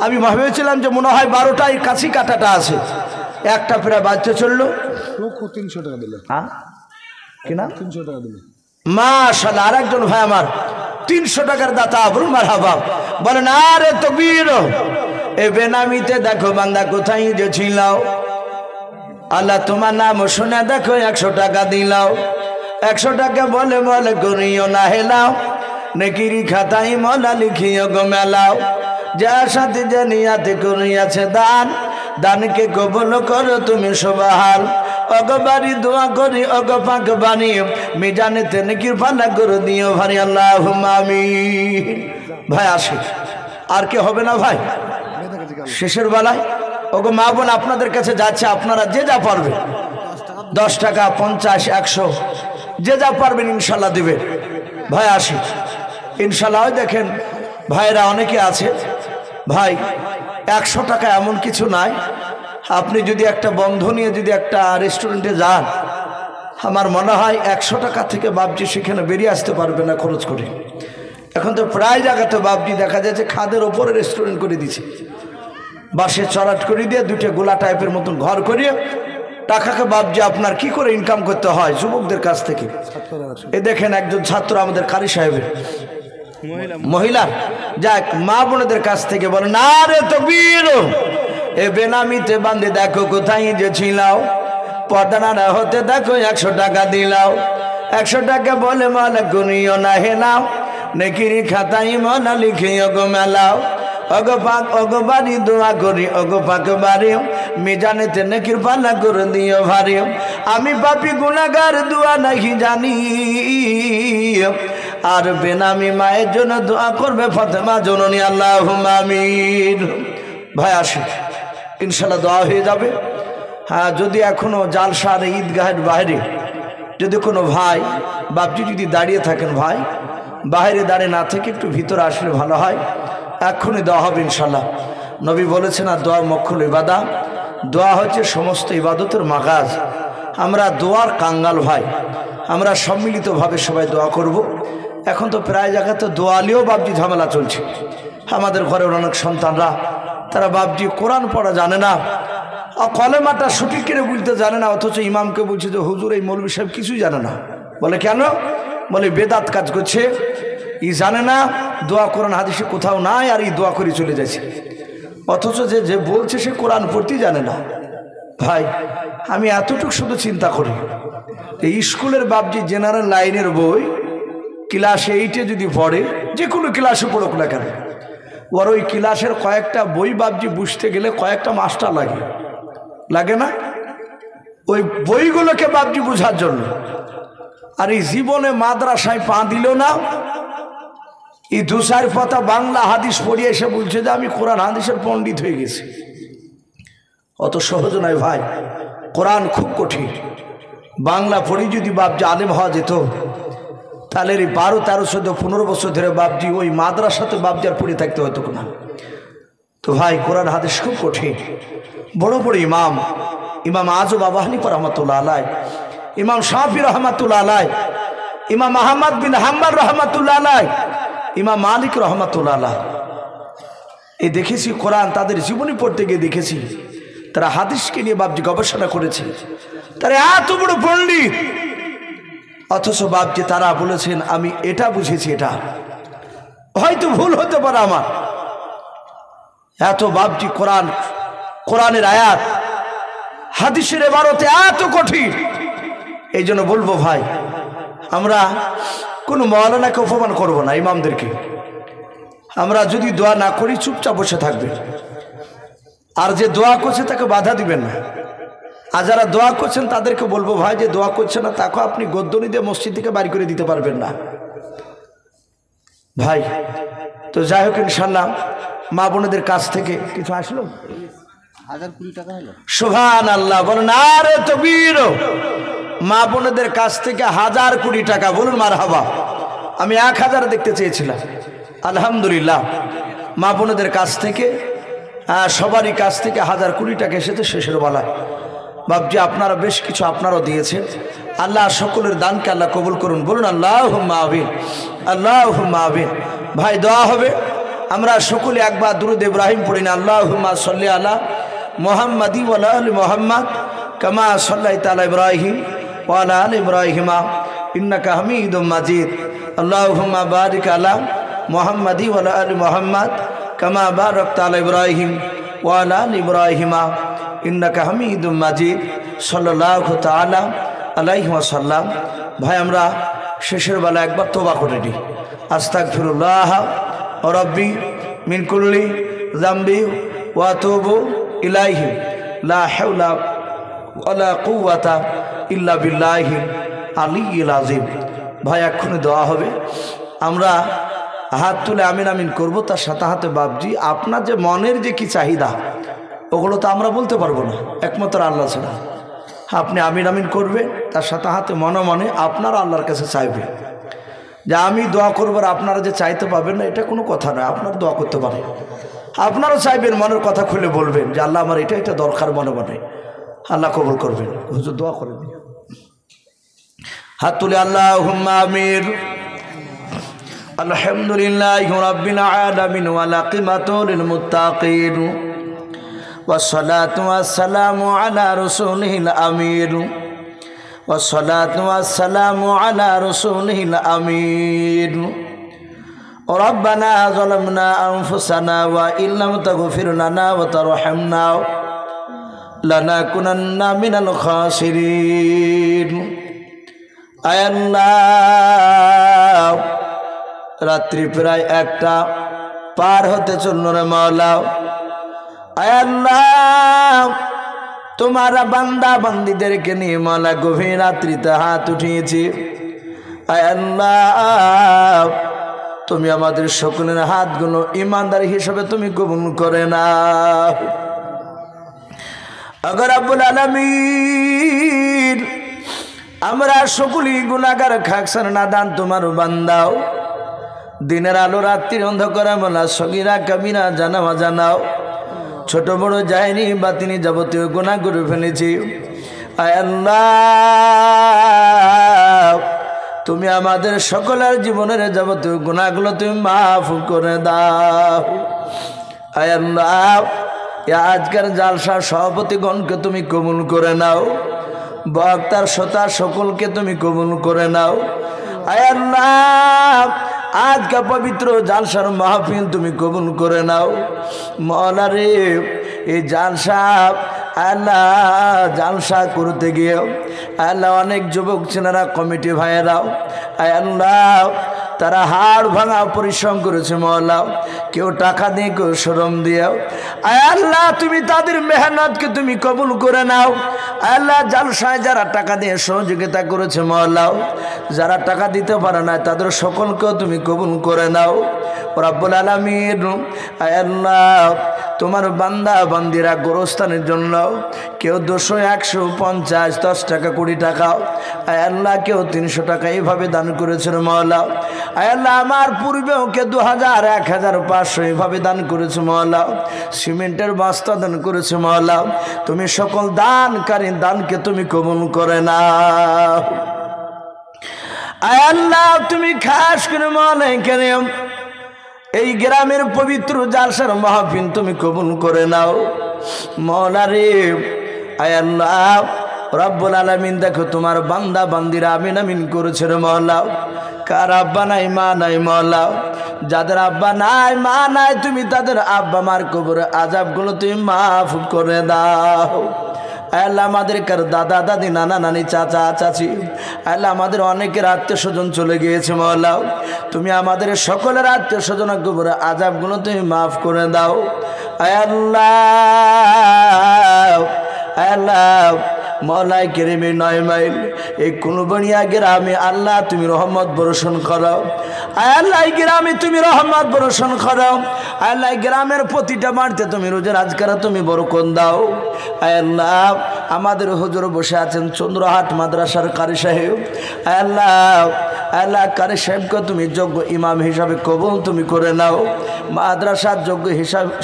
আমি ভেবেছিলাম যে মনে হয় 12টায় কাছি কাটাটা আছে, 1টা প্রায় বাজতে চললো। 300 টাকা দিলে, হ্যাঁ কিনা 300 টাকা দিলে, মাশাআল্লাহ। আরেকজন ভাই আমার 300 টাকার দাতা, বলুন মারহাবা, বলেন আরে তাকবীর। এ বেনামিতে দেখো বান্দা কোথায় যে ছিলাও, আল্লাহ তোমার নাম শুনে দেখো 100 টাকা দিলাও। 100 টাকা বলে বলে করিও না হেলাও, নেকিরি খাতাই মলা লিখিও গো মেলাও। যার সাথে যে নিয়াতে করিয়াছে দান, দানকে কবুল করো তুমি সুবহান। অগবারি দোয়া করি, অগ পাক বাণী, মিজানেতে নেকির পাল্লা করে দিও ভারি, আল্লাহুম্মা আমিন। ভাই আসে, আর কে হবে না ভাই শেষের বেলায়? ওগো মা বোন, আপনাদের কাছে যাচ্ছে, আপনারা যে যা পারবেন, 10 টাকা, 50, 100, যে যা পারবেন ইনশাল্লাহ দিবে। ভাই আসি ইনশাল্লাহ। দেখেন ভাইরা অনেকে আছে ভাই, 100 টাকা এমন কিছু নাই। আপনি যদি একটা বন্ধ নিয়ে যদি একটা রেস্টুরেন্টে যান, আমার মনে হয় 100 টাকা থেকে বাবজি সেখানে বেরিয়ে আসতে পারবে না খরচ করে। এখন তো প্রায় জায়গাতে বাবজি দেখা যাচ্ছে খাদের ওপরে রেস্টুরেন্ট করে দিচ্ছে, বাসে চড়াট করে দিয়ে 2টা গোলা টাইপের মতন ঘর করিয়ে টাকাকে বাবজি আপনার কি করে ইনকাম করতে হয় যুবকদের কাছ থেকে। এ দেখেন একজন ছাত্র আমাদের কারি সাহেবের মহিলা, যাক মা বোনদের কাছ থেকে বলে না রে তাকবীর। এ বেনামিতে বান্ধে দেখো কোথায় যে ছিলাও, পর্দানা হতে দেখো 100 টাকা দিলাও। 100 টাকা বলে মালা গুনিও না হেলাও, নেকিরি খাতাই মনা লিখিও গো মেলাও। অগো পাক অগো বাড়ি দোয়া করি, অগো পাক বাড়ি, মিজানেতে নেকির পাল্লা করে দিও ভারী। আমি পাপী গুনাহগার, দোয়া নাহি জানি, আর বেনামি মায়ের জন্য দোয়া করবে ফাতেমা জননী, আল্লাহুম্মা আমিন। ভাই আসি ইনশাল্লাহ দোয়া হয়ে যাবে। হ্যাঁ, যদি এখনো জালসার ঈদগাহের বাইরে যদি কোনো ভাই বাপজি যদি দাঁড়িয়ে থাকেন, ভাই বাইরে দাঁড়িয়ে না থেকে একটু ভিতরে আসলে ভালো হয়। এক্ষুনি দোয়া হবে ইনশাল্লাহ। নবী বলেছেন আর দোয়া মক্খুল ইবাদা, দোয়া হচ্ছে সমস্ত ইবাদতের মাগাজ। আমরা দোয়ার কাঙ্গাল ভাই, আমরা সম্মিলিতভাবে সবাই দোয়া করব। এখন তো প্রায় জায়গাতে দোয়ালিও বাবজি ঝামেলা চলছে। আমাদের ঘরের অনেক সন্তানরা তারা বাবজি কোরআন পড়া জানে না, কলেমাটা সঠিক করে বলতে জানে না, অথচ ইমামকে বলছে যে হুজুর এই মৌলভী সাহেব কিছুই জানে না। বলে কেন? বলে বেদাত কাজ করছে, ই জানে না, দোয়া কোরআন হাদিসে কোথাও নাই, আর এই দোয়া করে চলে যাচ্ছে। অথচ যে যে বলছে সে কোরআন পড়তেই জানে না। ভাই আমি এতটুকু শুধু চিন্তা করি, এই স্কুলের বাবজি জেনারেল লাইনের বই ক্লাস 8-এ যদি পড়ে, যে কোনো ক্লাসে পড়ুক না কেন, ওর ওই ক্লাসের কয়েকটা বই বাবজি বুঝতে গেলে কয়েকটা মাস্টার লাগে, লাগে না? ওই বইগুলোকে বাবজি বোঝার জন্য। আর এই জীবনে মাদ্রাসায় পা দিল না, এই 2-4 পাতা বাংলা হাদিস পড়িয়ে এসে বলছে যে আমি কোরআন হাদিসের পণ্ডিত হয়ে গেছি। অত সহজ নয় ভাই, কোরআন খুব কঠিন। বাংলা পড়ি যদি বাবজি আলেম হওয়া যেত, তাহলে এই 12, 13, 14, 15 বছর ধরে বাপজি ওই মাদ্রাসাতে বাপজি আর পড়ে থাকতে হতো না। তো ভাই কোরআন হাদিস খুব কঠিন। বড় বড় ইমাম আযম আবু হানিফা রহমাতুল্লাহ আলাইহ, ইমাম শাফি রহমাতুল্লাহ আলাইহ, ইমাম আহমদ বিন হাম্বল রহমাতুল্লাহ আলাইহ, ইমাম মালিক রহমাতুল্লাহ আলাইহ, এই দেখেছি কোরআন তাদের জীবনী পড়তে গিয়ে দেখেছি তারা হাদিসকে নিয়ে বাপজি গবেষণা করেছে। তারা এত বড় পণ্ডিত, অথচ বাপজি তারা বলেছেন আমি এটা বুঝেছি, এটা হয়তো ভুল হতে পারে আমার। এত বাপজি কোরআনের আয়াত হাদিসের ইবারতে এত কঠিন। এই জন্য বলবো ভাই, আমরা কোনো মাওলানাকে অপমান করব না, ইমামদেরকে। আমরা যদি দোয়া না করি চুপচাপ বসে থাকবে, আর যে দোয়া করছে তাকে বাধা দিবেন না। আর যারা দোয়া করছেন তাদেরকে বলবো ভাই, যে দোয়া করছে না তাকে আপনি গদ্দনি দিয়ে মসজিদ থেকে বাড়ি করে দিতে পারবেন না ভাই। তো যাই হোক, ইনশাল্লাহ মা বোনদের কাছ থেকে কিছু আসলো। 1020 টাকা হলো। সুবহানাল্লাহ বলুন, আরে তাকবীর। মা বোনদের কাছ থেকে 1020 টাকা, বলুন মারহাবা। আমি 1000 দেখতে চেয়েছিলাম, আলহামদুলিল্লাহ। মা বোনদের কাছ থেকে সবারই কাছ থেকে 1020 টাকা এসেছে শেষের বেলায়। বাপজি আপনারা বেশ কিছু আপনারাও দিয়েছেন। আল্লাহ সকলের দানকে আল্লাহ কবুল করুন, বলুন আল্লাহুম্মা আমিন, আল্লাহুম্মা আমিন। ভাই দোয়া হবে, আমরা সকলে একবার দুরূদ ইব্রাহিম পড়ি না। আল্লাহুম্মা সাল্লি আলা মুহাম্মাদি ওয়া আলা আলি মুহাম্মাদ কামা সাল্লাইতা আলা ইব্রাহিম ওয়া আলা আলি ইব্রাহিম ইন্নাকা হামিদুম মাজিদ। আল্লাহুম্মা বারিক আলা মুহাম্মাদি ওয়া আলা আলি মুহাম্মাদ কামা বারাকতা আলা ইব্রাহিম ওয়া আলা আলি ইব্রাহিম ইন্নাকা হামিদুম মাজিদ। সাল্লাল্লাহু তাআলা আলাইহি ওয়াসাল্লাম। ভাই আমরা শেষের বেলা একবার তওবা করে নিই। আস্তাগফিরুল্লাহ রব্বি মিন কুল্লি যামবি ওয়া আতুবু ইলাইহি লা হাওলা ওয়ালা কুওয়াতা ইল্লা বিল্লাহি আলিয়্যিল আযীম। ভাই এক্ষুনি দোয়া হবে, আমরা হাত তুলে আমিন আমিন করবো। তার সাথে হাতে বাপজি আপনার যে মনের যে কি চাহিদা ওগুলো তো আমরা বলতে পারবো না, একমাত্র আল্লাহ ছাড়া। আপনি আমিন আমিন করবেন, তার সাথে হাতে মনে মনে আপনারা আল্লাহর কাছে চাইবেন। যে আমি দোয়া করবো আর আপনারা যে চাইতে পাবেন না, এটা কোনো কথা নয়। আপনারা দোয়া করতে পারেন, আপনারাও চাইবেন, মনের কথা খুলে বলবেন যে আল্লাহ আমার এটা দরকার, মনে মনে আল্লাহ কবুল করবেন। হুজুর দোয়া করবেন, হাত তুলে আল্লাহুম্মা আমিন। আলহামদুলিল্লাহি রাব্বিল আলামিন ওয়াল আকিবাতু লিল মুত্তাকিন ওয়াসসালাতু ওয়াসসালামু আলা রাসূলিল আমিন ওয়াসসালাতু ওয়াসসালামু আলা রাসূলিল আমিন। রব্বানা যালামনা আনফুসানা ওয়া ইল্লাম তাগফির লানা ওয়া তারহামনা লানাকুনান্না মিনাল খাসিরিন। আয় আল্লাহ, রাত্রি প্রায় 1টা পার হতে চলল রে মাওলা। আয় আল্লাহ, তোমার বান্দা বান্দীদেরকে নিয়ে মাওলা গভীর রাত্রিতে হাত উঠিয়েছি। আয় আল্লাহ, তুমি আমাদের সকলের হাতগুলো ইমানদার হিসেবে তুমি কবুল করে নাও। আগে রব্বুল আলামিন, আমরা সকলেই গুনাহগার, খাকসার নাদান তোমার বান্দাও। দিনের আলো রাত্রির অন্ধকারে মোলা সগীরা কাবিরা জানাও জানাও, ছোট বড় যায়নি বাতিনি যাবতীয় গুনাহ করে ফেলেছি। আয় আল্লাহ, তুমি আমাদের সকলের জীবনের যাবতীয় গুনাহগুলো তুমি মাফ করে দাও। আয় আল্লাহ, আজকের জালসার সভাপতিগণকে তুমি কবুল করে নাও, বক্তার শ্রোতা সকলকে তুমি কবুল করে নাও। আয় আল্লাহ, আজকে পবিত্র জালসার মাহফিল তুমি কবুল করে নাও। মওলা রে, এই জালসা আল্লাহ, জালসা করতে গিয়ে আল্লাহ অনেক যুবক ছেলেরা, কমিটি ভাইয়েরাও আয় আল্লাহ তারা হাড় ভাঙা পরিশ্রম করেছে মওলা, কেউ টাকা দিয়ে, কেউ শ্রম দিয়েও। আয় আল্লাহ, তুমি তাদের মেহনতকে তুমি কবুল করে নাও। আল্লাহ, জালসায় যারা টাকা দিয়ে সহযোগিতা করেছে মওলা, যারা টাকা দিতে পারে না তাদের সকলকেও তুমি কবুল করে নাও রব্বুল আলামিন। আয় আল্লাহ, তোমার বান্দা বান্দিরা গোরস্থানের জন্য কেউ 200, 100, 50, 10 টাকা, 20 টাকা, আয় আল্লাহ কেউ 300 টাকা এইভাবে দান করেছে মওলা। আয় আল্লাহ আমার পূর্বেও কে 2000, 1500 এইভাবে দান করেছে মওলা। সিমেন্টের বস্তা দান করেছে মওলা। তুমি সকল দানকারী দানকে তুমি কবুল করে নাও। আয় আল্লাহ তুমি খাস করে মওলা কারীম এই গ্রামের পবিত্র জালসার মাহফিল তুমি কবুল করে নাও মওলা রে। আয় আল্লাহ রব্বুল আলামিন দেখো তোমার বান্দা বান্দিরা আমিন আমিন করেছে রে মওলা। কার আব্বা নাই মা নাই মওলা, যাদের আব্বা নাই মা নাই তুমি তাদের আব্বা মার কবরে আযাবগুলো তুমি মাফ করে দাও। আল্লাহ আমাদের কার দাদা দাদি নানা নানি চাচা চাচি আল্লাহ আমাদের অনেকের আত্মীয় স্বজন চলে গিয়েছে মওলা। তুমি আমাদের সকলের আত্মীয় স্বজন কবরে আযাবগুলো তুমি মাফ করে দাও। আল্লাহ আল্লাহ মওলা কারীমের 9 মাইল এই কুলবনিয়া গ্রামে আল্লাহ তুমি রহমত বর্ষণ করো। আল্লাহ গ্রামে তুমি রহমত বর্ষণ করো। আল্লাহ গ্রামের প্রতিটা মাঠে তুমি রোজের আজকারা তুমি বরকত দাও। আল্লাহ আমাদের হুজুর বসে আছেন চন্দ্রহাট মাদ্রাসার কারি সাহেব। আল্লাহ আল্লাহ কারি সাহেবকে তুমি যোগ্য ইমাম হিসাবে কবুল তুমি করে নাও। মাদ্রাসার যোগ্য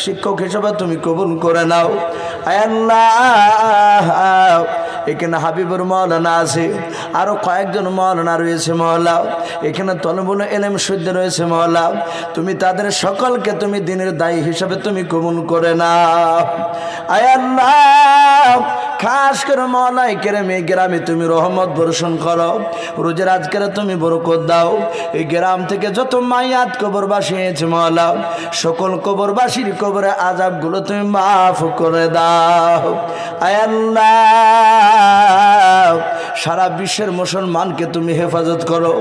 শিক্ষক হিসাবে তুমি কবুল করে নাও। আল্লাহ এখানে হাবিবুর মাওলানা আছে, আরো কয়েকজন মাওলানা রয়েছে মওলা। এখানে তলবুল ইলম শুদ্ধ রয়েছে মওলা। তুমি তাদের সকলকে তুমি দিনের দায়ী হিসাবে তুমি কবুল করে নাও। আয় আল্লাহ খাস করে মওলা কারীম এই গ্রামে তুমি রহমত বর্ষণ করো। রোজের আজকের তুমি বরকত দাও। এই গ্রাম থেকে যত মাইয়াত কবরবাসী হয়েছে মওলা সকল কবরবাসীর কবরে আযাবগুলো তুমি মাফ করে দাও। আয় আল্লাহ সারা বিশ্বের মুসলমানকে তুমি হেফাজত করো।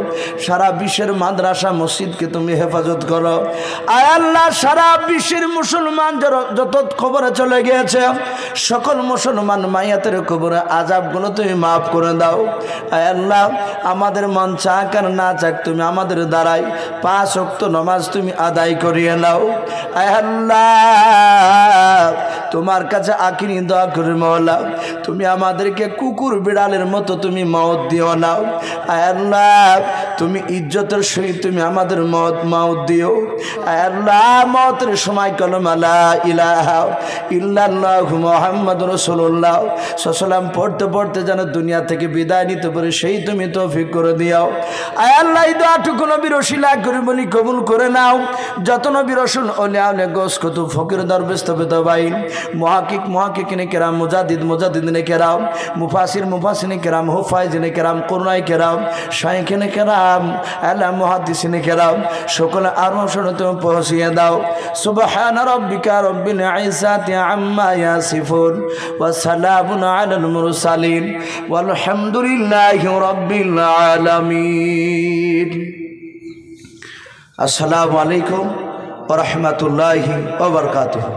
সারা বিশ্বের মাদ্রাসা মসজিদকে তুমি হেফাজত করো। আয় আল্লাহ সারা বিশ্বের মুসলমান যত কবরে চলে গিয়েছে সকল মুসলমান মাইয়াতের কবরে আযাবগুলো তুমি মাফ করে দাও। আয় আল্লাহ আমাদের মন চাক আর না চাক তুমি আমাদের দ্বারাই 5 ওয়াক্ত নামাজ তুমি আদায় করিয়ে নাও। আয় আল্লাহ তোমার কাছে আখিরি দোয়া করি মওলা তুমি আমাদেরকে কুকুর বিড়ালের মতো তুমি মওত দিও না। আয় আল্লাহ তুমি ইজ্জতের সহিত তুমি আমাদের মওত দিও। আয় আল্লাহ মওতের সময় কলমা লা ইলাহা ইল্লাল্লাহু মুহাম্মাদুর রাসূলুল্লাহ সাল্লাল্লাহু পড়তে পড়তে যেন দুনিয়া থেকে বিদায় নিতে পারে সেই তুমি তৌফিক করে দিও। আয় আল্লাহ এই দোয়াটুকু নবীর ওসিলা করে বলি কবুল করে নাও। যত নবী রাসূল ওলিয়া আউলিয়া গোস কুতুব ফকির দরবেশ তাবেঈন মুহাক্কিকিনে কেরাম মুজাদ্দিদিনে কেরাম মুফাসসিরিনে কেরাম হুফাইজিনে কেরাম কুরআনে কেরাম শাইখিনে কেরাম আলা মুহাদ্দিসিনে কেরাম সকল আরশে তুমি পৌঁছিয়ে দাও। সুবহান রাব্বিকা রাব্বিল ইজ্জাতি আম্মা ইয়াসিফুন ওয়া সালামুন আলাল মুরসালিন ওয়ালহামদুলিল্লাহি রাব্বিল আলামিন। আসসালামু আলাইকুম ওয়া রাহমাতুল্লাহি ওয়া বারাকাতুহু।